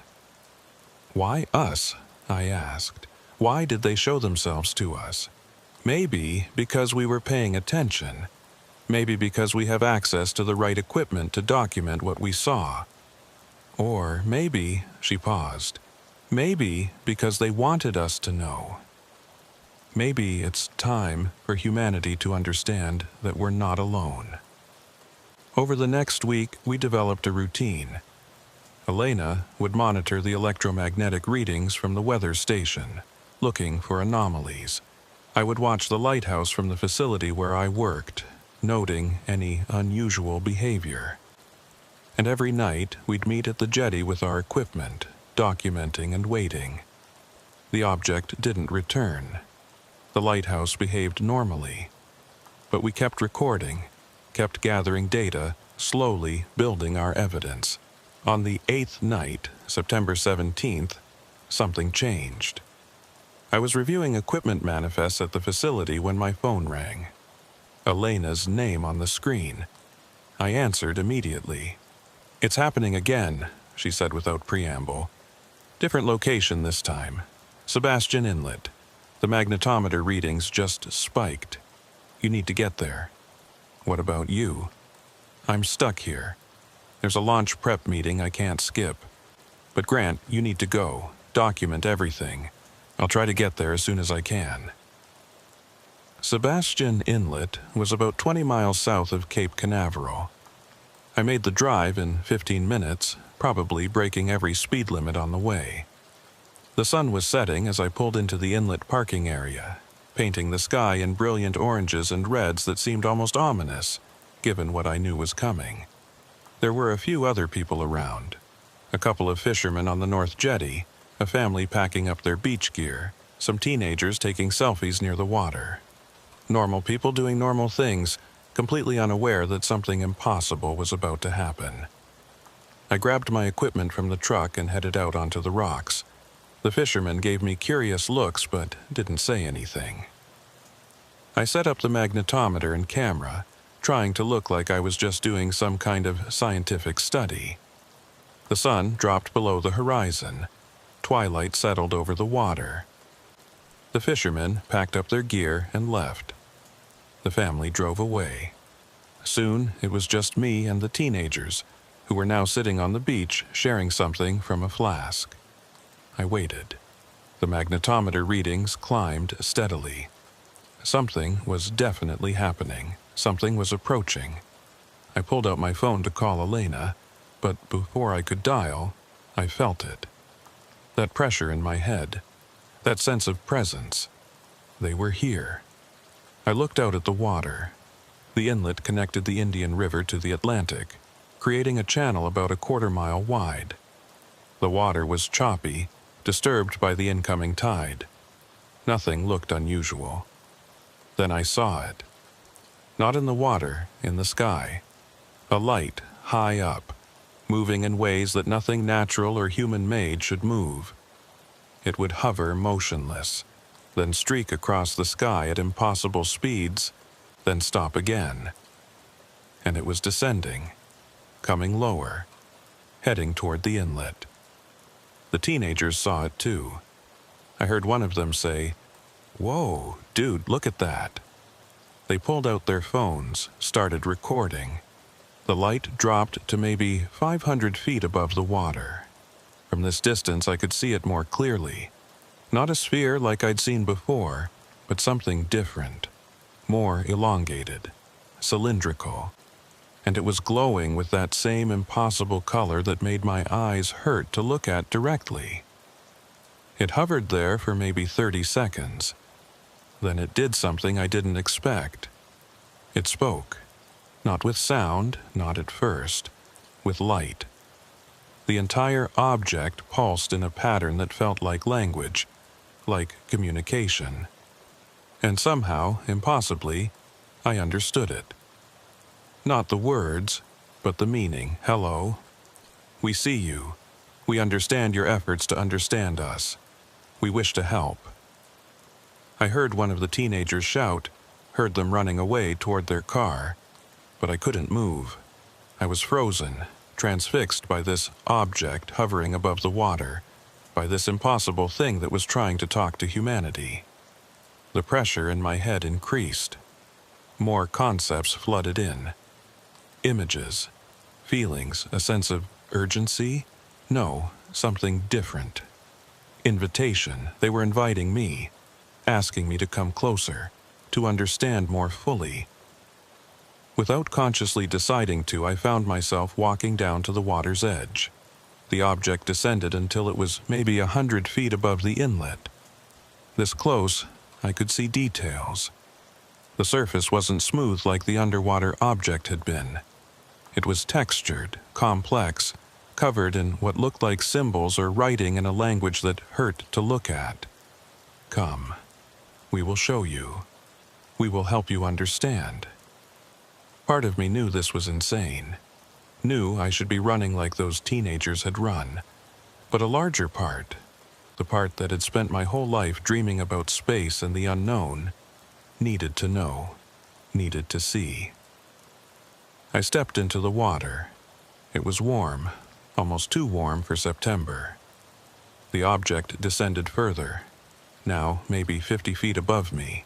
Speaker 1: Why us? I asked. Why did they show themselves to us? Maybe because we were paying attention. Maybe because we have access to the right equipment to document what we saw. Or maybe, she paused, maybe because they wanted us to know. Maybe it's time for humanity to understand that we're not alone. Over the next week, we developed a routine. Elena would monitor the electromagnetic readings from the weather station, looking for anomalies. I would watch the lighthouse from the facility where I worked, noting any unusual behavior. And every night, we'd meet at the jetty with our equipment, documenting and waiting. The object didn't return. The lighthouse behaved normally. But we kept recording, kept gathering data, slowly building our evidence. On the 8th night, September 17th, something changed. I was reviewing equipment manifests at the facility when my phone rang. Elena's name on the screen. I answered immediately. "It's happening again," she said without preamble. "Different location this time. Sebastian Inlet. The magnetometer readings just spiked. You need to get there." "What about you?" "I'm stuck here. There's a launch prep meeting I can't skip. But Grant, you need to go. Document everything. I'll try to get there as soon as I can." Sebastian Inlet was about 20 miles south of Cape Canaveral. I made the drive in 15 minutes, probably breaking every speed limit on the way. The sun was setting as I pulled into the inlet parking area, painting the sky in brilliant oranges and reds that seemed almost ominous, given what I knew was coming. There were a few other people around. A couple of fishermen on the North Jetty, a family packing up their beach gear, some teenagers taking selfies near the water. Normal people doing normal things, completely unaware that something impossible was about to happen. I grabbed my equipment from the truck and headed out onto the rocks. The fishermen gave me curious looks but didn't say anything. I set up the magnetometer and camera, trying to look like I was just doing some kind of scientific study. The sun dropped below the horizon. Twilight settled over the water. The fishermen packed up their gear and left. The family drove away. Soon it was just me and the teenagers, who were now sitting on the beach sharing something from a flask. I waited. The magnetometer readings climbed steadily. Something was definitely happening. Something was approaching. I pulled out my phone to call Elena, but before I could dial, I felt it. That pressure in my head, that sense of presence. They were here. I looked out at the water. The inlet connected the Indian River to the Atlantic, creating a channel about a quarter-mile wide. The water was choppy, disturbed by the incoming tide. Nothing looked unusual. Then I saw it. Not in the water, in the sky. A light high up, moving in ways that nothing natural or human-made should move. It would hover motionless, then streak across the sky at impossible speeds, then stop again. And it was descending, coming lower, heading toward the inlet. The teenagers saw it too. I heard one of them say, "Whoa, dude, look at that." They pulled out their phones, started recording. The light dropped to maybe 500 feet above the water. From this distance I could see it more clearly. Not a sphere like I'd seen before, but something different. More elongated, cylindrical. And it was glowing with that same impossible color that made my eyes hurt to look at directly. It hovered there for maybe 30 seconds. Then it did something I didn't expect. It spoke. Not with sound, not at first. With light. The entire object pulsed in a pattern that felt like language, like communication. And somehow, impossibly, I understood it. Not the words, but the meaning. "Hello. We see you. We understand your efforts to understand us. We wish to help." I heard one of the teenagers shout, heard them running away toward their car, but I couldn't move. I was frozen, transfixed by this object hovering above the water, by this impossible thing that was trying to talk to humanity. The pressure in my head increased. More concepts flooded in. Images, feelings, a sense of urgency? No, something different. Invitation. They were inviting me, asking me to come closer, to understand more fully. Without consciously deciding to, I found myself walking down to the water's edge. The object descended until it was maybe 100 feet above the inlet. This close, I could see details. The surface wasn't smooth like the underwater object had been. It was textured, complex, covered in what looked like symbols or writing in a language that hurt to look at. Come. We will show you. We will help you understand. Part of me knew this was insane. Knew I should be running like those teenagers had run. But a larger part, the part that had spent my whole life dreaming about space and the unknown, needed to know, needed to see. I stepped into the water. It was warm, almost too warm for September. The object descended further, now maybe 50 feet above me.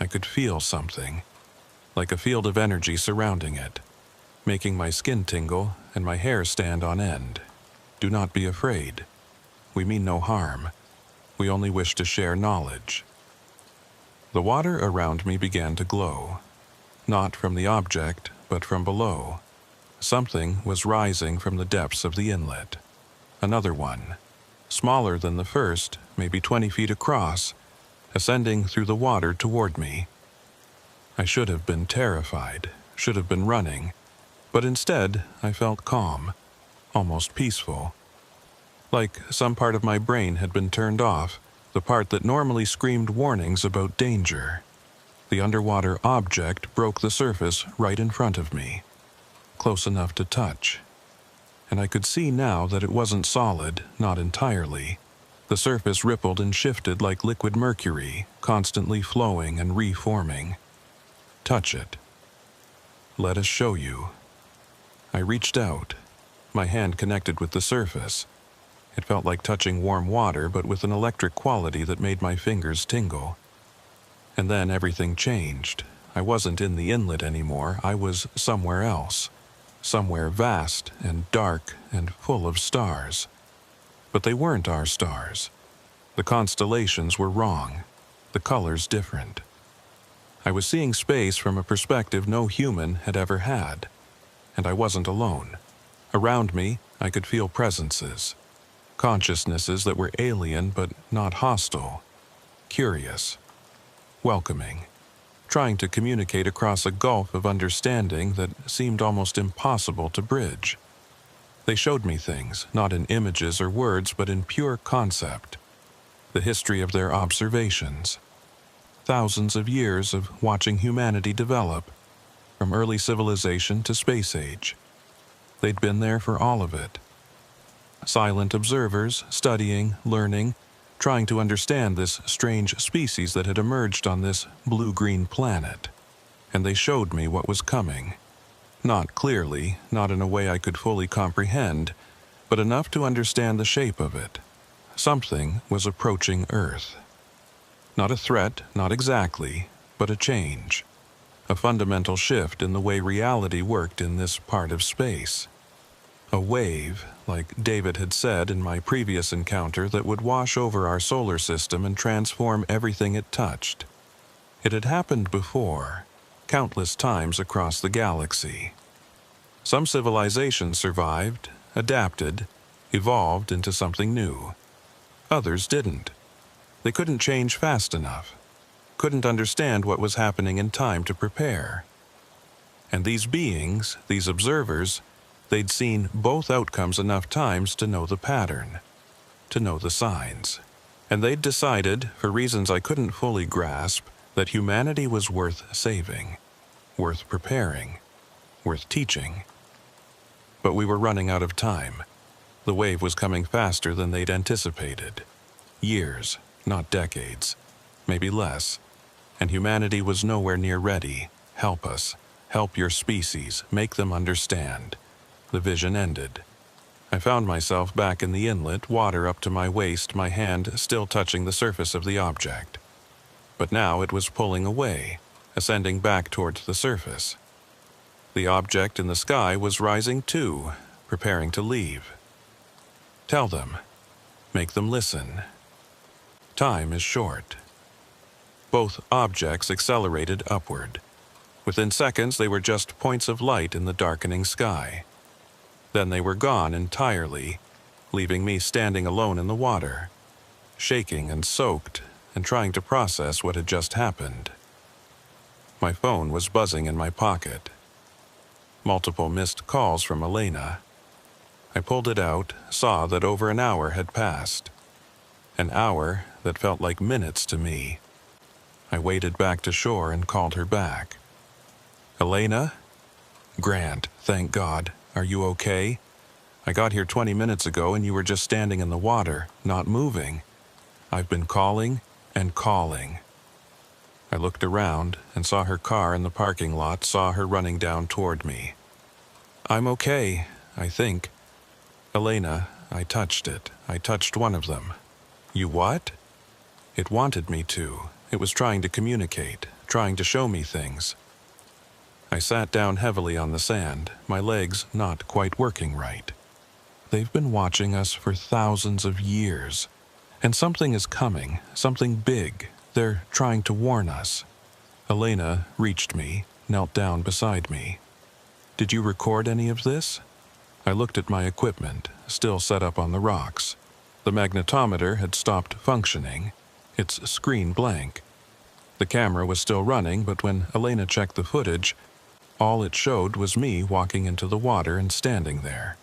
Speaker 1: I could feel something, like a field of energy surrounding it, making my skin tingle and my hair stand on end. Do not be afraid. We mean no harm. We only wish to share knowledge. The water around me began to glow, not from the object, but from below. Something was rising from the depths of the inlet. Another one, smaller than the first, maybe 20 feet across, ascending through the water toward me. I should have been terrified, should have been running, but instead I felt calm, almost peaceful. Like some part of my brain had been turned off, the part that normally screamed warnings about danger. The underwater object broke the surface right in front of me, close enough to touch. And I could see now that it wasn't solid, not entirely. The surface rippled and shifted like liquid mercury, constantly flowing and reforming. Touch it. Let us show you. I reached out. My hand connected with the surface. It felt like touching warm water, but with an electric quality that made my fingers tingle. And then everything changed. I wasn't in the inlet anymore. I was somewhere else. Somewhere vast and dark and full of stars. But they weren't our stars. The constellations were wrong. The colors different. I was seeing space from a perspective no human had ever had. And I wasn't alone. Around me, I could feel presences. Consciousnesses that were alien but not hostile. Curious. Welcoming. Trying to communicate across a gulf of understanding that seemed almost impossible to bridge. They showed me things, not in images or words, but in pure concept. The history of their observations. Thousands of years of watching humanity develop, from early civilization to space age. They'd been there for all of it. Silent observers, studying, learning, trying to understand this strange species that had emerged on this blue-green planet. And they showed me what was coming. Not clearly, not in a way I could fully comprehend, but enough to understand the shape of it. Something was approaching Earth. Not a threat, not exactly, but a change. A fundamental shift in the way reality worked in this part of space. A wave, like David had said in my previous encounter, that would wash over our solar system and transform everything it touched. It had happened before, countless times across the galaxy. Some civilizations survived, adapted, evolved into something new. Others didn't. They couldn't change fast enough, couldn't understand what was happening in time to prepare. And these beings, these observers, they'd seen both outcomes enough times to know the pattern, to know the signs. And they'd decided, for reasons I couldn't fully grasp, that humanity was worth saving, worth preparing, worth teaching. But we were running out of time. The wave was coming faster than they'd anticipated. Years, not decades, maybe less. And humanity was nowhere near ready. Help us. Help your species. Make them understand. The vision ended. I found myself back in the inlet, water up to my waist, my hand still touching the surface of the object. But now it was pulling away, ascending back towards the surface. The object in the sky was rising too, preparing to leave. Tell them. Make them listen. Time is short. Both objects accelerated upward. Within seconds, they were just points of light in the darkening sky. Then they were gone entirely, leaving me standing alone in the water, shaking and soaked, and trying to process what had just happened. My phone was buzzing in my pocket. Multiple missed calls from Elena. I pulled it out, saw that over an hour had passed. An hour that felt like minutes to me. I waded back to shore and called her back. Elena? Grant, thank God. Are you okay? I got here 20 minutes ago and you were just standing in the water, not moving. I've been calling and calling. I looked around and saw her car in the parking lot, saw her running down toward me. I'm okay, I think. Elena, I touched it. I touched one of them. You what? It wanted me to. It was trying to communicate, trying to show me things. I sat down heavily on the sand, my legs not quite working right. They've been watching us for thousands of years. And something is coming, something big. They're trying to warn us. Elena reached me, knelt down beside me. Did you record any of this? I looked at my equipment, still set up on the rocks. The magnetometer had stopped functioning, its screen blank. The camera was still running, but when Elena checked the footage, all it showed was me walking into the water and standing there.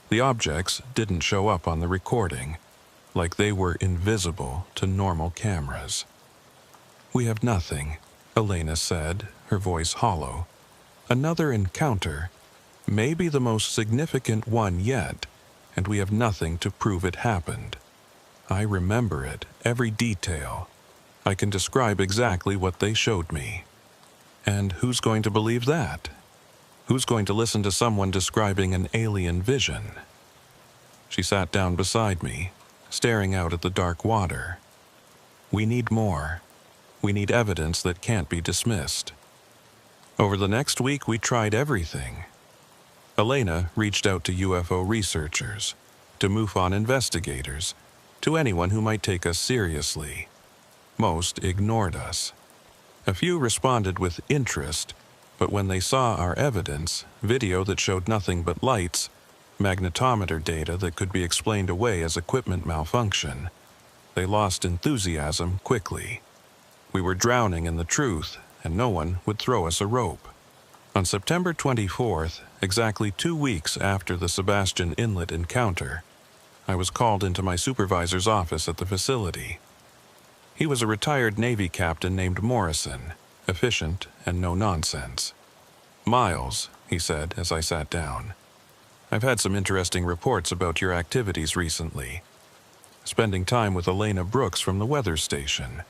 Speaker 1: The objects didn't show up on the recording, like they were invisible to normal cameras. We have nothing, Elena said, her voice hollow. Another encounter, maybe the most significant one yet, and we have nothing to prove it happened. I remember it, every detail. I can describe exactly what they showed me. And who's going to believe that? Who's going to listen to someone describing an alien vision? She sat down beside me, staring out at the dark water. We need more. We need evidence that can't be dismissed. Over the next week, we tried everything. Elena reached out to UFO researchers, to MUFON investigators, to anyone who might take us seriously. Most ignored us. A few responded with interest, but when they saw our evidence, video that showed nothing but lights, magnetometer data that could be explained away as equipment malfunction, they lost enthusiasm quickly. We were drowning in the truth, and no one would throw us a rope. On September 24th, exactly 2 weeks after the Sebastian Inlet encounter, I was called into my supervisor's office at the facility. He was a retired Navy captain named Morrison, efficient and no nonsense. Miles, he said as I sat down, I've had some interesting reports about your activities recently. Spending time with Elena Brooks from the weather station,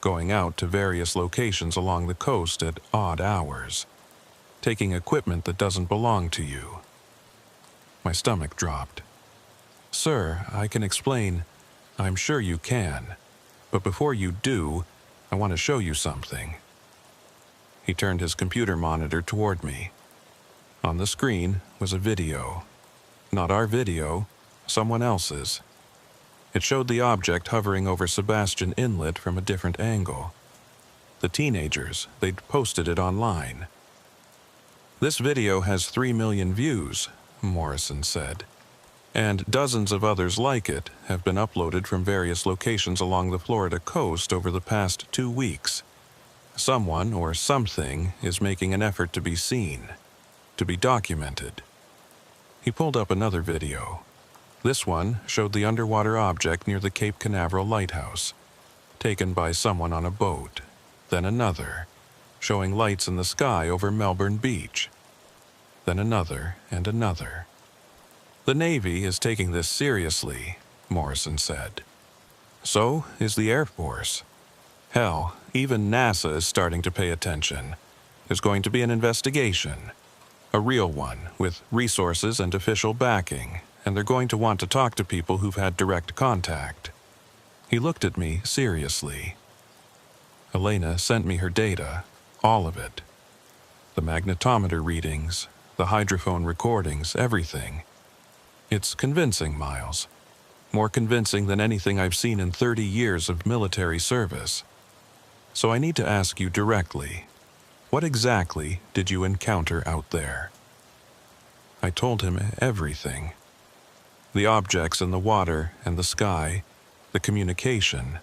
Speaker 1: going out to various locations along the coast at odd hours, taking equipment that doesn't belong to you. My stomach dropped. Sir, I can explain. I'm sure you can. But before you do, I want to show you something. He turned his computer monitor toward me. On the screen was a video. Not our video, someone else's. It showed the object hovering over Sebastian Inlet from a different angle. The teenagers, they'd posted it online. This video has 3 million views, Morrison said. And dozens of others like it have been uploaded from various locations along the Florida coast over the past 2 weeks. Someone or something is making an effort to be seen, to be documented. He pulled up another video. This one showed the underwater object near the Cape Canaveral lighthouse, taken by someone on a boat. Then another, showing lights in the sky over Melbourne Beach. Then another and another. The Navy is taking this seriously, Morrison said. So is the Air Force. Hell, even NASA is starting to pay attention. There's going to be an investigation. A real one, with resources and official backing, and they're going to want to talk to people who've had direct contact. He looked at me seriously. Elena sent me her data, all of it. The magnetometer readings, the hydrophone recordings, everything. It's convincing, Miles. More convincing than anything I've seen in 30 years of military service. So I need to ask you directly, what exactly did you encounter out there? I told him everything. The objects in the water and the sky, the communication,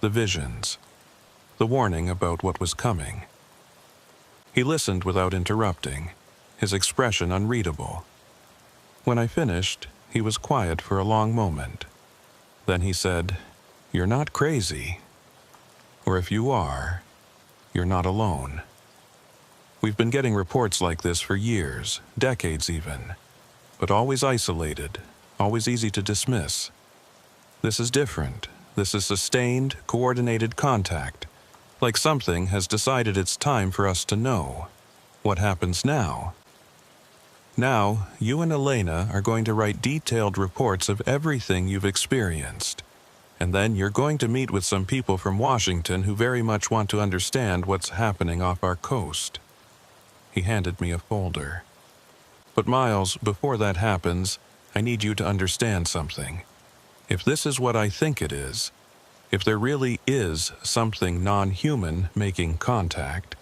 Speaker 1: the visions, the warning about what was coming. He listened without interrupting, his expression unreadable. When I finished, he was quiet for a long moment. Then he said, you're not crazy. Or if you are, you're not alone. We've been getting reports like this for years, decades even, but always isolated, always easy to dismiss. This is different. This is sustained, coordinated contact, like something has decided it's time for us to know. What happens now? Now, you and Elena are going to write detailed reports of everything you've experienced. And then you're going to meet with some people from Washington who very much want to understand what's happening off our coast. He handed me a folder. But Miles, before that happens, I need you to understand something. If this is what I think it is, if there really is something non-human making contact,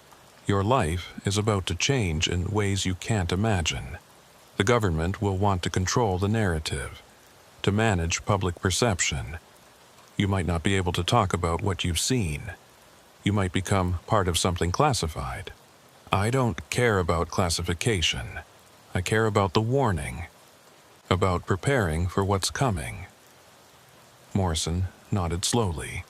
Speaker 1: your life is about to change in ways you can't imagine. The government will want to control the narrative, to manage public perception. You might not be able to talk about what you've seen. You might become part of something classified. I don't care about classification. I care about the warning, about preparing for what's coming. Morrison nodded slowly.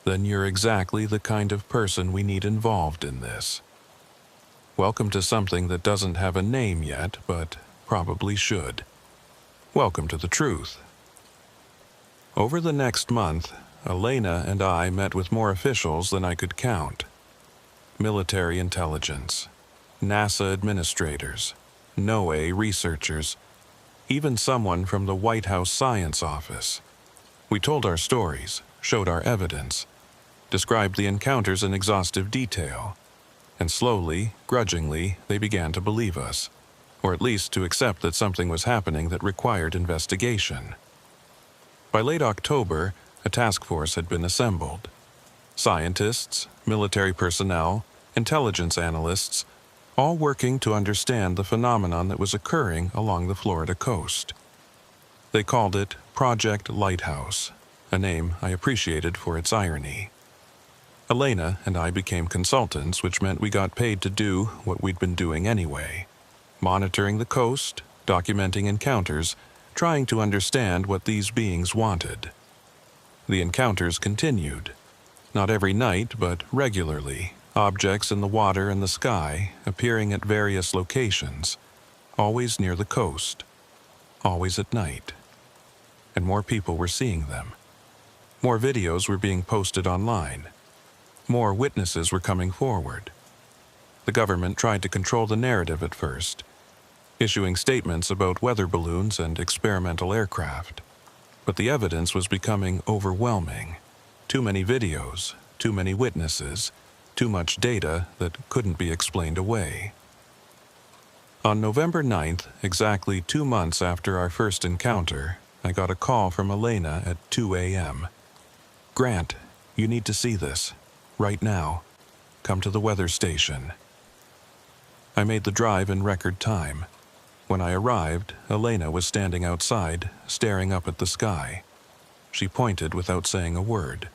Speaker 1: Then you're exactly the kind of person we need involved in this. Welcome to something that doesn't have a name yet, but probably should. Welcome to the truth. Over the next month, Elena and I met with more officials than I could count. Military intelligence, NASA administrators, NOAA researchers, even someone from the White House Science Office. We told our stories, showed our evidence, described the encounters in exhaustive detail, and slowly, grudgingly, they began to believe us, or at least to accept that something was happening that required investigation. By late October, a task force had been assembled. Scientists, military personnel, intelligence analysts, all working to understand the phenomenon that was occurring along the Florida coast. They called it Project Lighthouse, a name I appreciated for its irony. Elena and I became consultants, which meant we got paid to do what we'd been doing anyway, monitoring the coast, documenting encounters, trying to understand what these beings wanted. The encounters continued. Not every night, but regularly, objects in the water and the sky appearing at various locations, always near the coast, always at night. And more people were seeing them. More videos were being posted online. More witnesses were coming forward. The government tried to control the narrative at first, issuing statements about weather balloons and experimental aircraft. But the evidence was becoming overwhelming. Too many videos, too many witnesses, too much data that couldn't be explained away. On November 9th, exactly 2 months after our first encounter, I got a call from Elena at 2 a.m. "Grant, you need to see this. Right now. Come to the weather station." I made the drive in record time. When I arrived, Elena was standing outside, staring up at the sky. She pointed without saying a word.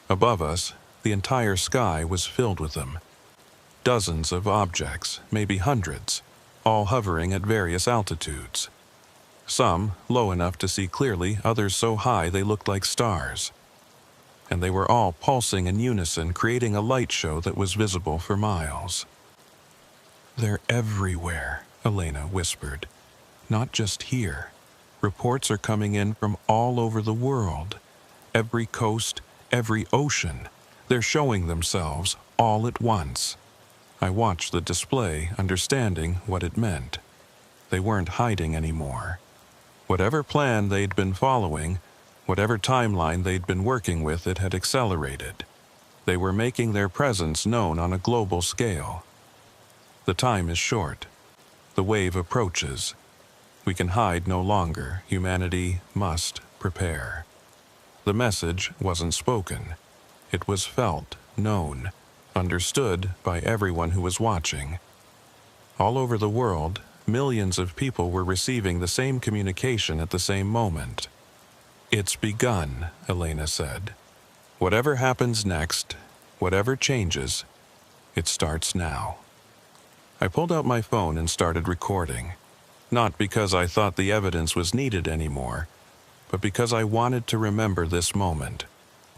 Speaker 1: Above us, the entire sky was filled with them. Dozens of objects, maybe hundreds, all hovering at various altitudes. Some low enough to see clearly, others so high they looked like stars. And they were all pulsing in unison, creating a light show that was visible for miles. "They're everywhere," Elena whispered. "Not just here. Reports are coming in from all over the world. Every coast, every ocean. They're showing themselves all at once." I watched the display, understanding what it meant. They weren't hiding anymore. Whatever plan they'd been following, whatever timeline they'd been working with, it had accelerated. They were making their presence known on a global scale. The time is short. The wave approaches. We can hide no longer. Humanity must prepare. The message wasn't spoken. It was felt, known, understood by everyone who was watching. All over the world, millions of people were receiving the same communication at the same moment. "It's begun," Elena said. "Whatever happens next, whatever changes, it starts now." I pulled out my phone and started recording. Not because I thought the evidence was needed anymore, but because I wanted to remember this moment.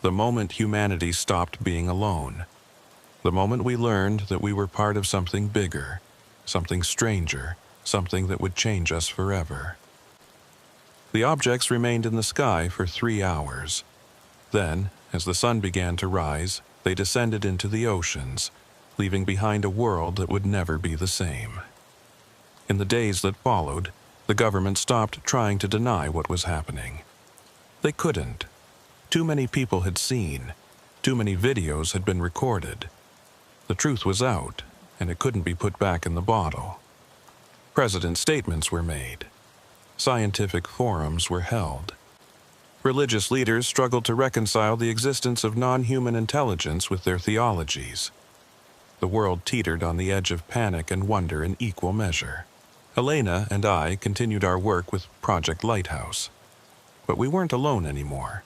Speaker 1: The moment humanity stopped being alone. The moment we learned that we were part of something bigger, something stranger, something that would change us forever. The objects remained in the sky for 3 hours. Then, as the sun began to rise, they descended into the oceans, leaving behind a world that would never be the same. In the days that followed, the government stopped trying to deny what was happening. They couldn't. Too many people had seen. Too many videos had been recorded. The truth was out, and it couldn't be put back in the bottle. President statements were made. Scientific forums were held. Religious leaders struggled to reconcile the existence of non-human intelligence with their theologies. The world teetered on the edge of panic and wonder in equal measure. Elena and I continued our work with Project Lighthouse. But we weren't alone anymore.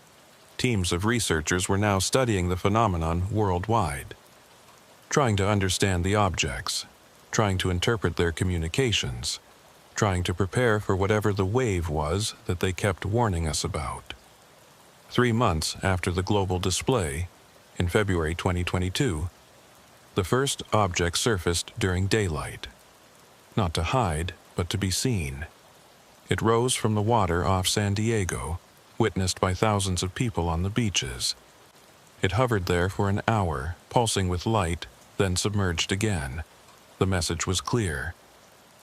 Speaker 1: Teams of researchers were now studying the phenomenon worldwide, trying to understand the objects, trying to interpret their communications, trying to prepare for whatever the wave was that they kept warning us about. 3 months after the global display, in February 2022, the first object surfaced during daylight. Not to hide, but to be seen. It rose from the water off San Diego, witnessed by thousands of people on the beaches. It hovered there for an hour, pulsing with light, then submerged again. The message was clear.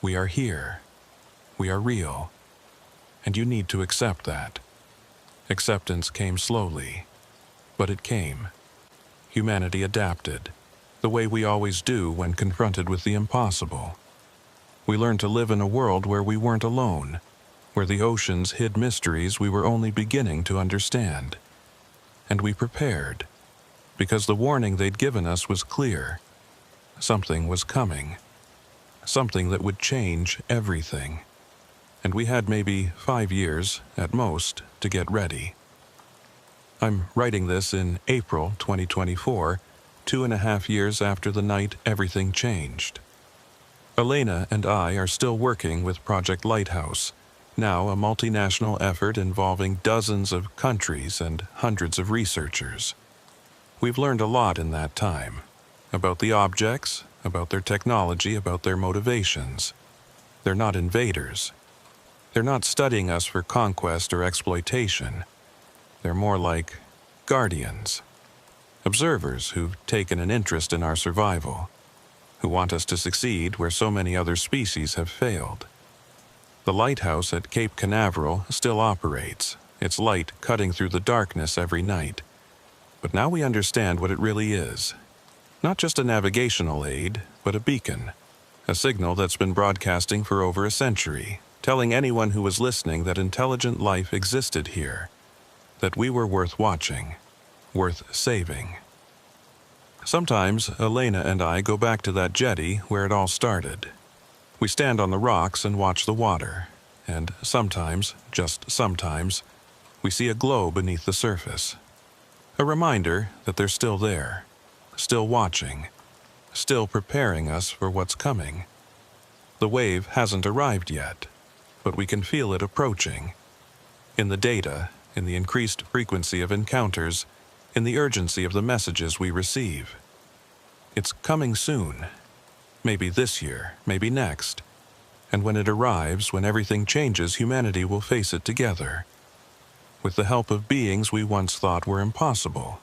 Speaker 1: We are here. We are real. And you need to accept that. Acceptance came slowly, but it came. Humanity adapted, the way we always do when confronted with the impossible. We learned to live in a world where we weren't alone, where the oceans hid mysteries we were only beginning to understand. And we prepared, because the warning they'd given us was clear. Something was coming. Something that would change everything. And we had maybe 5 years, at most, to get ready. I'm writing this in April 2024, 2.5 years after the night everything changed. Elena and I are still working with Project Lighthouse, now a multinational effort involving dozens of countries and hundreds of researchers. We've learned a lot in that time, about the objects, about their technology, about their motivations. They're not invaders. They're not studying us for conquest or exploitation. They're more like guardians, observers who've taken an interest in our survival, who want us to succeed where so many other species have failed. The lighthouse at Cape Canaveral still operates, its light cutting through the darkness every night. But now we understand what it really is. Not just a navigational aid, but a beacon, a signal that's been broadcasting for over a century, telling anyone who was listening that intelligent life existed here, that we were worth watching, worth saving. Sometimes Elena and I go back to that jetty where it all started. We stand on the rocks and watch the water, and sometimes, just sometimes, we see a glow beneath the surface. A reminder that they're still there, still watching, still preparing us for what's coming. The wave hasn't arrived yet, but we can feel it approaching. In the data, in the increased frequency of encounters, in the urgency of the messages we receive. It's coming soon. Maybe this year, maybe next. And when it arrives, when everything changes, humanity will face it together. With the help of beings we once thought were impossible.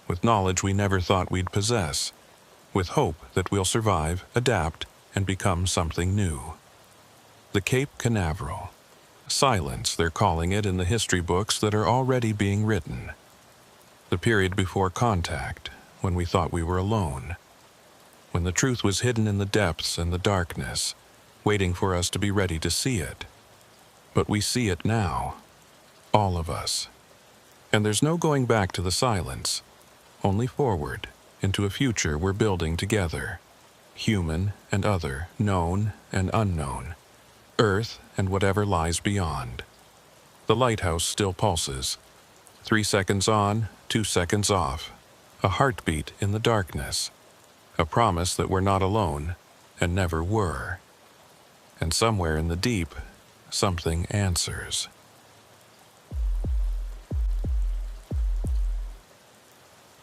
Speaker 1: With knowledge we never thought we'd possess. With hope that we'll survive, adapt, and become something new. The Cape Canaveral. Silence, they're calling it in the history books that are already being written. The period before contact, when we thought we were alone. When the truth was hidden in the depths and the darkness, waiting for us to be ready to see it. But we see it now. All of us. And there's no going back to the silence. Only forward, into a future we're building together. Human and other, known and unknown. Earth and whatever lies beyond. The lighthouse still pulses. 3 seconds on, 2 seconds off. A heartbeat in the darkness. A promise that we're not alone, and never were. And somewhere in the deep, something answers.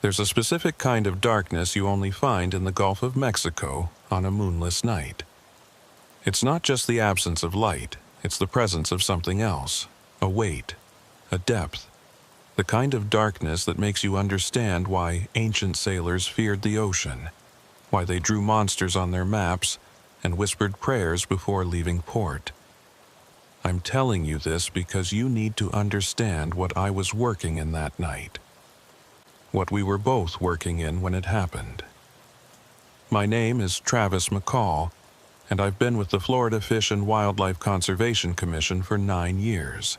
Speaker 1: There's a specific kind of darkness you only find in the Gulf of Mexico on a moonless night. It's not just the absence of light, it's the presence of something else, a weight, a depth, the kind of darkness that makes you understand why ancient sailors feared the ocean, why they drew monsters on their maps and whispered prayers before leaving port. I'm telling you this because you need to understand what I was working in that night. What we were both working in when it happened. My name is Travis McCall, and I've been with the Florida Fish and Wildlife Conservation Commission for 9 years.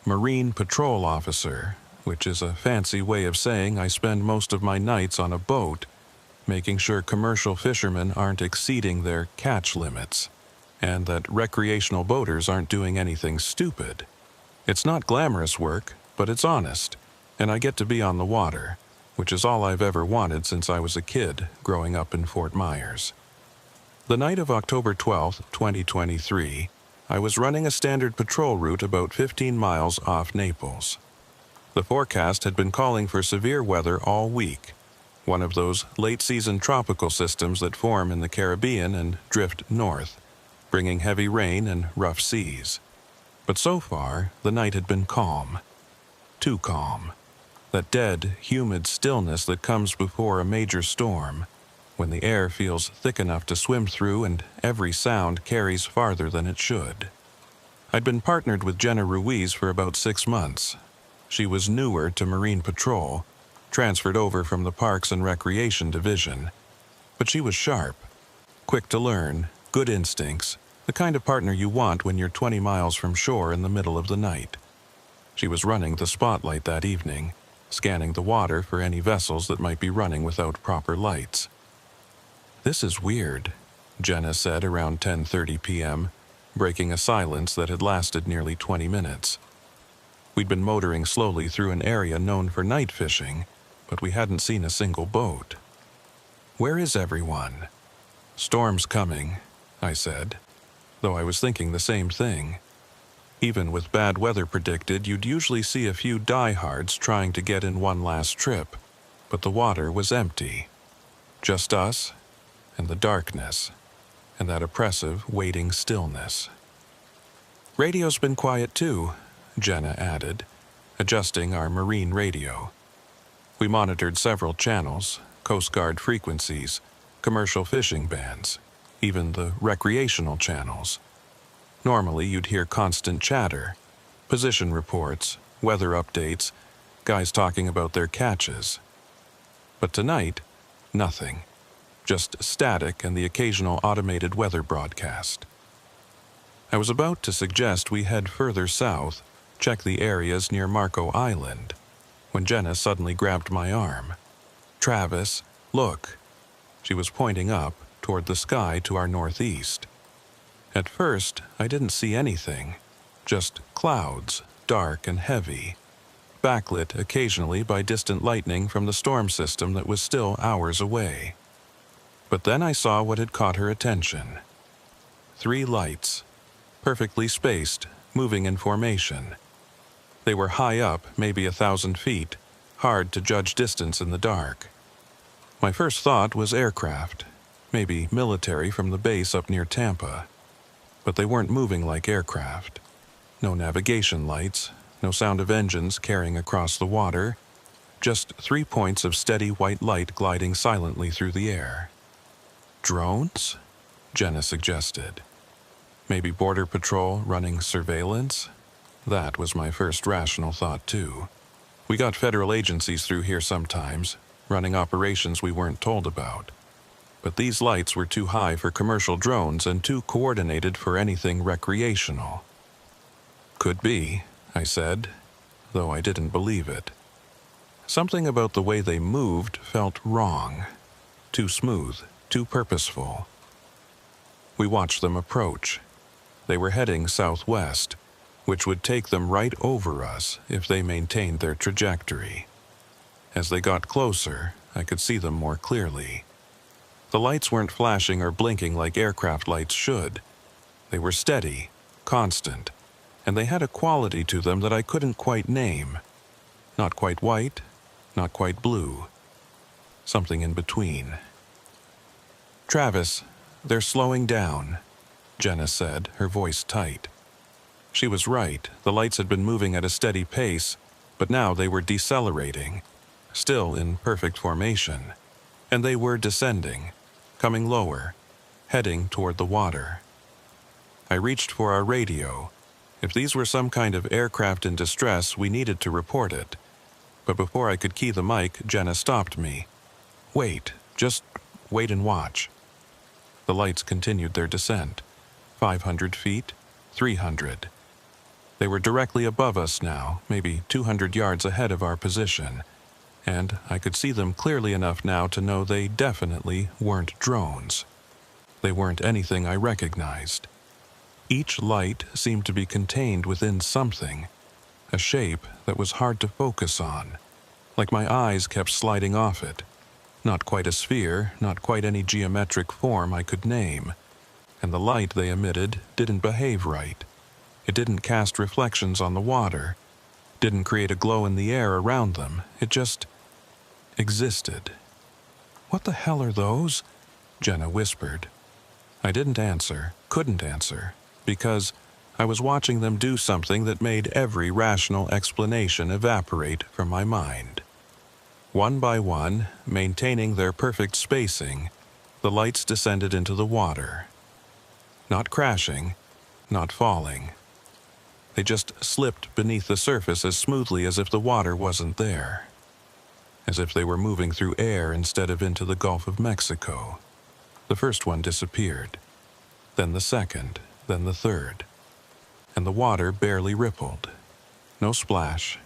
Speaker 1: Marine Patrol Officer, which is a fancy way of saying I spend most of my nights on a boat, making sure commercial fishermen aren't exceeding their catch limits, and that recreational boaters aren't doing anything stupid. It's not glamorous work, but it's honest, and I get to be on the water, which is all I've ever wanted since I was a kid growing up in Fort Myers. The night of October 12, 2023, I was running a standard patrol route about 15 miles off Naples. The forecast had been calling for severe weather all week, one of those late-season tropical systems that form in the Caribbean and drift north, bringing heavy rain and rough seas. But so far, the night had been calm. Too calm. That dead, humid stillness that comes before a major storm, when the air feels thick enough to swim through and every sound carries farther than it should. I'd been partnered with Jenna Ruiz for about 6 months. She was newer to Marine Patrol, transferred over from the Parks and Recreation Division. But she was sharp, quick to learn, good instincts, the kind of partner you want when you're 20 miles from shore in the middle of the night. She was running the spotlight that evening, scanning the water for any vessels that might be running without proper lights. "This is weird," Jenna said around 10:30 p.m., breaking a silence that had lasted nearly 20 minutes. We'd been motoring slowly through an area known for night fishing, but we hadn't seen a single boat. "Where is everyone?" "Storm's coming," I said, though I was thinking the same thing. Even with bad weather predicted, you'd usually see a few diehards trying to get in one last trip, but the water was empty. Just us and the darkness, and that oppressive, waiting stillness. "Radio's been quiet too," Jenna added, adjusting our marine radio. We monitored several channels, Coast Guard frequencies, commercial fishing bands, even the recreational channels. Normally you'd hear constant chatter, position reports, weather updates, guys talking about their catches. But tonight, nothing. Just static and the occasional automated weather broadcast. I was about to suggest we head further south, check the areas near Marco Island, when Jenna suddenly grabbed my arm. "Travis, look." She was pointing up toward the sky to our northeast. At first, I didn't see anything, just clouds, dark and heavy, backlit occasionally by distant lightning from the storm system that was still hours away. But then I saw what had caught her attention. 3 lights, perfectly spaced, moving in formation. They were high up, maybe 1,000 feet, hard to judge distance in the dark. My first thought was aircraft, maybe military from the base up near Tampa. But they weren't moving like aircraft. No navigation lights, no sound of engines carrying across the water, just 3 points of steady white light gliding silently through the air. "Drones?" Jenna suggested. "Maybe Border Patrol running surveillance?" That was my first rational thought too. We got federal agencies through here sometimes, running operations we weren't told about. But these lights were too high for commercial drones and too coordinated for anything recreational. "Could be," I said, though I didn't believe it. Something about the way they moved felt wrong. Too smooth, too purposeful. We watched them approach. They were heading southwest, which would take them right over us if they maintained their trajectory. As they got closer, I could see them more clearly. The lights weren't flashing or blinking like aircraft lights should. They were steady, constant, and they had a quality to them that I couldn't quite name. Not quite white, not quite blue, something in between. "Travis, they're slowing down," Jenna said, her voice tight. She was right. The lights had been moving at a steady pace, but now they were decelerating, still in perfect formation. And they were descending, coming lower, heading toward the water. I reached for our radio. If these were some kind of aircraft in distress, we needed to report it. But before I could key the mic, Jenna stopped me. "Wait, just wait and watch." The lights continued their descent. 500 feet, 300. They were directly above us now, maybe 200 yards ahead of our position, and I could see them clearly enough now to know they definitely weren't drones. They weren't anything I recognized. Each light seemed to be contained within something, a shape that was hard to focus on, like my eyes kept sliding off it. Not quite a sphere, not quite any geometric form I could name. And the light they emitted didn't behave right. It didn't cast reflections on the water, didn't create a glow in the air around them. It just existed. "What the hell are those?" Jenna whispered. I didn't answer, couldn't answer, because I was watching them do something that made every rational explanation evaporate from my mind. One by one, maintaining their perfect spacing, the lights descended into the water. Not crashing, not falling. They just slipped beneath the surface as smoothly as if the water wasn't there. As if they were moving through air instead of into the Gulf of Mexico. The first one disappeared. Then the second, then the third. And the water barely rippled. No splash,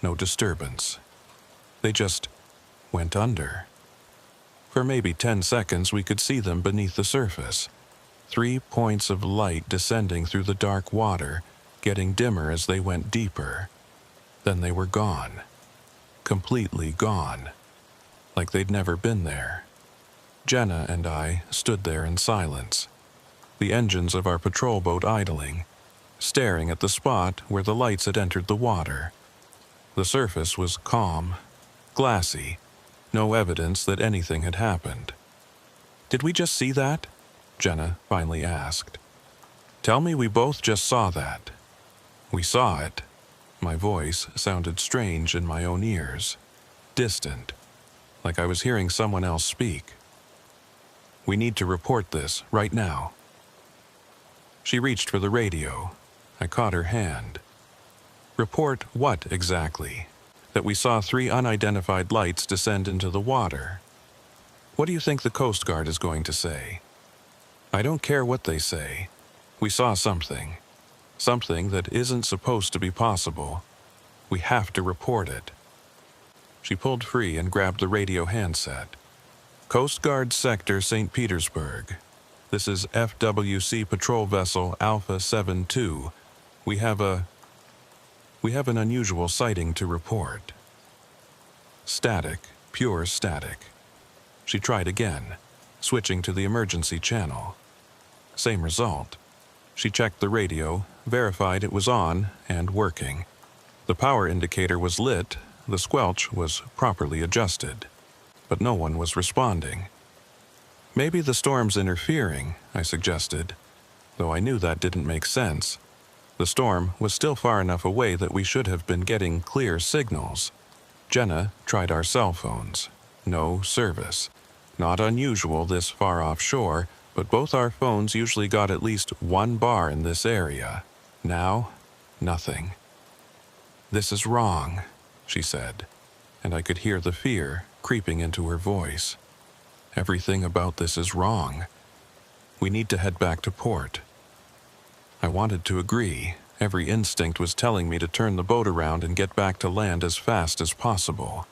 Speaker 1: no disturbance. They just went under. For maybe 10 seconds we could see them beneath the surface. 3 points of light descending through the dark water, getting dimmer as they went deeper. Then they were gone. Completely gone. Like they'd never been there. Jenna and I stood there in silence. The engines of our patrol boat idling, staring at the spot where the lights had entered the water. The surface was calm, glassy, no evidence that anything had happened. "Did we just see that?" Jenna finally asked. "Tell me we both just saw that." "We saw it." My voice sounded strange in my own ears, distant, like I was hearing someone else speak. "We need to report this right now." She reached for the radio. I caught her hand. "Report what exactly?" "That we saw 3 unidentified lights descend into the water." "What do you think the Coast Guard is going to say?" "I don't care what they say. We saw something. Something that isn't supposed to be possible. We have to report it." She pulled free and grabbed the radio handset. "Coast Guard Sector St. Petersburg. This is FWC Patrol Vessel Alpha 72. We have an unusual sighting to report." Static, pure static. She tried again, switching to the emergency channel. Same result. She checked the radio, verified it was on and working. The power indicator was lit, the squelch was properly adjusted. But no one was responding. "Maybe the storm's interfering," I suggested, though I knew that didn't make sense. The storm was still far enough away that we should have been getting clear signals. Jenna tried our cell phones. No service. Not unusual this far offshore, but both our phones usually got at least 1 bar in this area. Now, nothing. "This is wrong," she said, and I could hear the fear creeping into her voice. "Everything about this is wrong. We need to head back to port." I wanted to agree. Every instinct was telling me to turn the boat around and get back to land as fast as possible.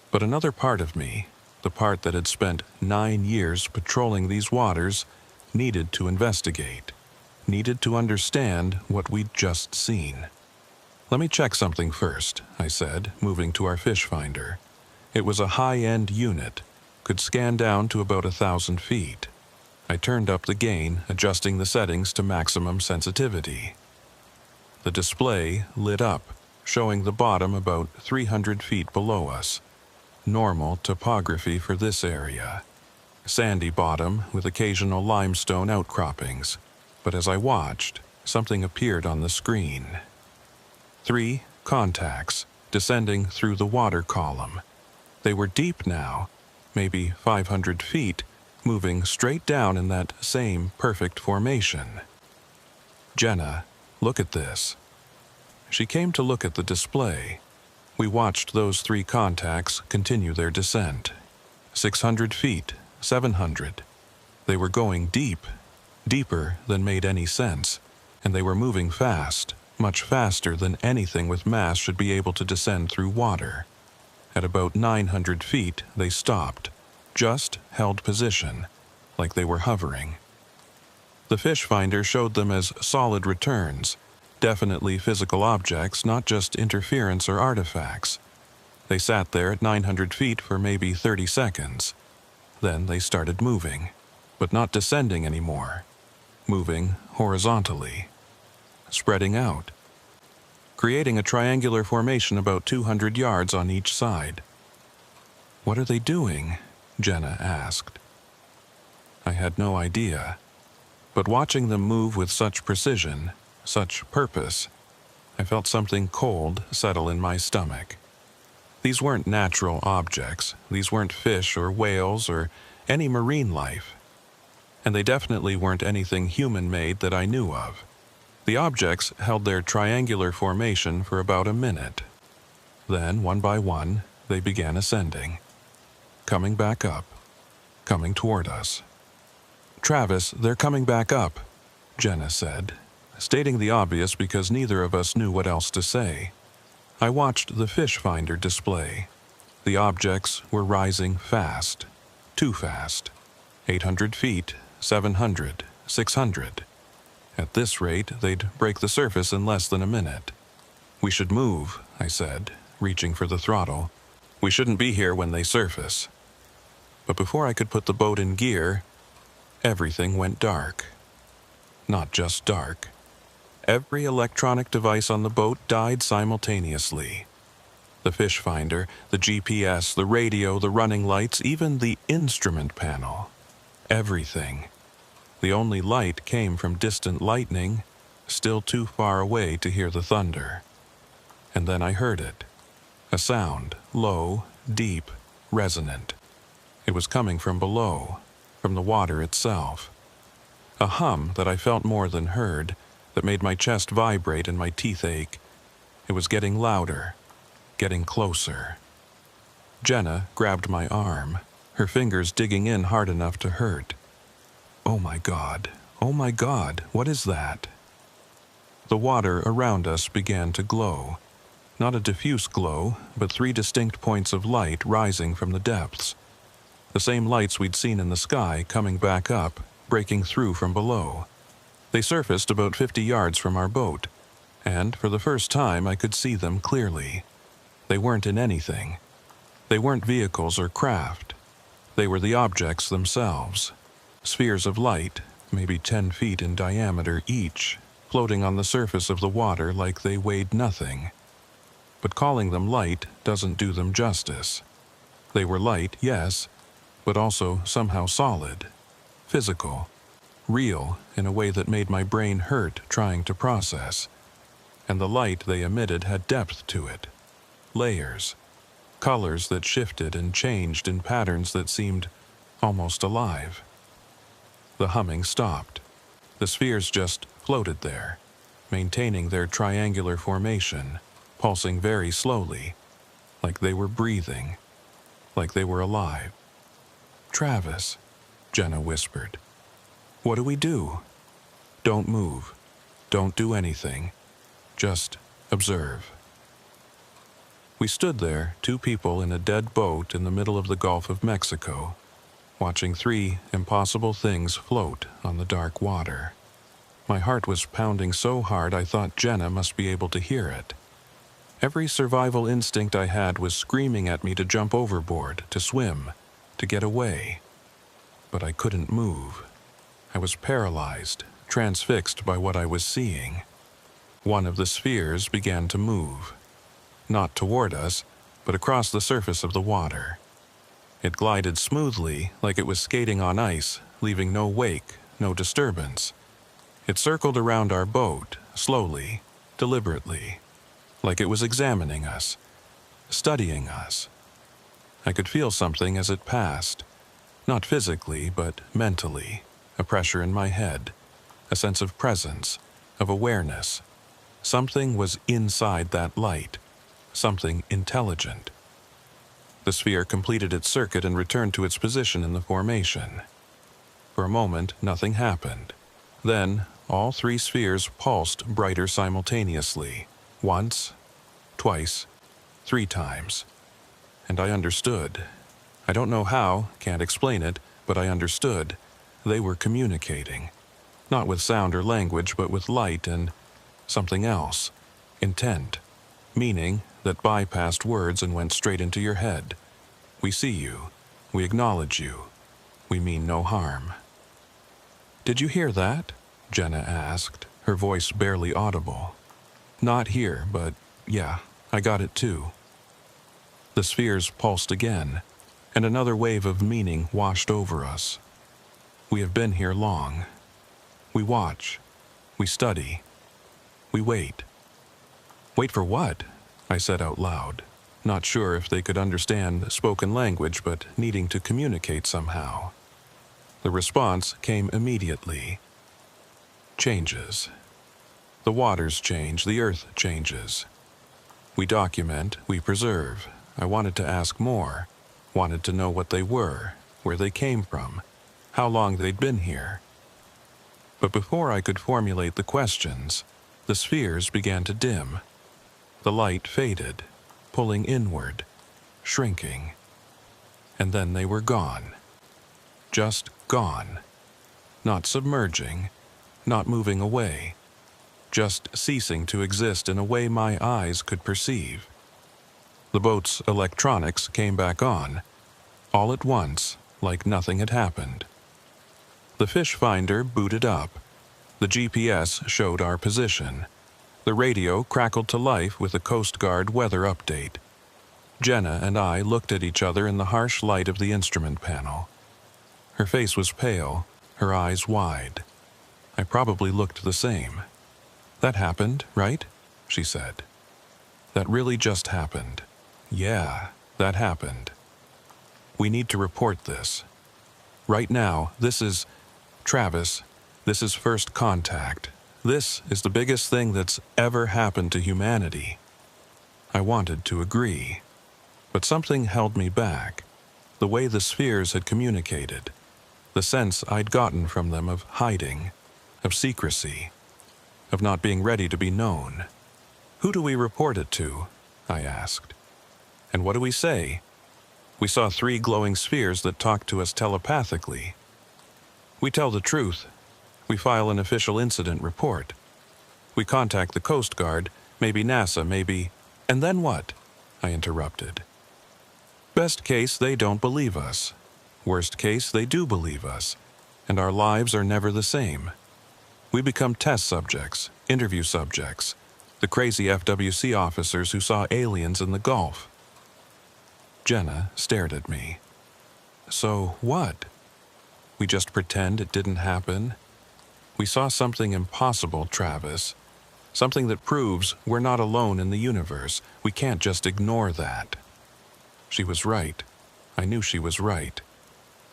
Speaker 1: But another part of me, the part that had spent 9 years patrolling these waters, needed to investigate, needed to understand what we'd just seen. "Let me check something first," I said, moving to our fish finder. It was a high-end unit, could scan down to about 1,000 feet. I turned up the gain, adjusting the settings to maximum sensitivity. The display lit up, showing the bottom about 300 feet below us. normal topography for this area. Sandy bottom with occasional limestone outcroppings. But as I watched, something appeared on the screen. 3 contacts descending through the water column. They were deep now, maybe 500 feet, moving straight down in that same perfect formation. "Jenna, look at this." She came to look at the display. We watched those 3 contacts continue their descent. 600 feet, 700. They were going deep, deeper than made any sense, and they were moving fast, much faster than anything with mass should be able to descend through water. At about 900 feet, they stopped, just held position, like they were hovering. The fish finder showed them as solid returns, definitely physical objects, not just interference or artifacts. They sat there at 900 feet for maybe 30 seconds. Then they started moving, but not descending anymore. Moving horizontally, spreading out, creating a triangular formation about 200 yards on each side. "What are they doing?" Jenna asked. I had no idea, but watching them move with such precision, such purpose, I felt something cold settle in my stomach. These weren't natural objects. These weren't fish or whales or any marine life. And they definitely weren't anything human-made that I knew of. The objects held their triangular formation for about a minute. Then, one by one, they began ascending, coming back up, coming toward us. "Travis, they're coming back up," Jenna said, stating the obvious because neither of us knew what else to say. I watched the fish finder display. The objects were rising fast, too fast. 800 feet, 700, 600. At this rate, they'd break the surface in less than a minute. "We should move," I said, reaching for the throttle. "We shouldn't be here when they surface." But before I could put the boat in gear, everything went dark. Not just dark. Every electronic device on the boat died simultaneously. The fish finder, the GPS, the radio, the running lights, even the instrument panel. Everything. The only light came from distant lightning, still too far away to hear the thunder. And then I heard it. A sound, low, deep, resonant. It was coming from below, from the water itself. A hum that I felt more than heard, that made my chest vibrate and my teeth ache. It was getting louder, getting closer. Jenna grabbed my arm, her fingers digging in hard enough to hurt. Oh my God, what is that?" The water around us began to glow. Not a diffuse glow, but 3 distinct points of light rising from the depths. The same lights we'd seen in the sky coming back up, breaking through from below. They surfaced about 50 yards from our boat, and for the first time I could see them clearly. They weren't in anything. They weren't vehicles or craft. They were the objects themselves. Spheres of light, maybe 10 feet in diameter each, floating on the surface of the water like they weighed nothing. But calling them light doesn't do them justice. They were light, yes, but also somehow solid, physical, real in a way that made my brain hurt trying to process. And the light they emitted had depth to it, layers, colors that shifted and changed in patterns that seemed almost alive. The humming stopped. The spheres just floated there, maintaining their triangular formation, pulsing very slowly, like they were breathing, like they were alive. "Travis," Jenna whispered. "What do we do?" "Don't move. Don't do anything. Just observe." We stood there, 2 people in a dead boat in the middle of the Gulf of Mexico, watching 3 impossible things float on the dark water. My heart was pounding so hard I thought Jenna must be able to hear it. Every survival instinct I had was screaming at me to jump overboard, to swim, to get away. But I couldn't move. I was paralyzed, transfixed by what I was seeing. One of the spheres began to move. Not toward us, but across the surface of the water. It glided smoothly, like it was skating on ice, leaving no wake, no disturbance. It circled around our boat, slowly, deliberately, like it was examining us, studying us. I could feel something as it passed, not physically, but mentally, a pressure in my head, a sense of presence, of awareness. Something was inside that light, something intelligent. The sphere completed its circuit and returned to its position in the formation. For a moment, nothing happened. Then, all three spheres pulsed brighter simultaneously, once, twice, 3 times. And I understood. I don't know how, can't explain it, but I understood. They were communicating. Not with sound or language, but with light and something else. Intent. Meaning that bypassed words and went straight into your head. We see you. We acknowledge you. We mean no harm. "Did you hear that?" Jenna asked, her voice barely audible. "Not here, but yeah, I got it too." The spheres pulsed again, and another wave of meaning washed over us. We have been here long. We watch. We study. We wait. "Wait for what?" I said out loud, not sure if they could understand spoken language, but needing to communicate somehow. The response came immediately. Changes. The waters change, the earth changes. We document, we preserve. I wanted to ask more, wanted to know what they were, where they came from, how long they'd been here. But before I could formulate the questions, the spheres began to dim. The light faded, pulling inward, shrinking. And then they were gone. Just gone. Not submerging, not moving away. Just ceasing to exist in a way my eyes could perceive. The boat's electronics came back on, all at once, like nothing had happened. The fish finder booted up. The GPS showed our position. The radio crackled to life with a Coast Guard weather update. Jenna and I looked at each other in the harsh light of the instrument panel. Her face was pale, her eyes wide. I probably looked the same. "That happened, right?" she said. "That really just happened. Yeah, that happened. We need to report this. Right now, this is... Travis, this is first contact. This is the biggest thing that's ever happened to humanity." I wanted to agree, but something held me back. The way the spheres had communicated, the sense I'd gotten from them of hiding, of secrecy, of not being ready to be known. "Who do we report it to?" I asked. "And what do we say?" We saw 3 glowing spheres that talked to us telepathically. "We tell the truth. We file an official incident report. We contact the Coast Guard, maybe NASA, maybe..." "And then what?" I interrupted. "Best case, they don't believe us. Worst case, they do believe us. And our lives are never the same. We become test subjects, interview subjects, the crazy FWC officers who saw aliens in the Gulf." Jenna stared at me. "So what? We just pretend it didn't happen? We saw something impossible, Travis. Something that proves we're not alone in the universe. We can't just ignore that." She was right. I knew she was right.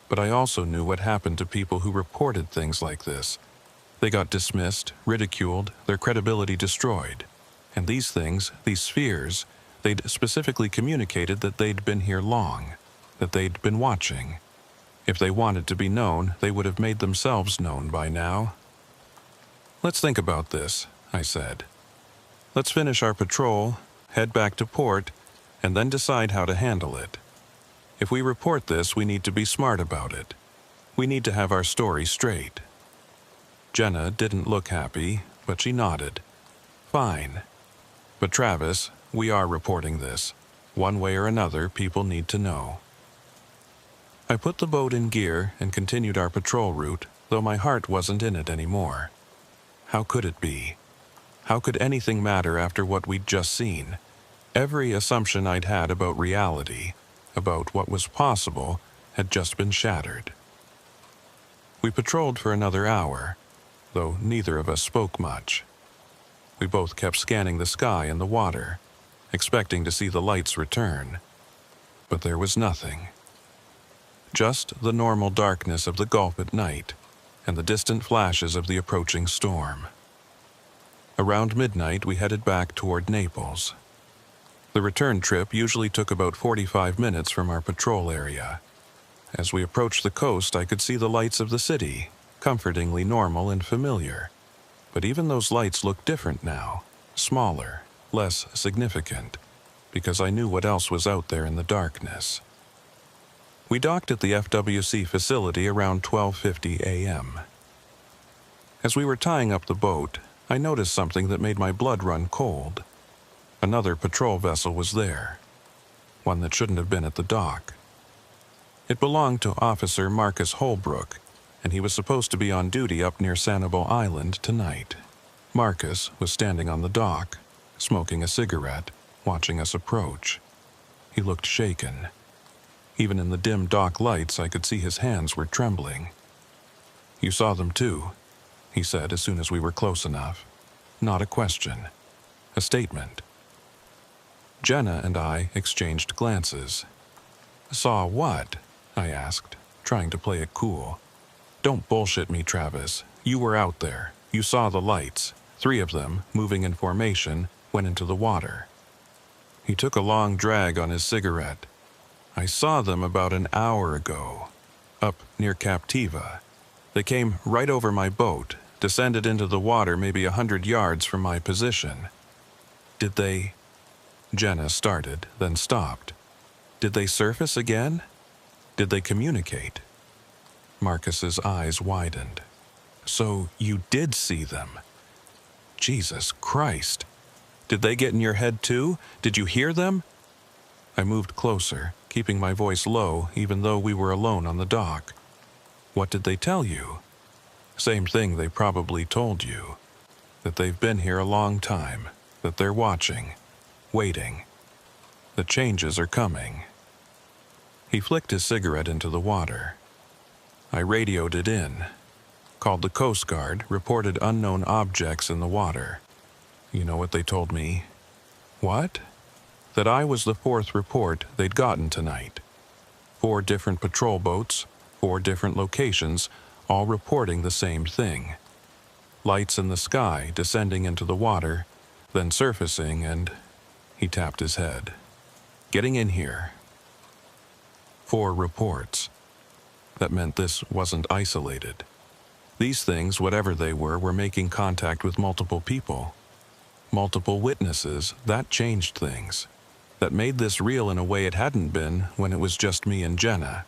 Speaker 1: But I also knew what happened to people who reported things like this. They got dismissed, ridiculed, their credibility destroyed. And these things, these spheres, they'd specifically communicated that they'd been here long, that they'd been watching. If they wanted to be known, they would have made themselves known by now. "Let's think about this," I said. "Let's finish our patrol, head back to port, and then decide how to handle it. If we report this, we need to be smart about it. We need to have our story straight." Jenna didn't look happy, but she nodded. "Fine. But Travis, we are reporting this. One way or another, people need to know." I put the boat in gear and continued our patrol route, though my heart wasn't in it anymore. How could it be? How could anything matter after what we'd just seen? Every assumption I'd had about reality, about what was possible, had just been shattered. We patrolled for another hour, though neither of us spoke much. We both kept scanning the sky and the water, expecting to see the lights return. But there was nothing. Just the normal darkness of the Gulf at night and the distant flashes of the approaching storm. Around midnight, we headed back toward Naples. The return trip usually took about 45 minutes from our patrol area. As we approached the coast, I could see the lights of the city, comfortingly normal and familiar. But even those lights looked different now, smaller, less significant, because I knew what else was out there in the darkness. We docked at the FWC facility around 12:50 a.m. As we were tying up the boat, I noticed something that made my blood run cold. Another patrol vessel was there, one that shouldn't have been at the dock. It belonged to Officer Marcus Holbrook, and he was supposed to be on duty up near Sanibel Island tonight. Marcus was standing on the dock, smoking a cigarette, watching us approach. He looked shaken. Even in the dim dock lights, I could see his hands were trembling. "You saw them too," he said as soon as we were close enough. Not a question, a statement. Jenna and I exchanged glances. "Saw what?" I asked, trying to play it cool. "Don't bullshit me, Travis. You were out there. You saw the lights. 3 of them, moving in formation, went into the water." He took a long drag on his cigarette. "I saw them about an hour ago, up near Captiva. They came right over my boat, descended into the water maybe 100 yards from my position." "Did they—" Jenna started, then stopped. "Did they surface again? Did they communicate?" Marcus's eyes widened. "So you did see them? Jesus Christ. Did they get in your head too? Did you hear them?" I moved closer, keeping my voice low even though we were alone on the dock. "What did they tell you?" "Same thing they probably told you. That they've been here a long time, that they're watching, waiting. The changes are coming." He flicked his cigarette into the water. I radioed it in, called the Coast Guard, reported unknown objects in the water. You know what they told me? "What?" "That I was the 4th report they'd gotten tonight. 4 different patrol boats, 4 different locations, all reporting the same thing. Lights in the sky descending into the water, then surfacing and—" he tapped his head. "Getting in here." 4 reports. That meant this wasn't isolated. These things, whatever they were making contact with multiple people. Multiple witnesses, that changed things. That made this real in a way it hadn't been when it was just me and Jenna.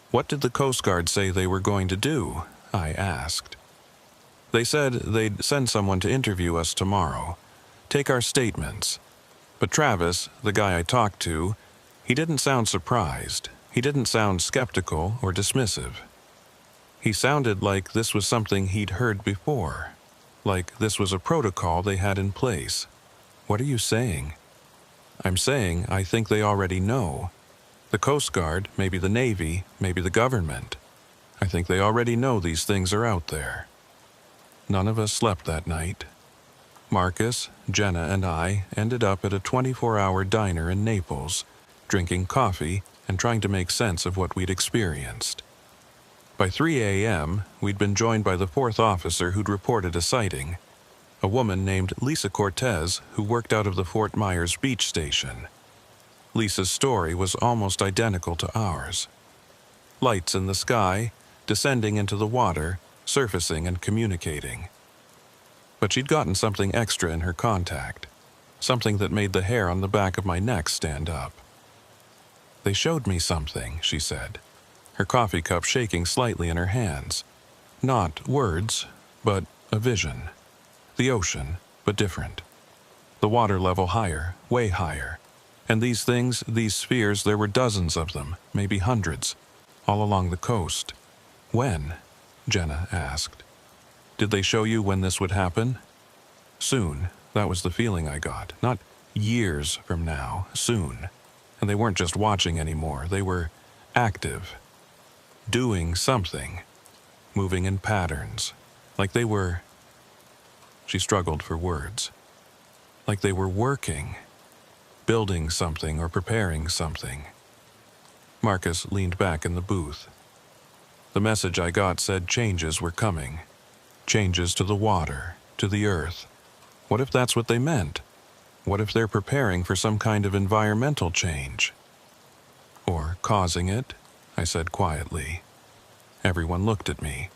Speaker 1: "What did the Coast Guard say they were going to do?" I asked. "They said they'd send someone to interview us tomorrow, take our statements. But Travis, the guy I talked to, he didn't sound surprised. He didn't sound skeptical or dismissive. He sounded like this was something he'd heard before, like this was a protocol they had in place." "What are you saying?" "I'm saying I think they already know. The Coast Guard, maybe the Navy, maybe the government. I think they already know these things are out there." None of us slept that night. Marcus, Jenna, and I ended up at a 24-hour diner in Naples, drinking coffee and trying to make sense of what we'd experienced. By 3 a.m., we'd been joined by the 4th officer who'd reported a sighting, a woman named Lisa Cortez who worked out of the Fort Myers beach station. Lisa's story was almost identical to ours. Lights in the sky, descending into the water, surfacing and communicating. But she'd gotten something extra in her contact, something that made the hair on the back of my neck stand up. "They showed me something," she said, her coffee cup shaking slightly in her hands. "Not words, but a vision. The ocean, but different. The water level higher, way higher. And these things, these spheres, there were dozens of them, maybe hundreds, all along the coast." "When?" Jenna asked. "Did they show you when this would happen?" "Soon. That was the feeling I got. Not Years from now, soon. And they weren't just watching anymore, they were active, doing something, moving in patterns, like they were... She struggled for words. Like they were working, building something or preparing something. Marcus leaned back in the booth. The message I got said changes were coming. Changes to the water, to the earth. What if that's what they meant? What if they're preparing for some kind of environmental change? Or causing it, I said quietly. Everyone looked at me.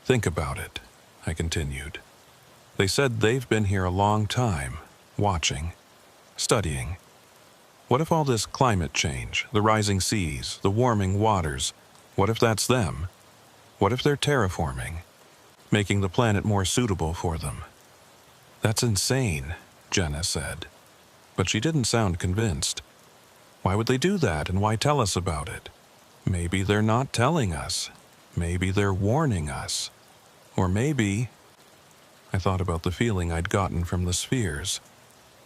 Speaker 1: Think about it, I continued. They said they've been here a long time, watching, studying. What if all this climate change, the rising seas, the warming waters, what if that's them? What if they're terraforming, making the planet more suitable for them? That's insane, Jenna said. But she didn't sound convinced. Why would they do that, and why tell us about it? Maybe they're not telling us. Maybe they're warning us. Or maybe... I thought about the feeling I'd gotten from the spheres.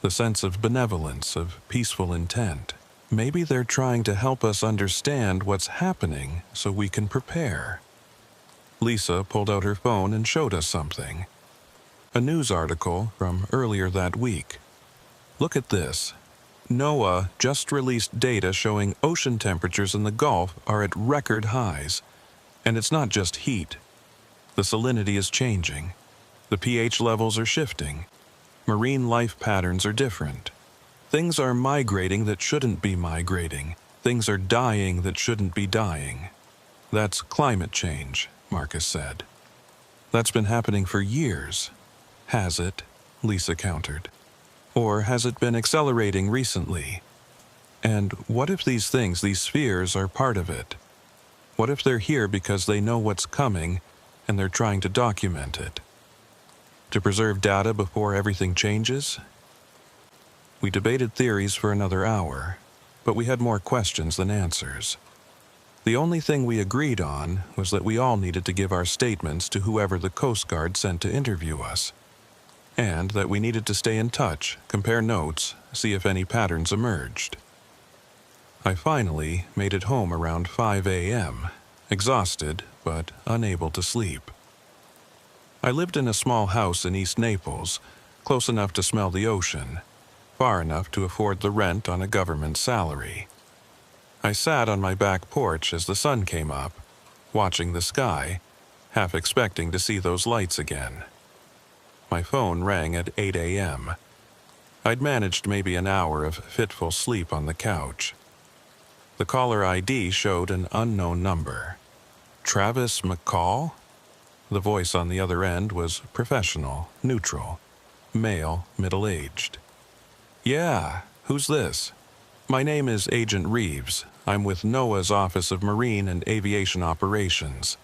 Speaker 1: The sense of benevolence, of peaceful intent. Maybe they're trying to help us understand what's happening so we can prepare. Lisa pulled out her phone and showed us something. A news article from earlier that week. Look at this. NOAA just released data showing ocean temperatures in the Gulf are at record highs. And it's not just heat. The salinity is changing. The pH levels are shifting. Marine life patterns are different. Things are migrating that shouldn't be migrating. Things are dying that shouldn't be dying. That's climate change, Marcus said. That's been happening for years. Has it? Lisa countered. Or has it been accelerating recently? And what if these things, these spheres, are part of it? What if they're here because they know what's coming and they're trying to document it? To preserve data before everything changes? We debated theories for another hour, but we had more questions than answers. The only thing we agreed on was that we all needed to give our statements to whoever the Coast Guard sent to interview us, and that we needed to stay in touch, compare notes, see if any patterns emerged. I finally made it home around 5 a.m., exhausted but unable to sleep. I lived in a small house in East Naples, close enough to smell the ocean, far enough to afford the rent on a government salary. I sat on my back porch as the sun came up, watching the sky, half expecting to see those lights again. My phone rang at 8 a.m. I'd managed maybe an hour of fitful sleep on the couch. The caller ID showed an unknown number. Travis McCall? The voice on the other end was professional, neutral, male, middle-aged. Yeah, who's this? My name is Agent Reeves. I'm with NOAA's Office of Marine and Aviation Operations.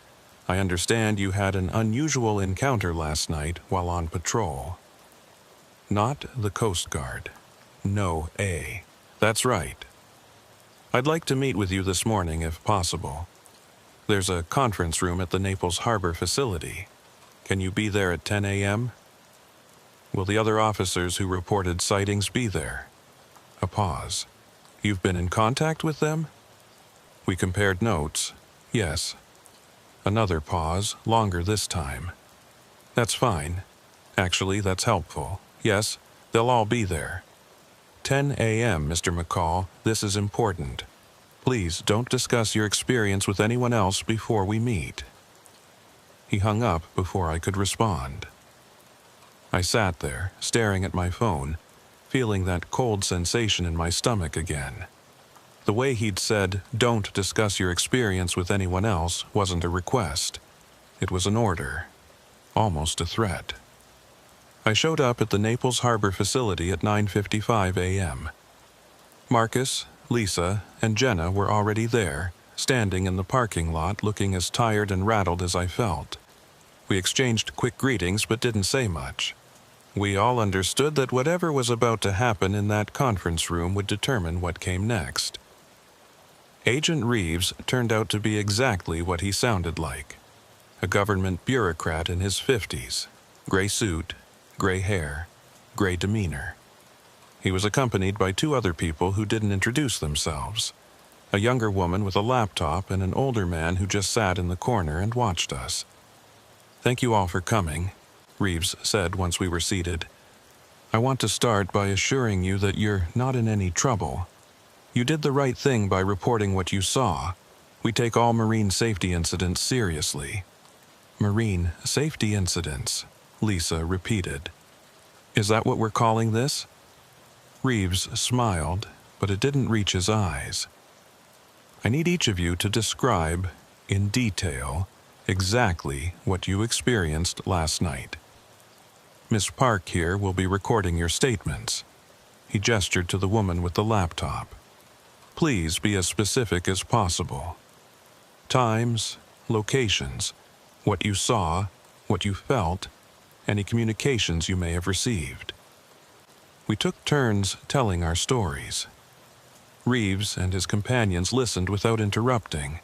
Speaker 1: I understand you had an unusual encounter last night while on patrol. Not the Coast Guard. No A. That's right. I'd like to meet with you this morning if possible. There's a conference room at the Naples Harbor facility. Can you be there at 10 a.m.? Will the other officers who reported sightings be there? A pause. You've been in contact with them? We compared notes. Yes. Another pause, longer this time. That's fine. Actually, that's helpful. Yes, they'll all be there. 10 a.m., Mr. McCall. This is important. Please don't discuss your experience with anyone else before we meet. He hung up before I could respond. I sat there, staring at my phone, feeling that cold sensation in my stomach again. The way he'd said, "Don't discuss your experience with anyone else," wasn't a request. It was an order, almost a threat. I showed up at the Naples Harbor facility at 9:55 a.m. Marcus, Lisa, and Jenna were already there, standing in the parking lot looking as tired and rattled as I felt. We exchanged quick greetings but didn't say much. We all understood that whatever was about to happen in that conference room would determine what came next. Agent Reeves turned out to be exactly what he sounded like. A government bureaucrat in his 50s, gray suit, gray hair, gray demeanor. He was accompanied by two other people who didn't introduce themselves. A younger woman with a laptop and an older man who just sat in the corner and watched us. "Thank you all for coming," Reeves said once we were seated. "I want to start by assuring you that you're not in any trouble. You did the right thing by reporting what you saw. We take all marine safety incidents seriously." "Marine safety incidents," Lisa repeated. "Is that what we're calling this?" Reeves smiled, but it didn't reach his eyes. "I need each of you to describe, in detail, exactly what you experienced last night. Miss Park here will be recording your statements." He gestured to the woman with the laptop. "Please be as specific as possible. Times, locations, what you saw, what you felt, any communications you may have received." We took turns telling our stories. Reeves and his companions listened without interrupting,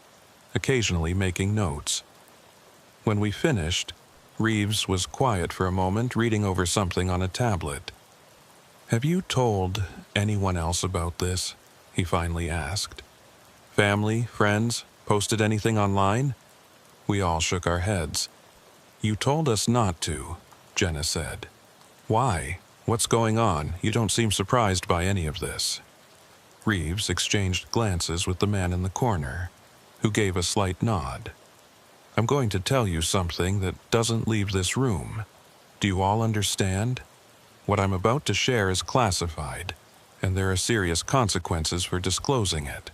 Speaker 1: occasionally making notes. When we finished, Reeves was quiet for a moment, reading over something on a tablet. "Have you told anyone else about this?" he finally asked. "Family, friends, posted anything online?" We all shook our heads. "You told us not to," Jenna said. "Why? What's going on? You don't seem surprised by any of this." Reeves exchanged glances with the man in the corner, who gave a slight nod. "I'm going to tell you something that doesn't leave this room. Do you all understand? What I'm about to share is classified, and there are serious consequences for disclosing it."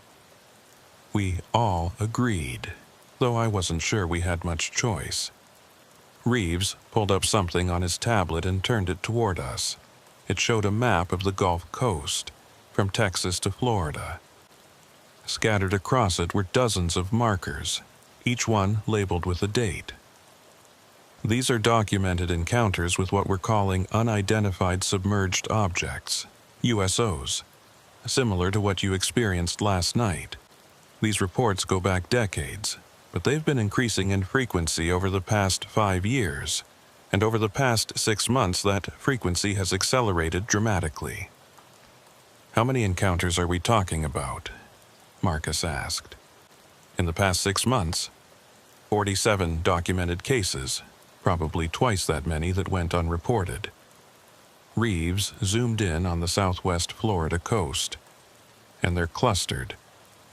Speaker 1: We all agreed, though I wasn't sure we had much choice. Reeves pulled up something on his tablet and turned it toward us. It showed a map of the Gulf Coast, from Texas to Florida. Scattered across it were dozens of markers, each one labeled with a date. "These are documented encounters with what we're calling unidentified submerged objects, USOs, similar to what you experienced last night. These reports go back decades, but they've been increasing in frequency over the past 5 years, and over the past 6 months that frequency has accelerated dramatically." "How many encounters are we talking about?" Marcus asked. "In the past 6 months, 47 documented cases, probably twice that many that went unreported." Reeves zoomed in on the southwest Florida coast. "And they're clustered.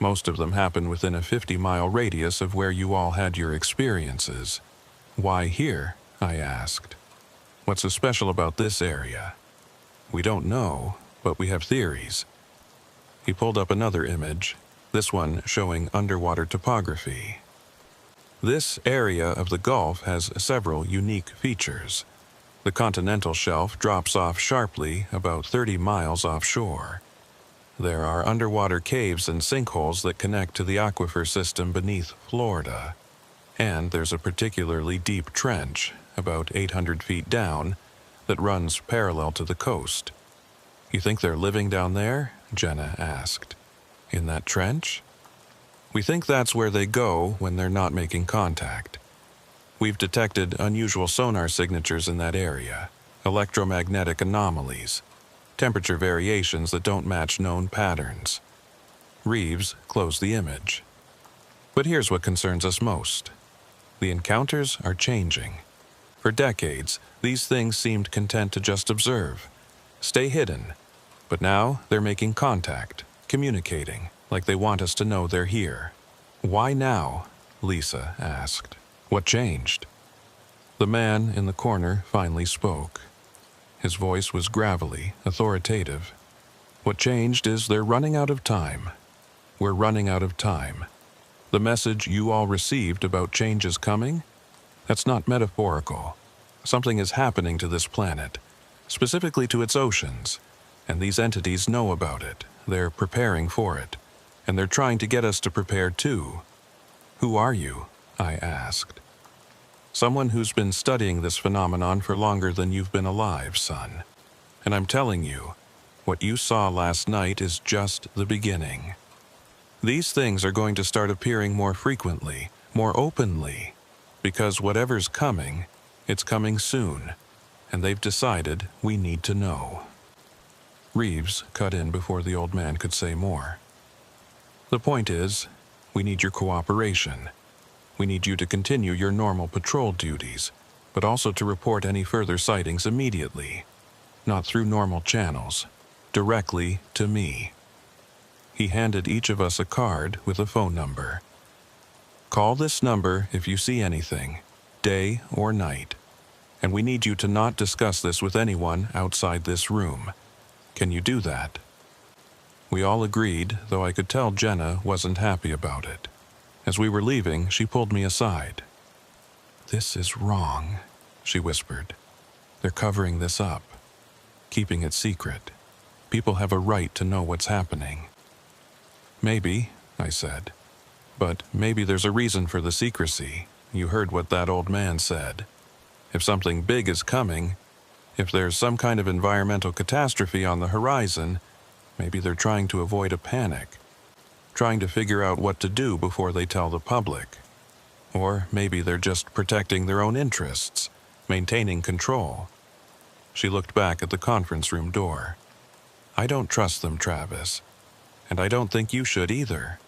Speaker 1: Most of them happen within a 50-mile radius of where you all had your experiences. Why here?" I asked. "What's so special about this area?" "We don't know, but we have theories." He pulled up another image, this one showing underwater topography. "This area of the Gulf has several unique features. The continental shelf drops off sharply about 30 miles offshore. There are underwater caves and sinkholes that connect to the aquifer system beneath Florida. And there's a particularly deep trench, about 800 feet down, that runs parallel to the coast." "You think they're living down there?" Jenna asked. "In that trench?" "We think that's where they go when they're not making contact. We've detected unusual sonar signatures in that area, electromagnetic anomalies, temperature variations that don't match known patterns." Reeves closed the image. "But here's what concerns us most. The encounters are changing. For decades, these things seemed content to just observe, stay hidden. But now they're making contact, communicating, like they want us to know they're here." "Why now?" Lisa asked. "What changed?" The man in the corner finally spoke. His voice was gravelly, authoritative. "What changed is they're running out of time. We're running out of time. The message you all received about change is coming? That's not metaphorical. Something is happening to this planet, specifically to its oceans, and these entities know about it. They're preparing for it, and they're trying to get us to prepare too." "Who are you?" I asked. "Someone who's been studying this phenomenon for longer than you've been alive, son. And I'm telling you, what you saw last night is just the beginning. These things are going to start appearing more frequently, more openly, because whatever's coming, it's coming soon, and they've decided we need to know." Reeves cut in before the old man could say more. The point is, we need your cooperation. We need you to continue your normal patrol duties, but also to report any further sightings immediately, not through normal channels, directly to me. He handed each of us a card with a phone number. Call this number if you see anything, day or night, and we need you to not discuss this with anyone outside this room. Can you do that? We all agreed, though I could tell Jenna wasn't happy about it. As we were leaving, she pulled me aside. "This is wrong," she whispered. "They're covering this up, keeping it secret. People have a right to know what's happening." "Maybe," I said. "But maybe there's a reason for the secrecy. You heard what that old man said. If something big is coming, if there's some kind of environmental catastrophe on the horizon, maybe they're trying to avoid a panic, trying to figure out what to do before they tell the public. Or maybe they're just protecting their own interests, maintaining control." She looked back at the conference room door. "I don't trust them, Travis, and I don't think you should either."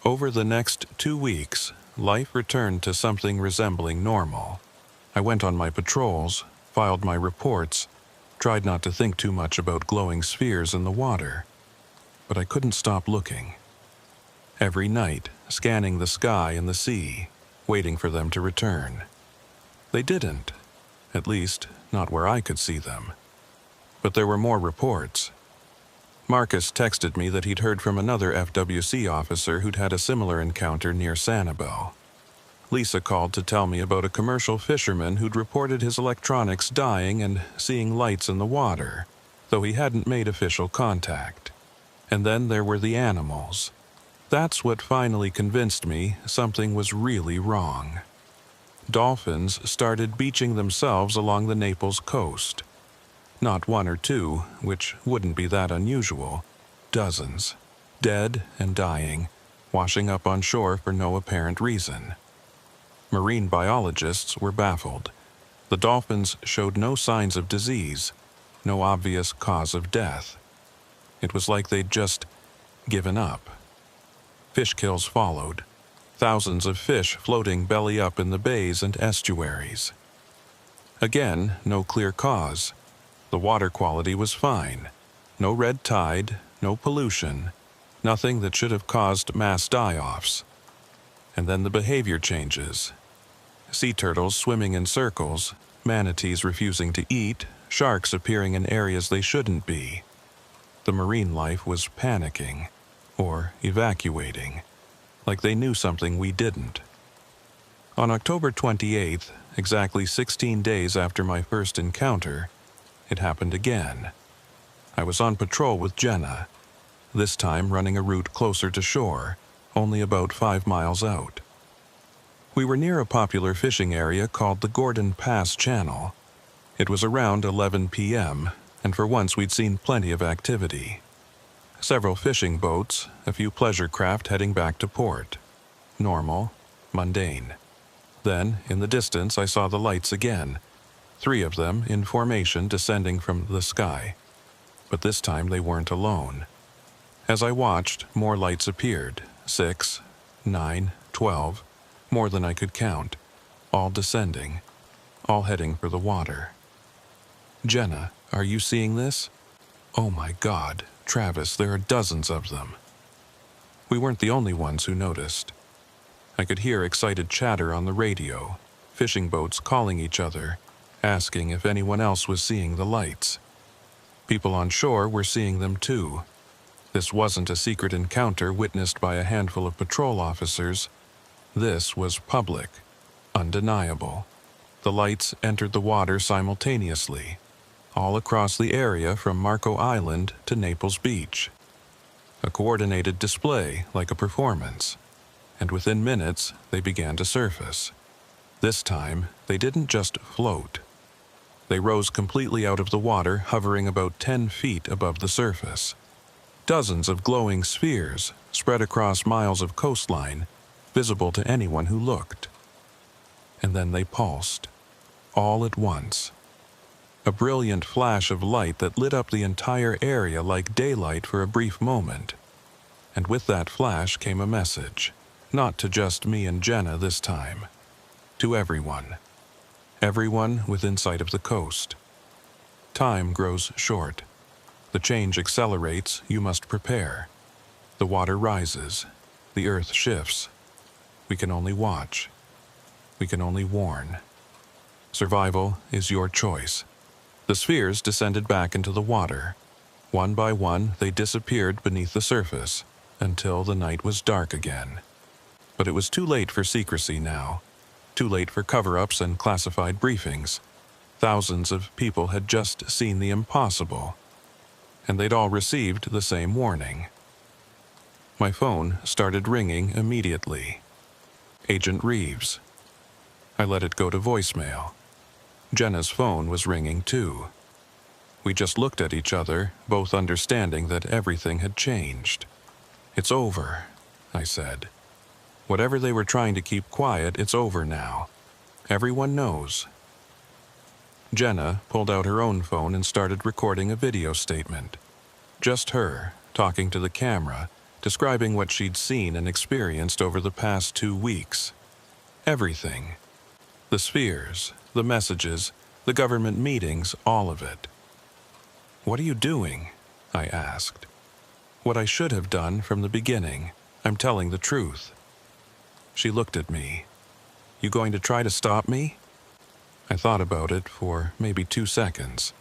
Speaker 1: Over the next 2 weeks, life returned to something resembling normal. I went on my patrols, filed my reports, tried not to think too much about glowing spheres in the water. But I couldn't stop looking. Every night, scanning the sky and the sea, waiting for them to return. They didn't, at least not where I could see them. But there were more reports. Marcus texted me that he'd heard from another FWC officer who'd had a similar encounter near Sanibel. Lisa called to tell me about a commercial fisherman who'd reported his electronics dying and seeing lights in the water, though he hadn't made official contact. And then there were the animals. That's what finally convinced me something was really wrong. Dolphins started beaching themselves along the Naples coast. Not one or two, which wouldn't be that unusual. Dozens, dead and dying, washing up on shore for no apparent reason. Marine biologists were baffled. The dolphins showed no signs of disease, no obvious cause of death. It was like they'd just given up. Fish kills followed. Thousands of fish floating belly up in the bays and estuaries. Again, no clear cause. The water quality was fine. No red tide, no pollution, nothing that should have caused mass die-offs. And then the behavior changes. Sea turtles swimming in circles, manatees refusing to eat, sharks appearing in areas they shouldn't be. The marine life was panicking, or evacuating, like they knew something we didn't. On October 28th, exactly 16 days after my first encounter, it happened again. I was on patrol with Jenna, this time running a route closer to shore, only about 5 miles out. We were near a popular fishing area called the Gordon Pass Channel. It was around 11 p.m., and for once we'd seen plenty of activity. Several fishing boats, a few pleasure craft heading back to port. Normal, mundane. Then, in the distance, I saw the lights again, 3 of them in formation descending from the sky. But this time they weren't alone. As I watched, more lights appeared, 6, 9, 12, more than I could count, all descending, all heading for the water. "Jenna, are you seeing this?" "Oh my God, Travis, there are dozens of them." We weren't the only ones who noticed. I could hear excited chatter on the radio, fishing boats calling each other, asking if anyone else was seeing the lights. People on shore were seeing them too. This wasn't a secret encounter witnessed by a handful of patrol officers. This was public, undeniable. The lights entered the water simultaneously, all across the area from Marco Island to Naples Beach. A coordinated display like a performance, and within minutes they began to surface. This time, they didn't just float. They rose completely out of the water, hovering about 10 feet above the surface. Dozens of glowing spheres spread across miles of coastline, visible to anyone who looked. And then they pulsed, all at once. A brilliant flash of light that lit up the entire area like daylight for a brief moment. And with that flash came a message, not to just me and Jenna this time. To everyone. Everyone within sight of the coast. Time grows short. The change accelerates, you must prepare. The water rises. The earth shifts. We can only watch. We can only warn. Survival is your choice. The spheres descended back into the water. One by one, they disappeared beneath the surface, until the night was dark again. But it was too late for secrecy now. Too late for cover-ups and classified briefings. Thousands of people had just seen the impossible, and they'd all received the same warning. My phone started ringing immediately. Agent Reeves. I let it go to voicemail. Jenna's phone was ringing too. We just looked at each other, both understanding that everything had changed. "It's over," I said. "Whatever they were trying to keep quiet, it's over now. Everyone knows." Jenna pulled out her own phone and started recording a video statement. Just her, talking to the camera, describing what she'd seen and experienced over the past 2 weeks. Everything. The spheres, the messages, the government meetings, all of it. "What are you doing?" I asked. "What I should have done from the beginning. I'm telling the truth." She looked at me. "You going to try to stop me?" I thought about it for maybe 2 seconds.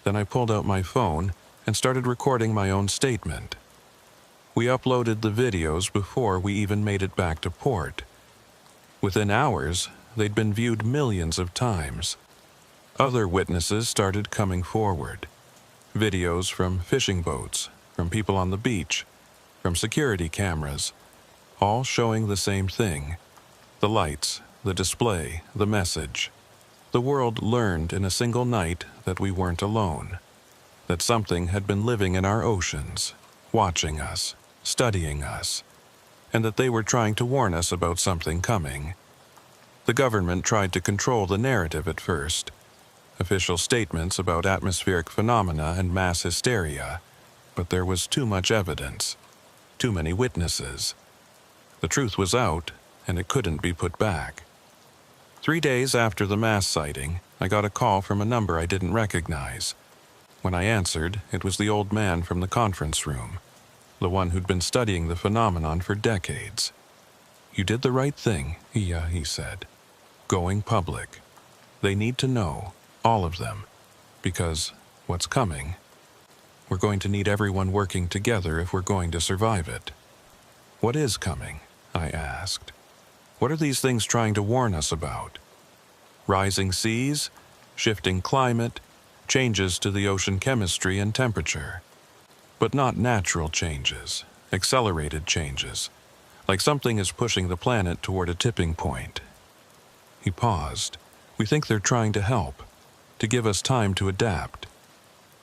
Speaker 1: Then I pulled out my phone and started recording my own statement. We uploaded the videos before we even made it back to port. Within hours, they'd been viewed millions of times. Other witnesses started coming forward. Videos from fishing boats, from people on the beach, from security cameras, all showing the same thing. The lights, the display, the message. The world learned in a single night that we weren't alone, that something had been living in our oceans, watching us, studying us, and that they were trying to warn us about something coming. The government tried to control the narrative at first. Official statements about atmospheric phenomena and mass hysteria, but there was too much evidence, too many witnesses. The truth was out, and it couldn't be put back. 3 days after the mass sighting, I got a call from a number I didn't recognize. When I answered, it was the old man from the conference room, the one who'd been studying the phenomenon for decades. "You did the right thing," he said. "Going public. They need to know, all of them, because what's coming, we're going to need everyone working together if we're going to survive it." "What is coming?" I asked. "What are these things trying to warn us about? Rising seas, shifting climate, changes to the ocean chemistry and temperature. But not natural changes, accelerated changes, like something is pushing the planet toward a tipping point." He paused. "We think they're trying to help, to give us time to adapt.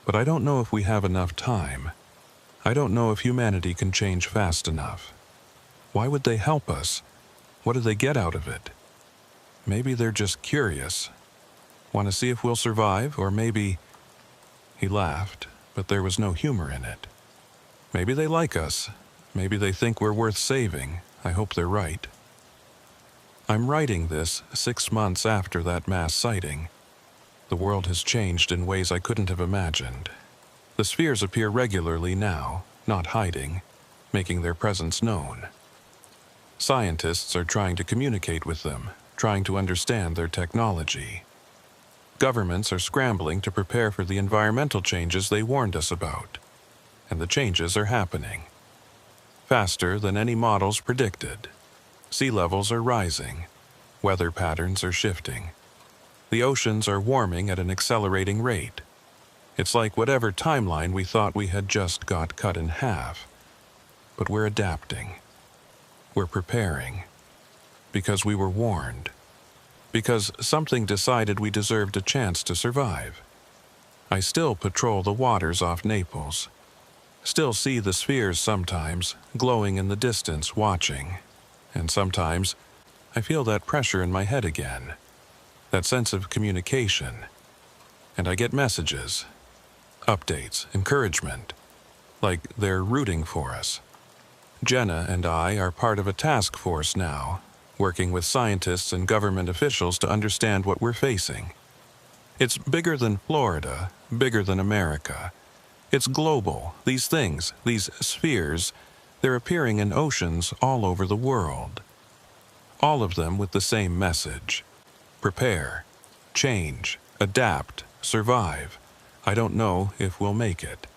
Speaker 1: But I don't know if we have enough time. I don't know if humanity can change fast enough. Why would they help us? What do they get out of it? Maybe they're just curious. Want to see if we'll survive, or maybe..." He laughed, but there was no humor in it. "Maybe they like us. Maybe they think we're worth saving. I hope they're right." I'm writing this 6 months after that mass sighting. The world has changed in ways I couldn't have imagined. The spheres appear regularly now, not hiding, making their presence known. Scientists are trying to communicate with them, trying to understand their technology. Governments are scrambling to prepare for the environmental changes they warned us about. And the changes are happening. Faster than any models predicted. Sea levels are rising. Weather patterns are shifting. The oceans are warming at an accelerating rate. It's like whatever timeline we thought we had just got cut in half. But we're adapting. We're preparing. Because we were warned. Because something decided we deserved a chance to survive. I still patrol the waters off Naples. Still see the spheres sometimes, glowing in the distance, watching. And sometimes, I feel that pressure in my head again. That sense of communication. And I get messages, updates, encouragement, like they're rooting for us. Jenna and I are part of a task force now, working with scientists and government officials to understand what we're facing. It's bigger than Florida, bigger than America. It's global. These things, these spheres, they're appearing in oceans all over the world. All of them with the same message. Prepare, change, adapt, survive. I don't know if we'll make it.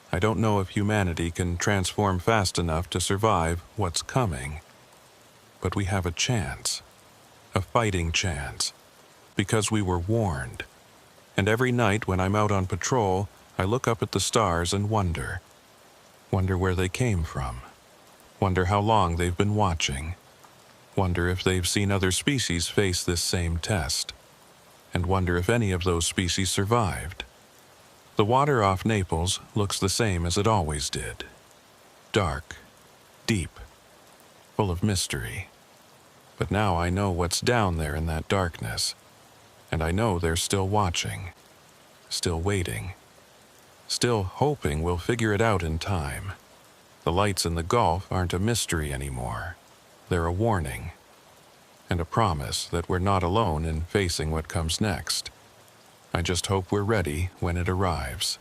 Speaker 1: I don't know if humanity can transform fast enough to survive what's coming. But we have a chance. A fighting chance. Because we were warned. And every night when I'm out on patrol, I look up at the stars and wonder. Wonder where they came from. Wonder how long they've been watching. Wonder if they've seen other species face this same test. And wonder if any of those species survived. The water off Naples looks the same as it always did. Dark, deep, full of mystery. But now I know what's down there in that darkness. And I know they're still watching, still waiting, still hoping we'll figure it out in time. The lights in the Gulf aren't a mystery anymore. They're a warning, and a promise that we're not alone in facing what comes next. I just hope we're ready when it arrives.